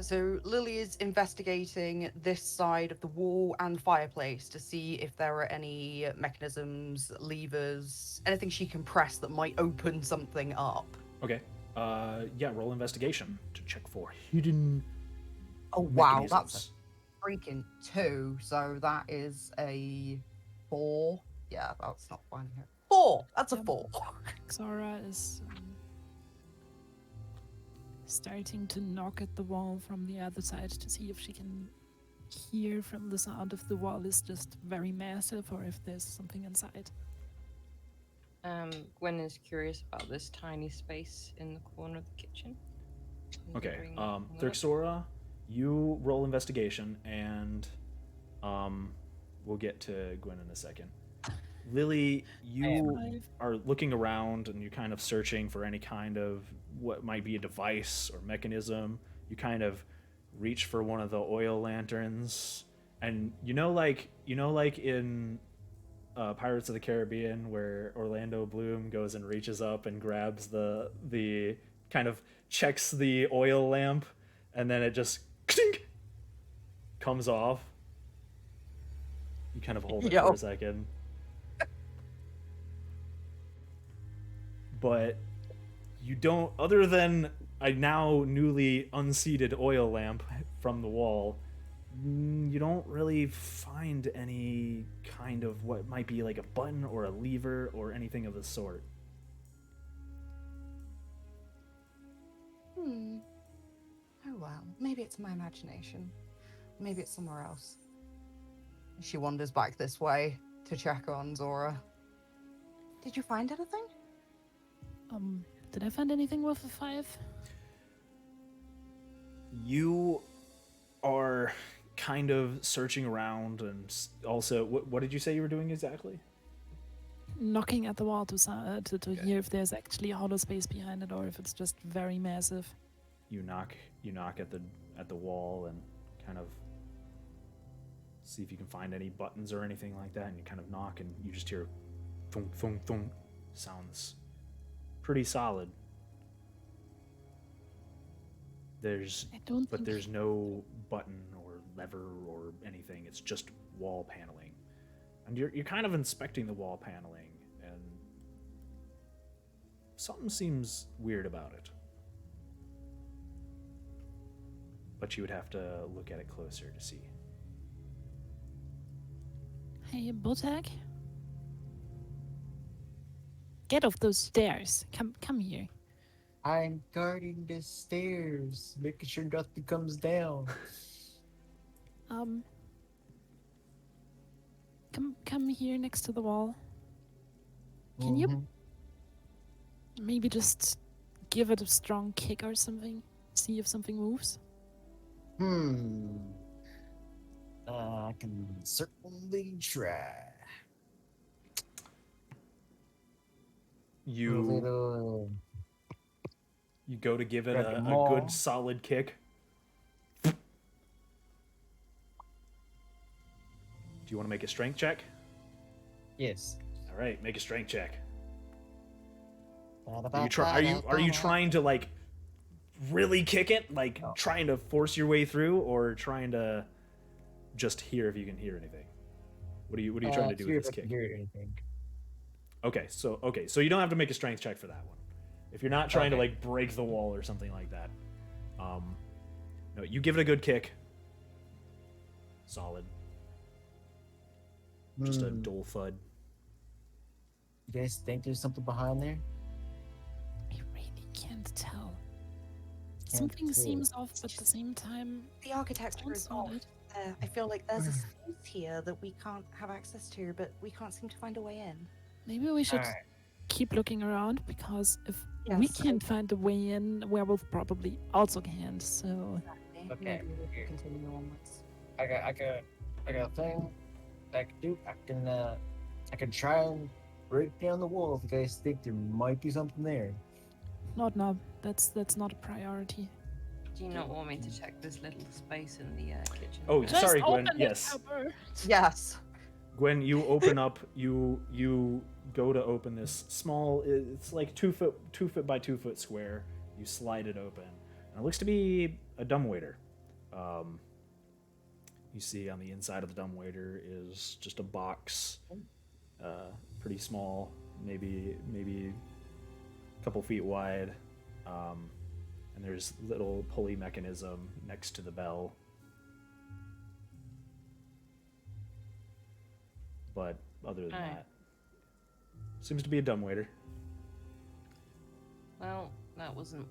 Speaker 5: So Lily is investigating this side of the wall and fireplace to see if there are any mechanisms, levers, anything she can press that might open something up.
Speaker 1: Okay. Yeah, roll investigation to check for hidden
Speaker 5: Oh wow,
Speaker 1: mechanisms.
Speaker 5: that's a freaking 2. So that is a 4. Yeah, that's not fine here. 4. That's a 4.
Speaker 4: Xara is starting to knock at the wall from the other side to see if she can hear from the sound if the wall is just very massive or if there's something inside.
Speaker 6: Gwen is curious about this tiny space in the corner of the kitchen.
Speaker 1: Okay.
Speaker 6: Wondering what-
Speaker 1: Thurxora, you roll investigation, and we'll get to Gwen in a second. Lily, you are looking around and you're kind of searching for any kind of what might be a device or mechanism. You kind of reach for one of the oil lanterns, and like in Pirates of the Caribbean, where Orlando Bloom goes and reaches up and grabs the kind of checks the oil lamp, and then it just comes off. You kind of hold it for a second. But you don't, other than a now newly unseated oil lamp from the wall, you don't really find any kind of what might be like a button or a lever or anything of the sort.
Speaker 5: Oh well, maybe it's my imagination. Maybe it's somewhere else. She wanders back this way to check on Zora. Did you find anything?
Speaker 4: Did I find anything worth a 5?
Speaker 1: You are kind of searching around, and also, what did you say you were doing exactly?
Speaker 4: Knocking at the wall to hear if there's actually a hollow space behind it or if it's just very massive.
Speaker 1: You knock at the wall and kind of see if you can find any buttons or anything like that, and you kind of knock and you just hear thunk thunk thunk sounds pretty solid. There's no button or lever or anything. It's just wall paneling. And you're kind of inspecting the wall paneling, and something seems weird about it. But you would have to look at it closer to see.
Speaker 4: Hey, Botek? Get off those stairs. Come here.
Speaker 2: I'm guarding the stairs, making sure nothing comes down.
Speaker 4: Come here next to the wall. Can you maybe just give it a strong kick or something? See if something moves?
Speaker 2: I can certainly try.
Speaker 1: You go to give it
Speaker 2: Grab
Speaker 1: a
Speaker 2: them all.
Speaker 1: good solid kick. Do you want to make a strength check?
Speaker 2: Yes.
Speaker 1: All right, make a strength check. Are you trying to like really kick it, like
Speaker 2: No.
Speaker 1: trying to force your way through, or trying to just hear if you can hear anything? What are you trying to do
Speaker 2: See
Speaker 1: with
Speaker 2: if I
Speaker 1: this
Speaker 2: can
Speaker 1: kick?
Speaker 2: hear anything.
Speaker 1: Okay, so you don't have to make a strength check for that one. If you're not trying to
Speaker 2: Okay.
Speaker 1: like break the wall or something like that. No, you give it a good kick. Solid. Just a dull thud.
Speaker 2: You guys think there's something behind there?
Speaker 4: I really can't tell.
Speaker 2: Can't
Speaker 4: Something
Speaker 2: tell.
Speaker 4: seems off, but at the same time,
Speaker 5: The architecture
Speaker 4: sounds
Speaker 5: is off.
Speaker 4: solid.
Speaker 5: I feel like there's a space here that we can't have access to, but we can't seem to find a way in.
Speaker 4: Maybe we should
Speaker 2: Alright.
Speaker 4: keep looking around, because if we
Speaker 5: Yes, I-
Speaker 4: can't find a way in, werewolf probably also can't. So
Speaker 2: Okay,
Speaker 5: Maybe we
Speaker 2: here.
Speaker 5: can continue onwards.
Speaker 2: I got a thing I can do. I can try and break down the wall if you guys think there might be something there.
Speaker 4: not now. That's not a priority.
Speaker 6: Do you not want me to check this little space in the kitchen?
Speaker 1: Oh,
Speaker 4: Just
Speaker 1: sorry, Gwen.
Speaker 4: open it,
Speaker 1: Yes,
Speaker 4: cupboard.
Speaker 5: Yes.
Speaker 1: Gwen, you open up. You go to open this small. It's like 2 foot by 2 foot square. You slide it open, and it looks to be a dumbwaiter. You see on the inside of the dumbwaiter is just a box, pretty small, maybe a couple feet wide, and there's little pulley mechanism next to the bell. But other than
Speaker 6: Alright.
Speaker 1: that, seems to be a dumbwaiter.
Speaker 6: Well, that wasn't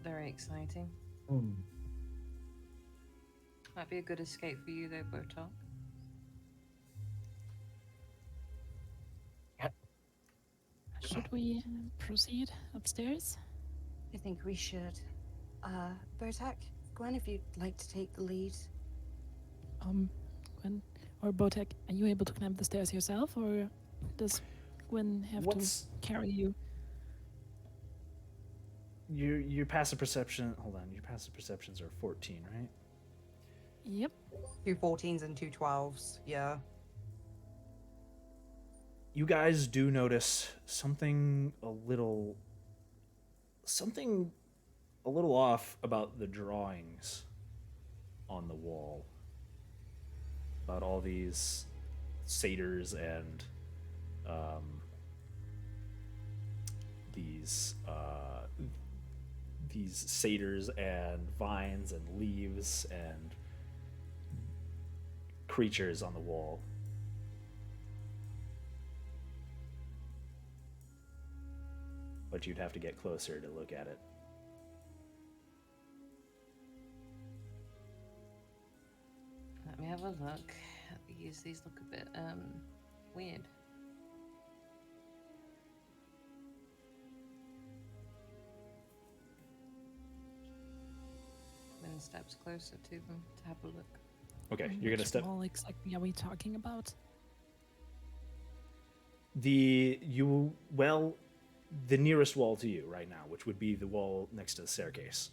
Speaker 6: very exciting.
Speaker 2: Hmm.
Speaker 6: Might be a good escape for you, though, Botok.
Speaker 4: Should we proceed upstairs?
Speaker 5: I think we should. Botak, Gwen, if you'd like to take the lead.
Speaker 4: Gwen or Botek, are you able to climb the stairs yourself, or does Gwen have
Speaker 1: What's
Speaker 4: to carry you?
Speaker 1: your passive perception? Hold on, your passive perceptions are 14, right?
Speaker 4: Yep.
Speaker 5: 2 14s and 2 12s. Yeah.
Speaker 1: You guys do notice something a little off about the drawings on the wall, about all these satyrs and these satyrs and vines and leaves and creatures on the wall. But you'd have to get closer to look at it.
Speaker 6: Let me have a look. These look a bit weird. Gwen steps closer to them to have a look.
Speaker 1: Okay, you're gonna
Speaker 4: Which
Speaker 1: step.
Speaker 4: wall exactly are we talking about?
Speaker 1: The nearest wall to you right now, which would be the wall next to the staircase.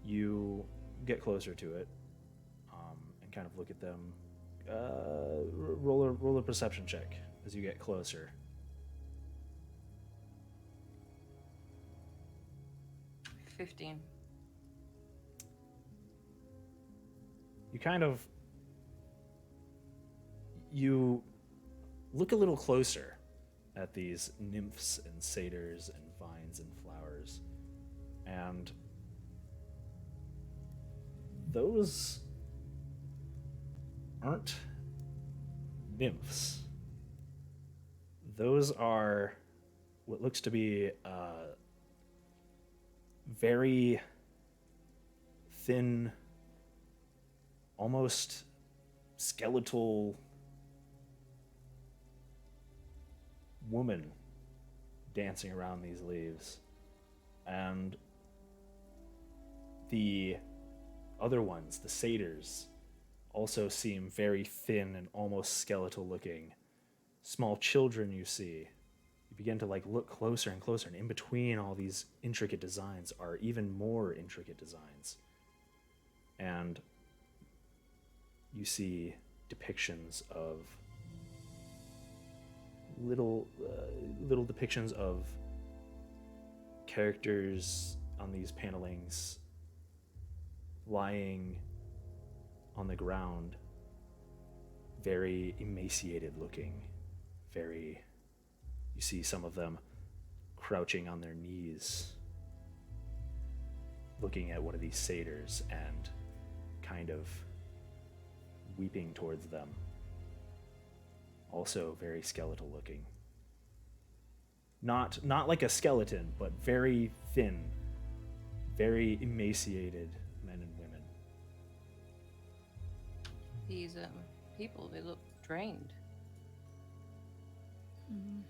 Speaker 1: You get closer to it, and kind of look at them. Roll a perception check as you get closer.
Speaker 6: 15.
Speaker 1: You look a little closer at these nymphs and satyrs and vines and flowers, and those aren't nymphs. Those are what looks to be very thin, almost skeletal woman dancing around these leaves. And the other ones, the satyrs, also seem very thin and almost skeletal looking. Small children you see. You begin to look closer and closer, and in between all these intricate designs are even more intricate designs. And you see depictions of little depictions of characters on these panelings, lying on the ground, very emaciated looking, very, you see some of them crouching on their knees, looking at one of these satyrs and kind of weeping towards them. Also very skeletal looking. Not like a skeleton, but very thin, very emaciated men and women.
Speaker 6: These people, they look drained.
Speaker 4: Mm.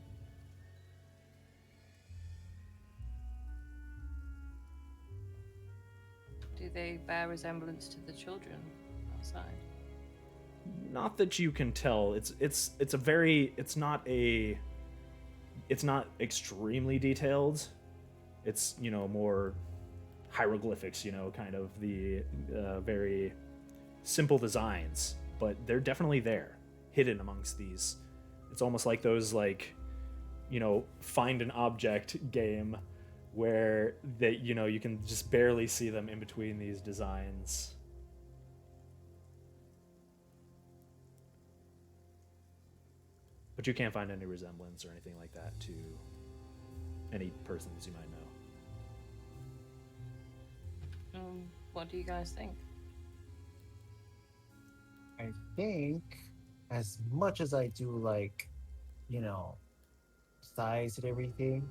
Speaker 6: Do they bear resemblance to the children outside?
Speaker 1: Not that you can tell. It's not extremely detailed. It's, more hieroglyphics, kind of the very simple designs, but they're definitely there, hidden amongst these. It's almost like those, find an object game where you can just barely see them in between these designs. But you can't find any resemblance or anything like that to any persons you might know.
Speaker 6: What do you guys think?
Speaker 2: I think, as much as I do size and everything,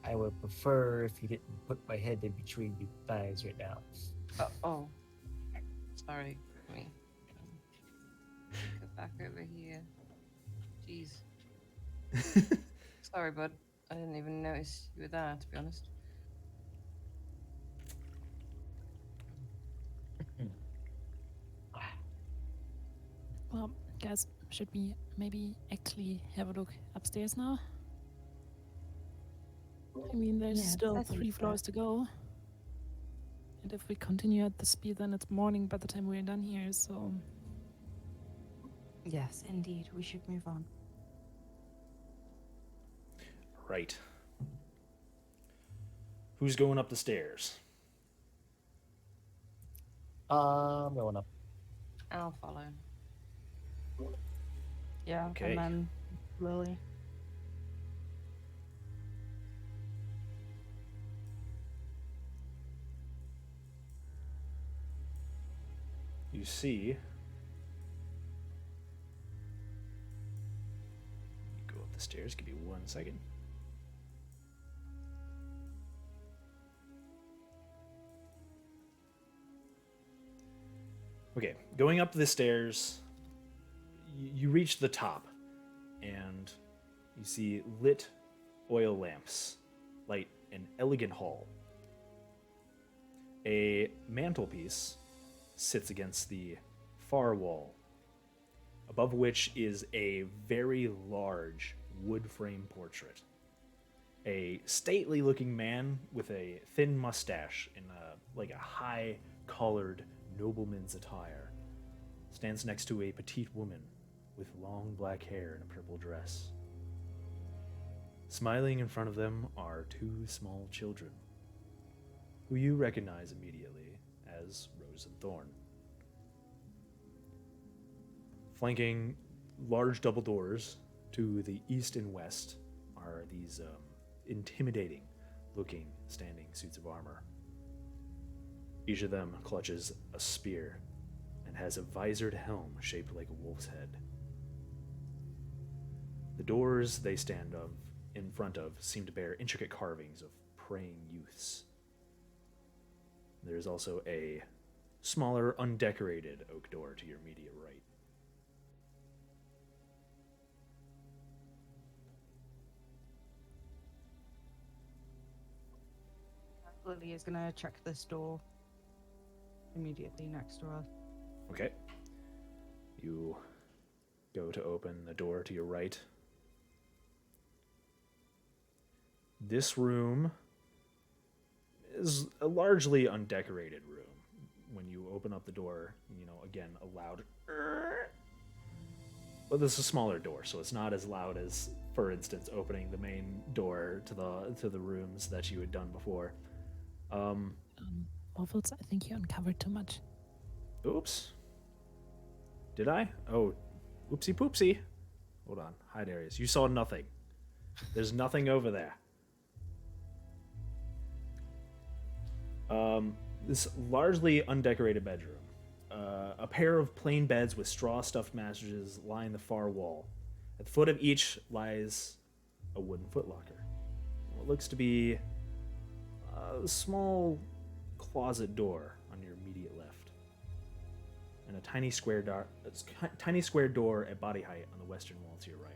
Speaker 2: I would prefer if you didn't put my head in between your thighs right now.
Speaker 6: Oh, sorry. Let me get back over here. Jeez. Sorry, bud. I didn't even notice you were there, to be honest.
Speaker 4: Well, guys, should we maybe actually have a look upstairs now? I mean, there's
Speaker 5: Yes,
Speaker 4: still
Speaker 5: I think
Speaker 4: 3
Speaker 5: so.
Speaker 4: floors to go. And if we continue at the speed, then it's morning by the time we're done here, so...
Speaker 5: Yes, indeed. We should move on.
Speaker 1: Right. Who's going up the stairs?
Speaker 2: I'm going up.
Speaker 6: I'll follow.
Speaker 5: Yeah,
Speaker 1: Okay.
Speaker 5: and then Lily.
Speaker 1: You see, go up the stairs. Give me 1 second. Okay, going up the stairs, you reach the top, and you see lit oil lamps light an elegant hall. A mantelpiece sits against the far wall, above which is a very large wood frame portrait. A stately looking man with a thin mustache in a high collared nobleman's attire stands next to a petite woman with long black hair and a purple dress. Smiling in front of them are 2 small children, who you recognize immediately as Rose and Thorn. Flanking large double doors to the east and west are these intimidating looking standing suits of armor. Each of them clutches a spear and has a visored helm shaped like a wolf's head. The doors they stand in front of seem to bear intricate carvings of praying youths. There's also a smaller, undecorated oak door to your immediate right.
Speaker 5: Lily is gonna check this door immediately next to us.
Speaker 1: Okay. You go to open the door to your right. This room is a largely undecorated room. When you open up the door, again, a loud... Well, this is a smaller door, so it's not as loud as, for instance, opening the main door to the rooms that you had done before.
Speaker 4: Waffles, I think you uncovered too much.
Speaker 1: Oops. Did I? Oh, oopsie poopsie. Hold on. Hide areas. You saw nothing. There's nothing over there. This largely undecorated bedroom. A pair of plain beds with straw stuffed mattresses line the far wall. At the foot of each lies a wooden footlocker. What looks to be a small closet door on your immediate left, and a tiny square door at body height on the western wall to your right.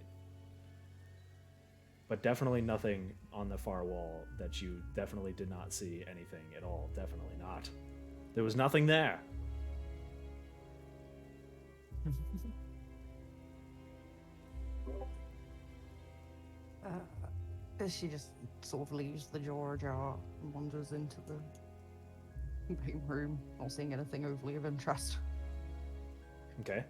Speaker 1: But definitely nothing on the far wall that you definitely did not see anything at all. Definitely not. There was nothing there.
Speaker 5: She just sort of leaves the door ajar and wanders into the main room, not seeing anything overly of interest.
Speaker 1: Okay.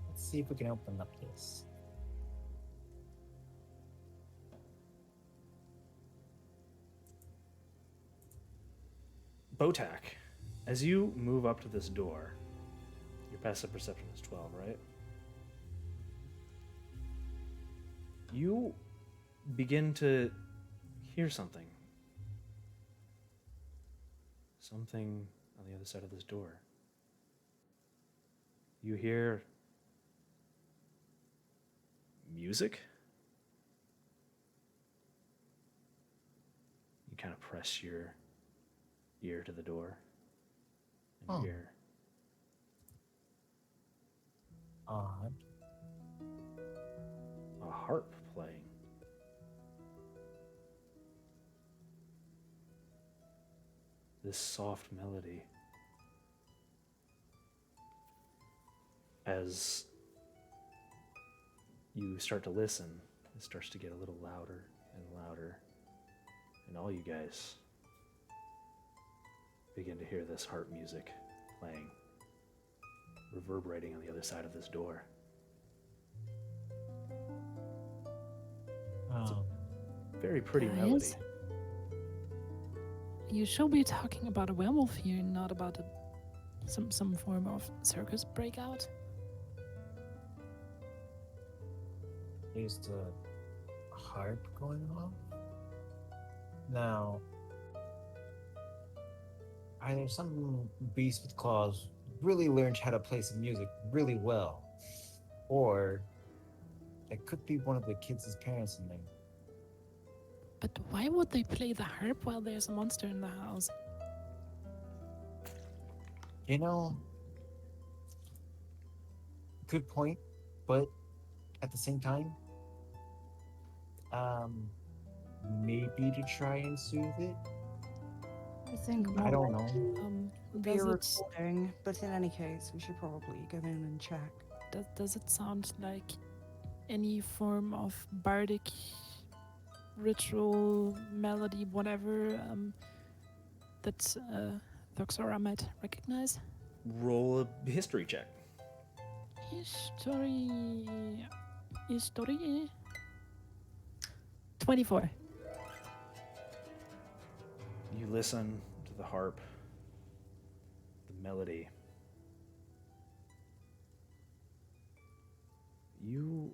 Speaker 2: Let's see if we can open up this.
Speaker 1: Botak, as you move up to this door, your passive perception is 12, right? You begin to hear something. Something on the other side of this door. You hear music? You kind of press your ear to the door and hear
Speaker 2: Odd.
Speaker 1: a harp playing. This soft melody. As you start to listen, it starts to get a little louder and louder, and all you guys begin to hear this harp music playing, reverberating on the other side of this door. Very pretty melody.
Speaker 4: Guys? You should be talking about a werewolf here, not about some form of circus breakout.
Speaker 2: There's a harp going on. Now, either some beast with claws really learned how to play some music really well, or it could be one of the kids' parents in there.
Speaker 4: But why would they play the harp while there's a monster in the house?
Speaker 2: You know, good point, but at the same time, maybe to try and soothe it.
Speaker 5: I think
Speaker 2: I don't know.
Speaker 5: be a
Speaker 4: Does it,
Speaker 5: recording, but in any case, we should probably go in and check.
Speaker 4: does it sound like any form of bardic ritual, melody, whatever, that Thoxora might recognize?
Speaker 1: Roll a history check.
Speaker 4: History 24.
Speaker 1: You listen to the harp, the melody. You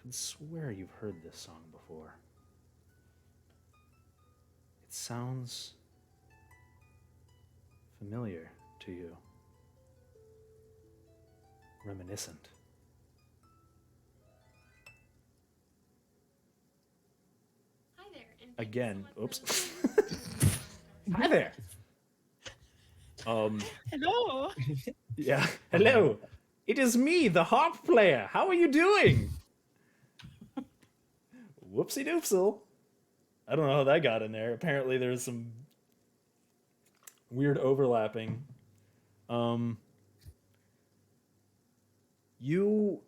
Speaker 1: could swear you've heard this song before. It sounds familiar to you. Reminiscent.
Speaker 3: Hi there. And
Speaker 1: Again, oops. Hi there.
Speaker 4: Hello.
Speaker 1: Yeah. Hello. It is me, the harp player. How are you doing? Whoopsie doopsel. I don't know how that got in there. Apparently there's some weird overlapping. You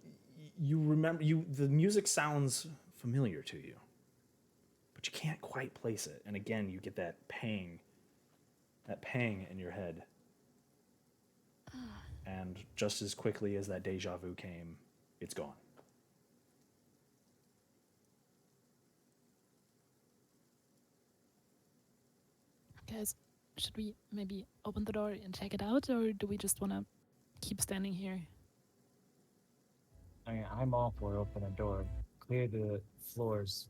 Speaker 1: remember the music sounds familiar to you, but you can't quite place it. And again, you get that pang in your head. And just as quickly as that deja vu came, it's gone.
Speaker 4: Guys, should we maybe open the door and check it out, or do we just want to keep standing here?
Speaker 2: I mean, I'm all for open the door, clear the floors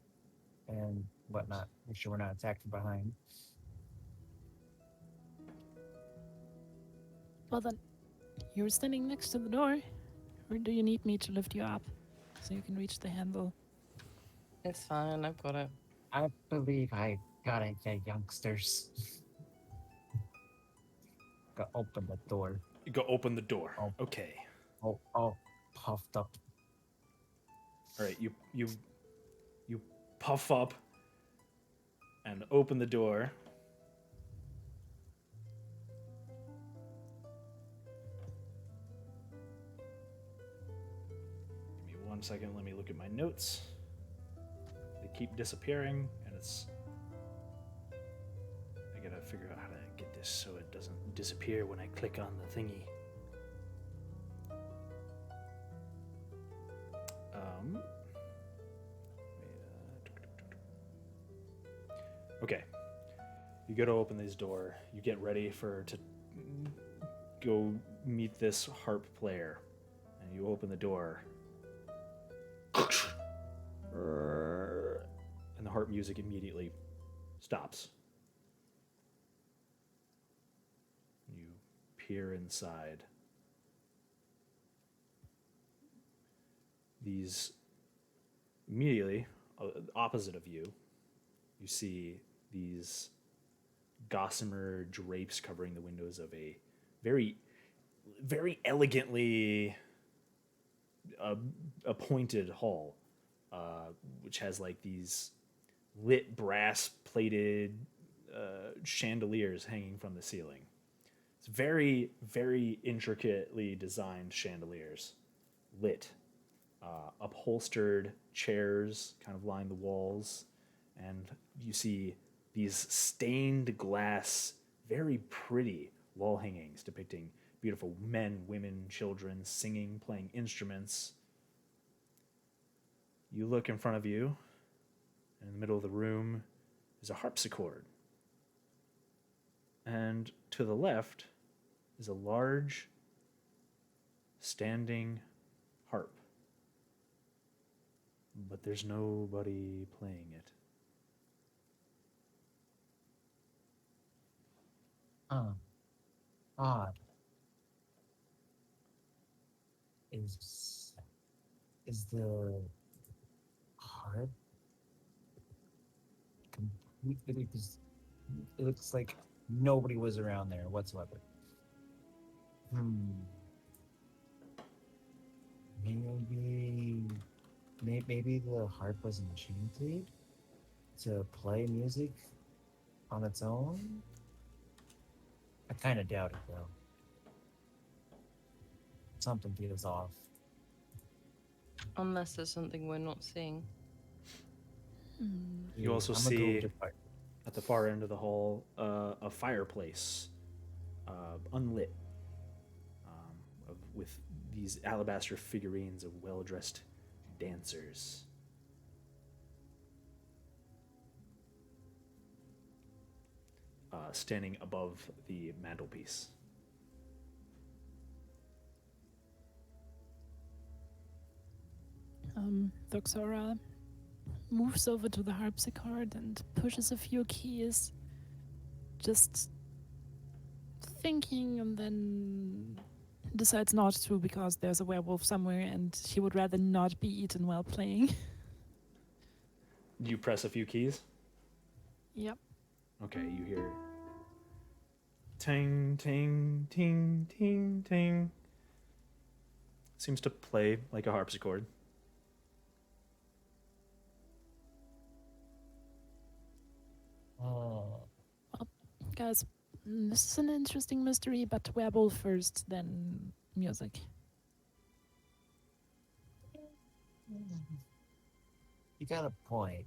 Speaker 2: and whatnot. Make sure we're not attacked from behind.
Speaker 4: Well then, you're standing next to the door, or do you need me to lift you up so you can reach the handle?
Speaker 6: It's fine, I've got it.
Speaker 2: I believe I got it, yeah, youngsters. Go open the door.
Speaker 1: You go open the door.
Speaker 2: Oh.
Speaker 1: Okay.
Speaker 2: All puffed up.
Speaker 1: All right. You puff up and open the door. Give me 1 second. Let me look at my notes. They keep disappearing, and I gotta figure out how to get this so it doesn't disappear when I click on the thingy. Okay. You go to open this door. You get ready to go meet this harp player, and you open the door. And the harp music immediately stops. You peer inside. These immediately opposite of you, you see these gossamer drapes covering the windows of a very, very elegantly appointed hall, which has like these lit brass plated chandeliers hanging from the ceiling. It's very, very intricately designed chandeliers, lit. Upholstered chairs kind of line the walls, and you see these stained glass, very pretty wall hangings depicting beautiful men, women, children singing, playing instruments. You look in front of you, and in the middle of the room is a harpsichord. And to the left is a large standing harp. But there's nobody playing it.
Speaker 2: Odd. Is the harp completely? Because it looks like nobody was around there whatsoever. Maybe the harp was enchanted to play music on its own. I kind of doubt it though. Something feels off.
Speaker 6: Unless there's something we're not seeing.
Speaker 1: You also
Speaker 2: I'm gonna go
Speaker 1: see
Speaker 2: with the fire.
Speaker 1: at the far end of the hall a fireplace, unlit, with these alabaster figurines of well-dressed dancers. Standing above the mantelpiece.
Speaker 4: Thuxora moves over to the harpsichord and pushes a few keys, just thinking, and then decides not to because there's a werewolf somewhere and she would rather not be eaten while playing.
Speaker 1: You press a few keys.
Speaker 4: Yep.
Speaker 1: Okay, you hear ting, ting, ting, ting, ting. Seems to play like a harpsichord.
Speaker 2: Oh,
Speaker 4: Guys, this is an interesting mystery, but werewolf first, then music.
Speaker 2: you got a point.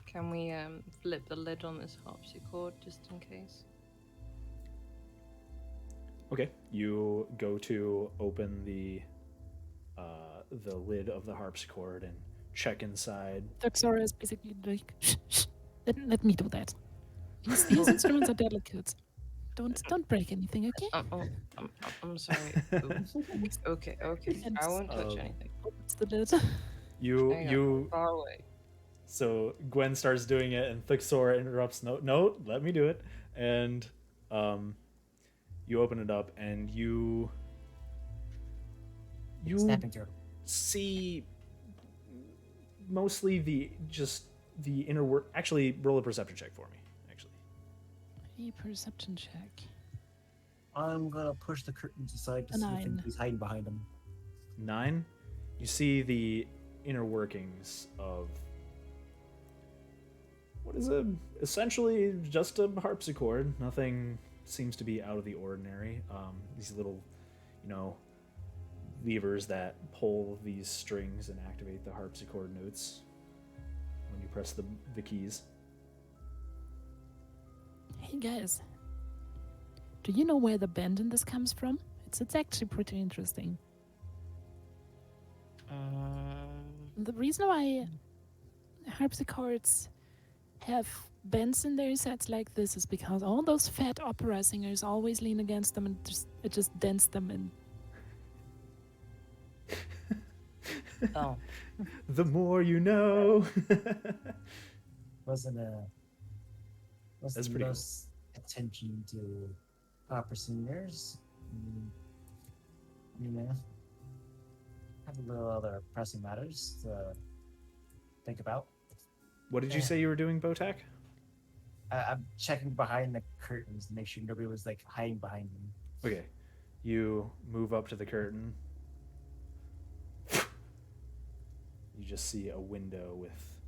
Speaker 6: Can we flip the lid on this harpsichord just in case?
Speaker 1: Okay, you go to open the the lid of the harpsichord and check inside.
Speaker 4: Thuxora is basically like, shh, shh, let me do that. These instruments are delicate. Don't break anything, okay?
Speaker 6: I'm sorry. Oops. Okay.
Speaker 4: And
Speaker 6: I won't touch
Speaker 1: Um,
Speaker 6: anything.
Speaker 4: opens the lid.
Speaker 6: Hang on,
Speaker 1: You
Speaker 6: far away.
Speaker 1: So Gwen starts doing it, and Thuxora interrupts. No, let me do it. And you open it up, and you
Speaker 2: Snapping turtle.
Speaker 1: see mostly the inner work. Actually, roll a perception check for me. Actually,
Speaker 4: A perception check.
Speaker 2: I'm gonna push the curtains aside to
Speaker 4: A
Speaker 2: see if
Speaker 4: 9.
Speaker 2: he's hiding behind them.
Speaker 1: 9. You see the inner workings of what is essentially just a harpsichord. Nothing seems to be out of the ordinary. These little, levers that pull these strings and activate the harpsichord notes when you press the keys.
Speaker 4: Hey guys, do you know where the bend in this comes from? It's actually pretty interesting. The reason why harpsichords have bends in their sets like this is because all those fat opera singers always lean against them and it just dents them in.
Speaker 6: Oh,
Speaker 1: The more you know.
Speaker 2: Wasn't
Speaker 1: That's pretty cool.
Speaker 2: most attention to opera singers. You know, have a little other pressing matters to think about.
Speaker 1: What did you say you were doing, Botak?
Speaker 2: I'm checking behind the curtains to make sure nobody was like hiding behind them.
Speaker 1: Okay. You move up to the curtain. You just see a window with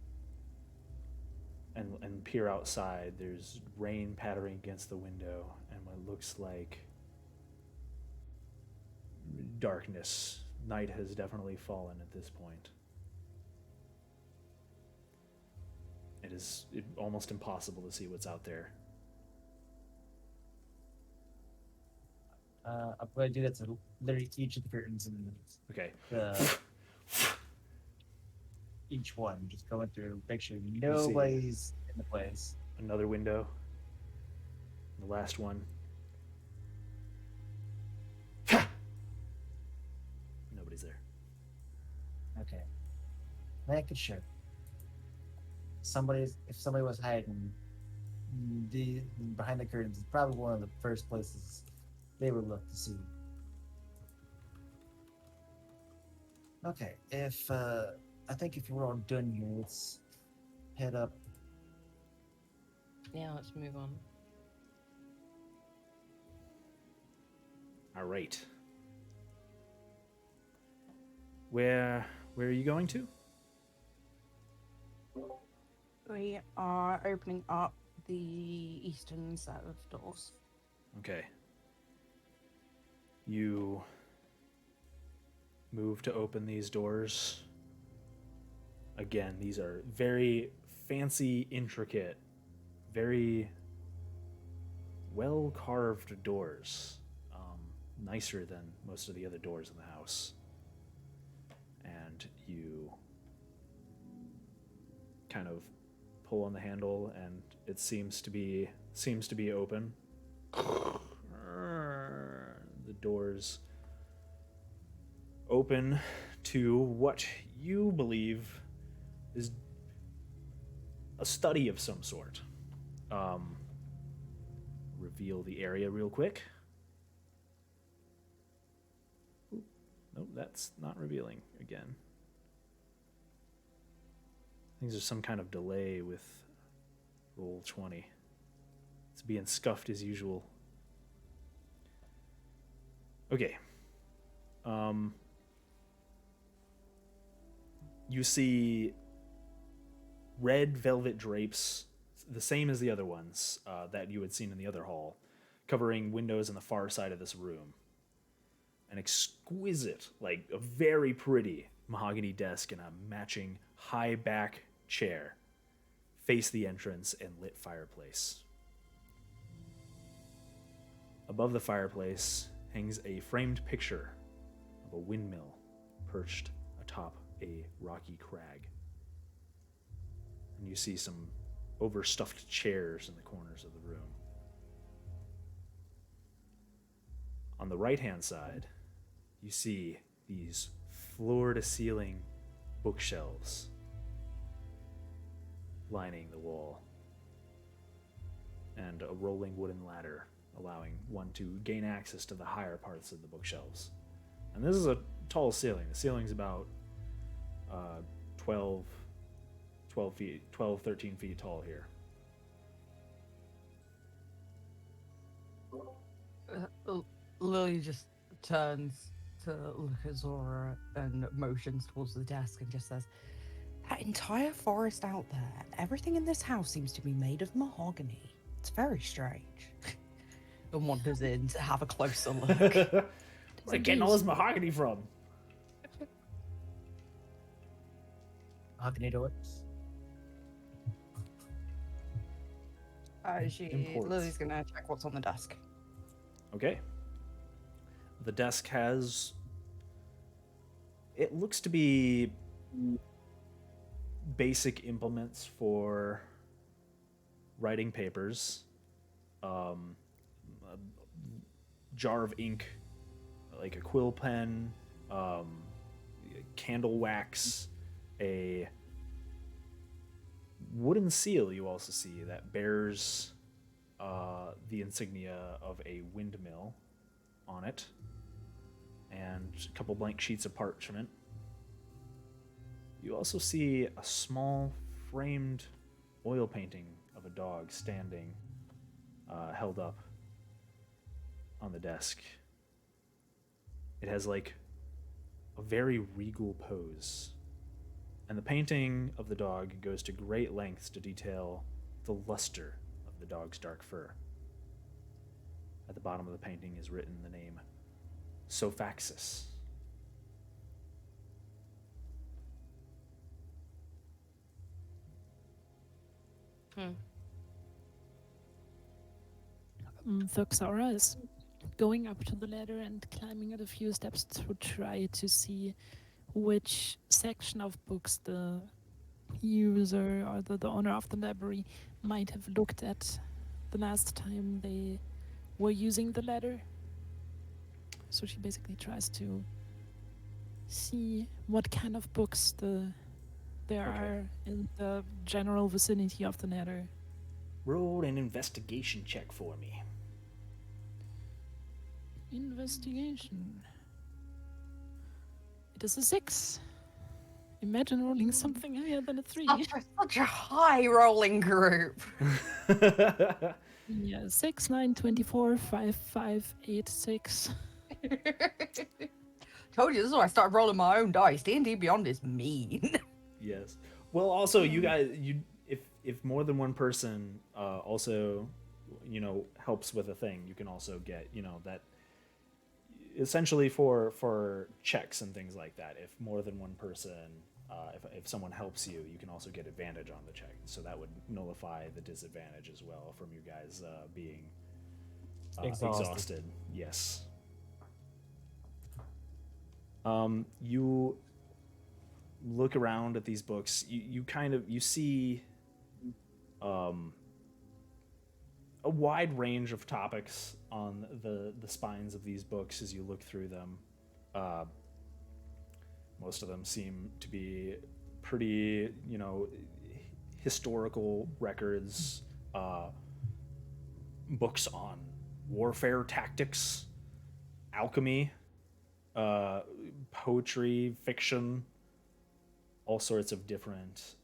Speaker 1: and peer outside. There's rain pattering against the window and what looks like darkness. Night has definitely fallen at this point. It is almost impossible to see what's out there.
Speaker 2: I'm going to do that to literally each of the curtains and
Speaker 1: Okay.
Speaker 2: each one, just going through, make sure nobody's in the place.
Speaker 1: Another window. The last one. Nobody's there.
Speaker 2: Okay. Making sure. If somebody was hiding behind the curtains, it's probably one of the first places they would look to see. Okay, I think if we're all done here, let's head up.
Speaker 6: yeah, let's move on.
Speaker 1: All right. Where are you going to?
Speaker 5: We are opening up the eastern set of doors.
Speaker 1: Okay. You move to open these doors. Again, these are very fancy, intricate, very well carved doors. Nicer than most of the other doors in the house. And you kind of pull on the handle and it seems to be open. The doors open to what you believe is a study of some sort. Reveal the area real quick. Oop. Nope, that's not revealing again. I think there's some kind of delay with roll 20. It's being scuffed as usual. Okay. You see red velvet drapes, the same as the other ones that you had seen in the other hall, covering windows on the far side of this room. An exquisite, like a very pretty mahogany desk and a matching high back chair face the entrance and lit fireplace. Above the fireplace hangs a framed picture of a windmill perched atop a rocky crag. And you see some overstuffed chairs in the corners of the room. On the right-hand side, you see these floor-to-ceiling bookshelves lining the wall, and a rolling wooden ladder allowing one to gain access to the higher parts of the bookshelves. And this is a tall ceiling. The ceiling's about 12 feet, 13 feet tall here.
Speaker 7: Lily just turns to look at Zora and motions towards the desk and just says, "That entire forest out there, everything in this house seems to be made of mahogany. It's very strange." And wanders in to have a closer look.
Speaker 1: Where's it getting all this mahogany from?
Speaker 2: Mahogany doors.
Speaker 1: Imports.
Speaker 7: Lily's gonna check what's on the desk.
Speaker 1: Okay. The desk has... It looks to be basic implements for writing papers. A jar of ink, like a quill pen, candle wax, a wooden seal you also see that bears the insignia of a windmill on it, and a couple blank sheets of parchment. You also see a small framed oil painting of a dog standing, held up on the desk. It has like a very regal pose, and the painting of the dog goes to great lengths to detail the luster of the dog's dark fur. At the bottom of the painting is written the name Sophaxis.
Speaker 4: Thuxara is going up to the ladder and climbing it a few steps to try to see which section of books the user or the owner of the library might have looked at the last time they were using the ladder. So she basically tries to see what kind of books there are in the general vicinity of the ladder.
Speaker 1: Roll an investigation check for me.
Speaker 4: Investigation. It is a 6. Imagine rolling something higher than a 3.
Speaker 7: Such a high rolling group.
Speaker 4: Yeah, 6, 9, 24, 5, 5, 8, 6.
Speaker 7: Told you, this is why I started rolling my own dice. D&D Beyond is mean.
Speaker 1: Yes. Well, also, you guys, if more than one person also, helps with a thing, you can also get, that essentially for checks and things like that. If more than one person, if someone helps you, you can also get advantage on the check. So that would nullify the disadvantage as well from you guys being exhausted. Yes. You look around at these books. You see a wide range of topics on the spines of these books as you look through them. Most of them seem to be pretty, historical records, books on warfare tactics, alchemy, poetry, fiction, all sorts of different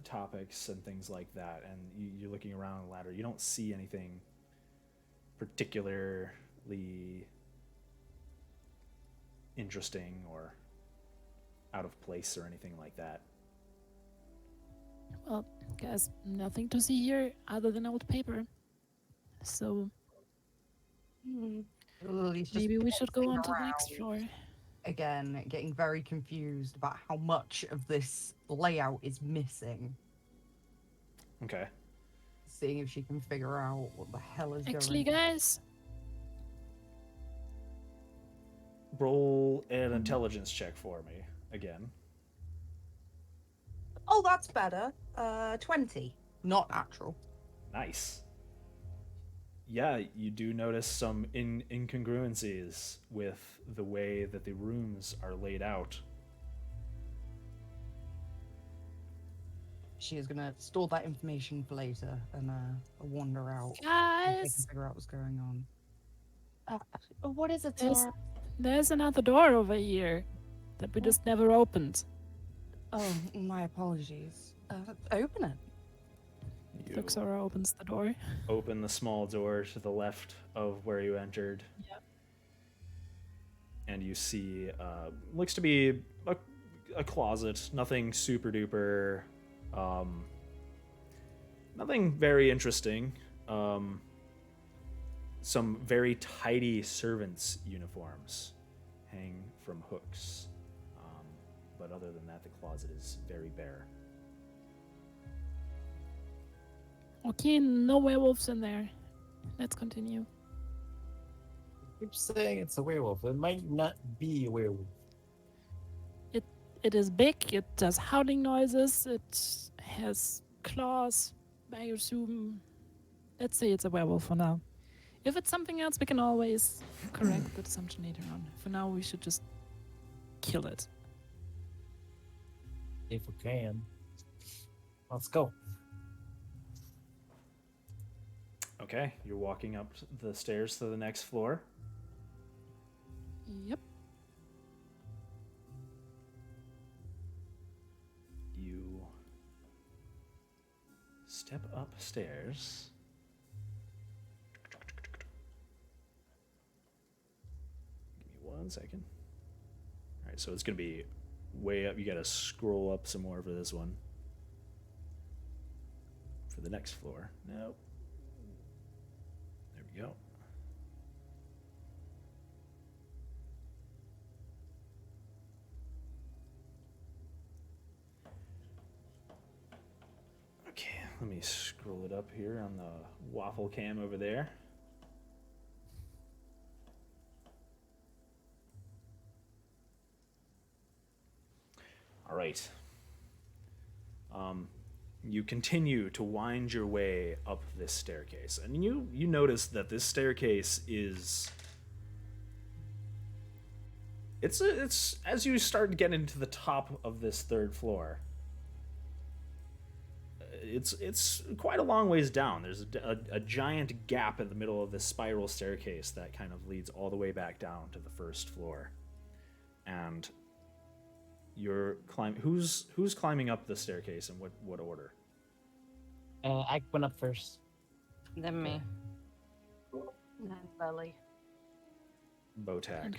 Speaker 1: topics and things like that. And you're looking around the ladder. You don't see anything particularly interesting or out of place or anything like that.
Speaker 4: Well, guys, nothing to see here other than old paper. So
Speaker 7: Lily's just
Speaker 4: maybe we should go on to the
Speaker 7: around.
Speaker 4: next floor.
Speaker 7: Again, getting very confused about how much of this layout is missing.
Speaker 1: Okay.
Speaker 7: Seeing if she can figure out what the hell is
Speaker 4: Actually,
Speaker 7: going on.
Speaker 4: guys,
Speaker 1: roll an intelligence check for me again.
Speaker 5: Oh, that's better. 20. Not natural.
Speaker 1: Nice. Yeah, you do notice some incongruencies with the way that the rooms are laid out.
Speaker 7: She is gonna store that information for later and wander out. See if they can
Speaker 4: Guys,
Speaker 7: figure out what's going on.
Speaker 5: What is it,
Speaker 4: There's-
Speaker 5: Tara?
Speaker 4: there's another door over here that we just never opened.
Speaker 5: Oh, my apologies. Open it.
Speaker 1: You
Speaker 4: Thuxora opens the door.
Speaker 1: open the small door to the left of where you entered.
Speaker 4: Yep.
Speaker 1: And you see, looks to be a closet. Nothing super duper. Nothing very interesting. Some very tidy servants' uniforms hang from hooks. But other than that, the closet is very bare.
Speaker 4: Okay, no werewolves in there. Let's continue.
Speaker 2: Keep saying it's a werewolf. It might not be a werewolf.
Speaker 4: It is big, it does howling noises, it has claws, I assume. Let's say it's a werewolf for now. If it's something else, we can always correct that assumption later on. For now, we should just kill it.
Speaker 2: If we can. Let's go.
Speaker 1: Okay, you're walking up the stairs to the next floor.
Speaker 4: Yep.
Speaker 1: You step upstairs. Give me 1 second. All right, so it's going to be way up. You got to scroll up some more for this one. For the next floor. Nope. There we go. Okay, let me scroll it up here on the waffle cam over there. All right. You continue to wind your way up this staircase, and you notice that this staircase is. It's as you start getting to the top of this third floor. It's quite a long ways down. There's a giant gap in the middle of this spiral staircase that kind of leads all the way back down to the first floor, and you're climbing. Who's climbing up the staircase, and what order?
Speaker 2: I went up first.
Speaker 6: Then me.
Speaker 5: And belly.
Speaker 1: Botak.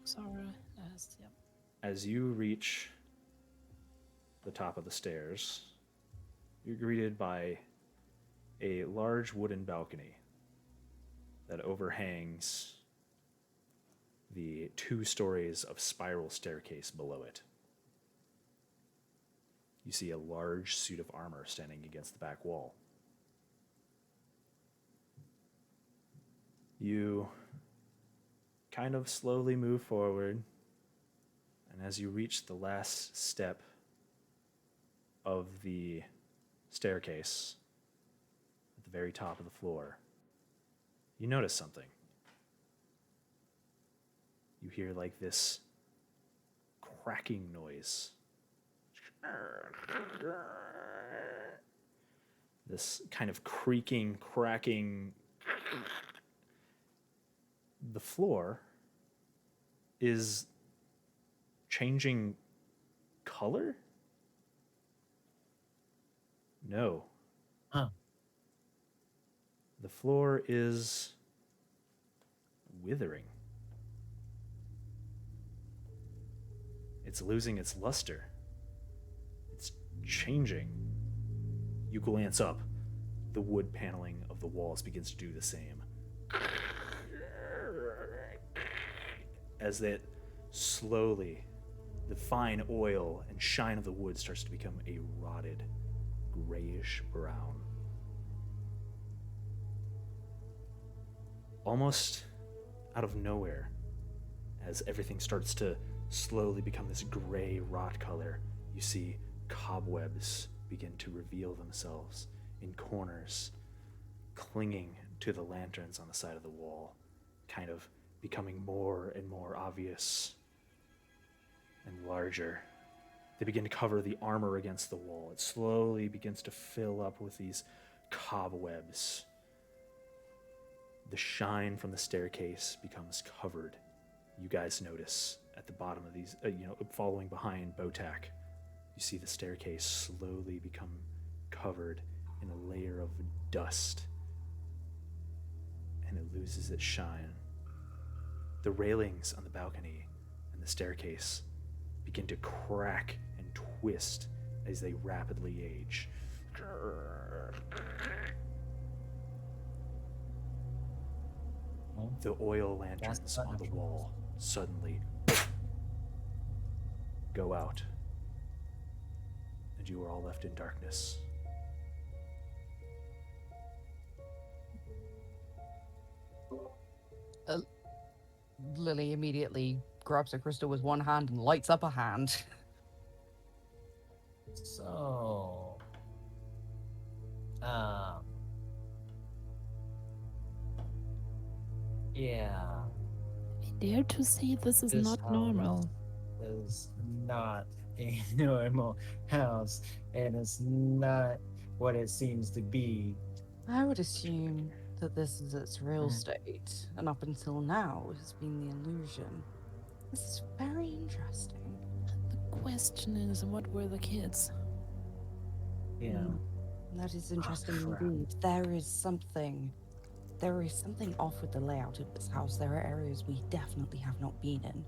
Speaker 4: Thuxora last, yep.
Speaker 1: As you reach the top of the stairs, you're greeted by a large wooden balcony that overhangs the 2 stories of spiral staircase below it. You see a large suit of armor standing against the back wall. You kind of slowly move forward, and as you reach the last step of the staircase at the very top of the floor, you notice something. You hear like this cracking noise. This kind of creaking, cracking. The floor is changing color? No.
Speaker 2: Huh.
Speaker 1: The floor is withering. It's losing its luster. It's changing. You glance up. The wood paneling of the walls begins to do the same. As that slowly, the fine oil and shine of the wood starts to become a rotted, grayish brown. Almost out of nowhere, as everything starts to slowly become this gray rot color. You see cobwebs begin to reveal themselves in corners, clinging to the lanterns on the side of the wall, kind of becoming more and more obvious and larger. They begin to cover the armor against the wall. It slowly begins to fill up with these cobwebs. The shine from the staircase becomes covered. You guys notice at the bottom of these, following behind Botak, you see the staircase slowly become covered in a layer of dust, and it loses its shine. The railings on the balcony and the staircase begin to crack and twist as they rapidly age. The oil lanterns on the wall suddenly go out, and you are all left in darkness.
Speaker 7: Lily immediately grabs a crystal with one hand and lights up a hand.
Speaker 2: So, yeah,
Speaker 4: I dare to say this is
Speaker 2: This
Speaker 4: not
Speaker 2: house
Speaker 4: normal.
Speaker 2: is not a normal house, and it's not what it seems to be.
Speaker 5: I would assume that this is its real
Speaker 2: Mm.
Speaker 5: state, and up until now it has been the illusion. This is very interesting.
Speaker 4: The question is, what were the kids?
Speaker 2: Yeah.
Speaker 5: Mm. That is interesting
Speaker 2: crap.
Speaker 5: indeed. There is something off with the layout of this house. There are areas we definitely have not been in.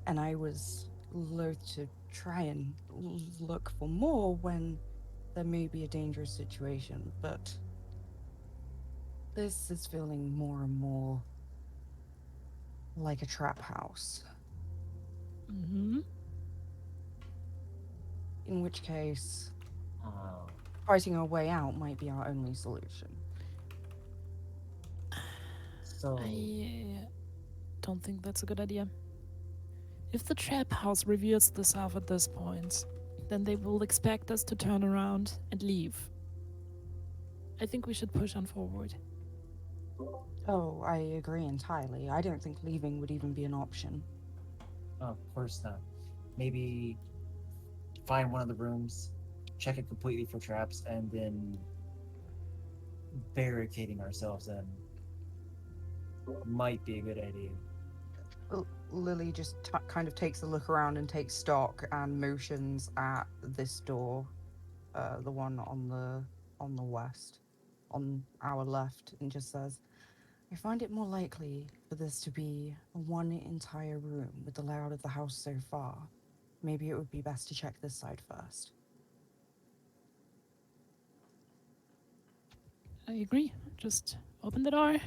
Speaker 5: And I was loath to try and look for more when there may be a dangerous situation, but this is feeling more and more like a trap house.
Speaker 4: Mm-hmm.
Speaker 5: In which case,
Speaker 2: Oh,
Speaker 5: fighting our way out might be our only solution.
Speaker 2: so
Speaker 4: I don't think that's a good idea. If the trap house reveals itself at this point, then they will expect us to turn around and leave. I think we should push on forward.
Speaker 5: Oh, I agree entirely. I don't think leaving would even be an option.
Speaker 2: of course not. Maybe find one of the rooms, check it completely for traps, and then barricading ourselves in might be a good idea.
Speaker 5: Lily just kind of takes a look around and takes stock and motions at this door, the one on the west, on our left, and just says, "I find it more likely for this to be one entire room with the layout of the house so far. Maybe it would be best to check this side first."
Speaker 4: I agree. Just open the door.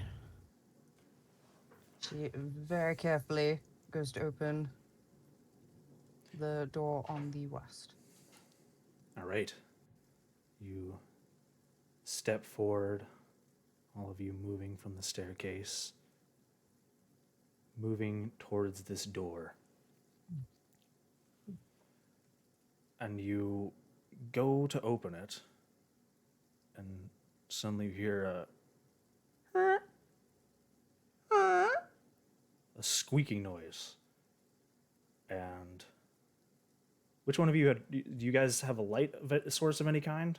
Speaker 5: She very carefully goes to open the door on the west.
Speaker 1: All right. You step forward, all of you moving from the staircase, moving towards this door. And you go to open it, and suddenly you hear a squeaking noise. And which one of you do you guys have a light source of any kind?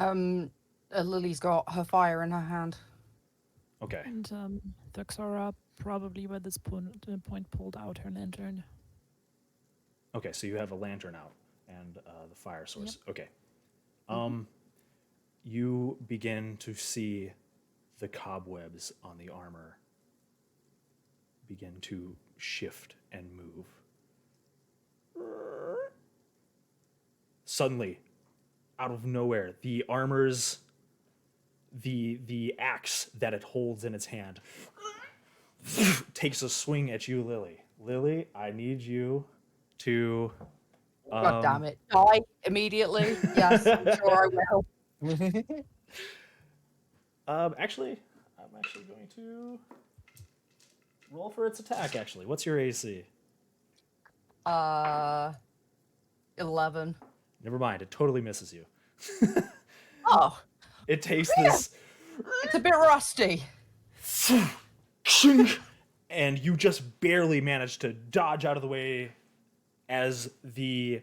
Speaker 5: Lily's got her fire in her hand.
Speaker 1: Okay.
Speaker 4: And Thuxora probably by this point pulled out her lantern.
Speaker 1: Okay, so you have a lantern out and the fire source.
Speaker 4: Yep.
Speaker 1: Okay. You begin to see the cobwebs on the armor begin to shift and move. Suddenly, out of nowhere, the armor's the axe that it holds in its hand takes a swing at you, Lily. Lily, I need you to
Speaker 5: God damn it. Die immediately. Yes, I'm sure I will.
Speaker 1: Actually, I'm actually going to Roll for its attack, actually. What's your AC?
Speaker 7: 11.
Speaker 1: Never mind, it totally misses you.
Speaker 7: Oh,
Speaker 1: It takes this
Speaker 7: it's a bit rusty.
Speaker 1: and you just barely manage to dodge out of the way as the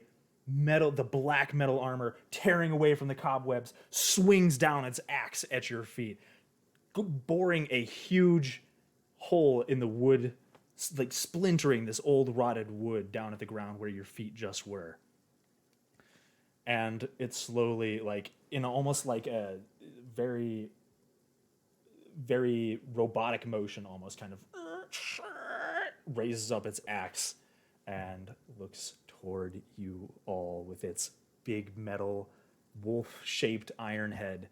Speaker 1: black metal armor tearing away from the cobwebs swings down its axe at your feet, boring a huge hole in the wood, like splintering this old rotted wood down at the ground where your feet just were. And it slowly, like in almost like a very, very robotic motion, almost kind of raises up its axe and looks toward you all with its big metal wolf-shaped iron head.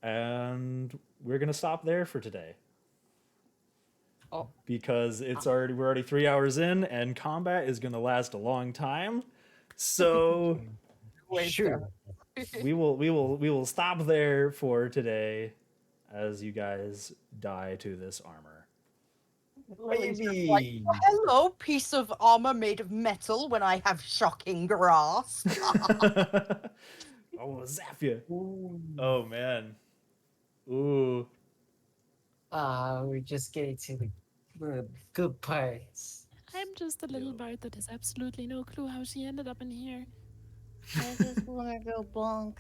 Speaker 1: And we're gonna stop there for today.
Speaker 7: Oh.
Speaker 1: Because we're already 3 hours in, and combat is gonna last a long time. So
Speaker 2: Sure.
Speaker 1: we will stop there for today as you guys die to this armor.
Speaker 2: Baby.
Speaker 7: Hello, piece of armor made of metal when I have shocking grasp.
Speaker 1: Oh, zap you.
Speaker 2: Ooh.
Speaker 1: Oh man. Ooh.
Speaker 2: We're just getting to the good parts.
Speaker 4: I'm just a little bard that has absolutely no clue how she ended up in here.
Speaker 8: I just wanna go bonk.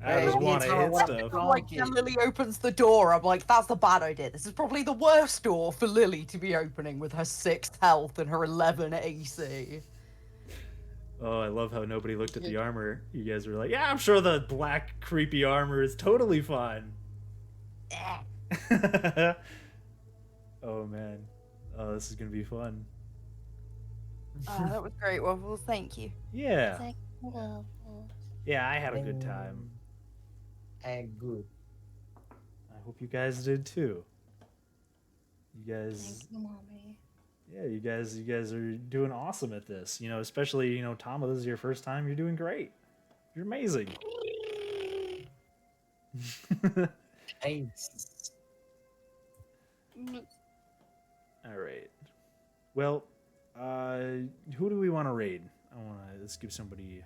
Speaker 1: I just
Speaker 2: Right,
Speaker 1: want
Speaker 2: it's
Speaker 1: to
Speaker 2: how I
Speaker 1: hit
Speaker 2: want
Speaker 1: stuff.
Speaker 2: to
Speaker 7: Like, yeah, Lily opens the door. I'm like, that's a bad idea. This is probably the worst door for Lily to be opening with her 6 health and her 11 AC.
Speaker 1: Oh, I love how nobody looked at the armor. You guys were like, yeah, I'm sure the black creepy armor is totally fine. Oh man. Oh, this is gonna be fun.
Speaker 7: That was great, Waffles. Thank you.
Speaker 1: Yeah.
Speaker 8: Thank you.
Speaker 1: Yeah, I had a good time.
Speaker 2: And good.
Speaker 1: I hope you guys did too. You guys,
Speaker 8: Thank you, mommy.
Speaker 1: yeah, you guys are doing awesome at this. You know, especially, you know, Tama, this is your first time. You're doing great. You're amazing.
Speaker 2: Thanks.
Speaker 1: All right. Well, who do we want to raid? Let's give somebody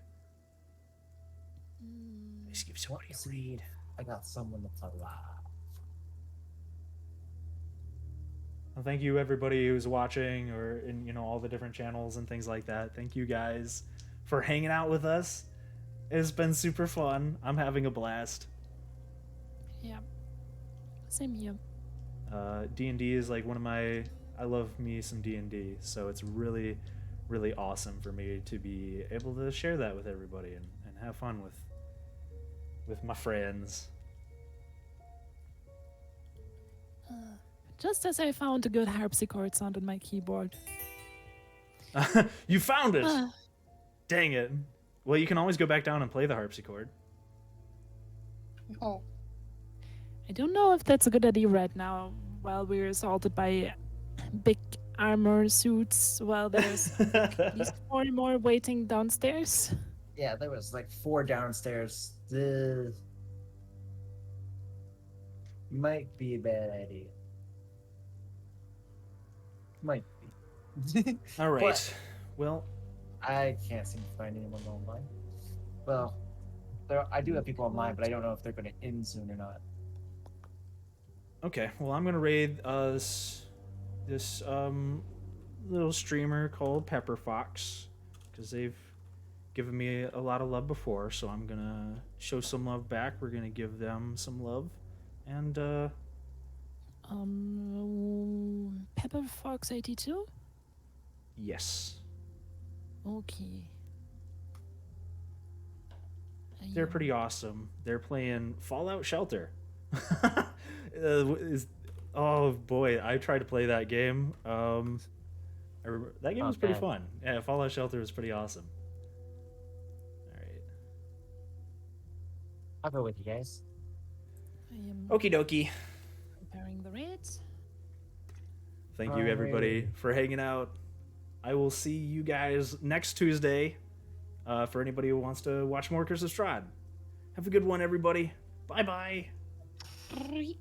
Speaker 1: a raid.
Speaker 2: I got someone that's alive.
Speaker 1: Well, thank you everybody who's watching or in, you know, all the different channels and things like that. Thank you guys for hanging out with us. It's been super fun. I'm having a blast.
Speaker 4: Yeah. Same here.
Speaker 1: D&D is like one of my, I love me some D&D, so it's really, really awesome for me to be able to share that with everybody and have fun with my friends.
Speaker 4: Just as I found a good harpsichord sound on my keyboard.
Speaker 1: You found it!
Speaker 4: Ah,
Speaker 1: Dang it. Well, you can always go back down and play the harpsichord.
Speaker 8: Oh,
Speaker 4: I don't know if that's a good idea right now while we're assaulted by big armor suits while there's at least 4 more waiting downstairs.
Speaker 2: Yeah, there was like 4 downstairs. Might be a bad idea. Might be.
Speaker 1: All right.
Speaker 2: But-
Speaker 1: Well,
Speaker 2: I can't seem to find anyone online. Well, I do have people online, but I don't know if they're going to end soon or not.
Speaker 1: okay. Well, I'm gonna raid this little streamer called Pepper Fox because they've given me a lot of love before, so I'm gonna show some love back. We're gonna give them some love, and
Speaker 4: Pepper Fox 82?
Speaker 1: yes,
Speaker 4: Okay.
Speaker 1: they're pretty awesome. They're playing Fallout Shelter. Oh boy, I tried to play that game. That game was pretty
Speaker 2: bad.
Speaker 1: fun. Yeah, Fallout Shelter was pretty awesome. All right.
Speaker 2: I'll go with you guys.
Speaker 4: I am
Speaker 1: Okie dokie.
Speaker 4: preparing the raids.
Speaker 1: Thank you everybody for hanging out. I will see you guys next Tuesday. For anybody who wants to watch more Curse of Strahd. Have a good one, everybody. Bye bye.
Speaker 8: Three.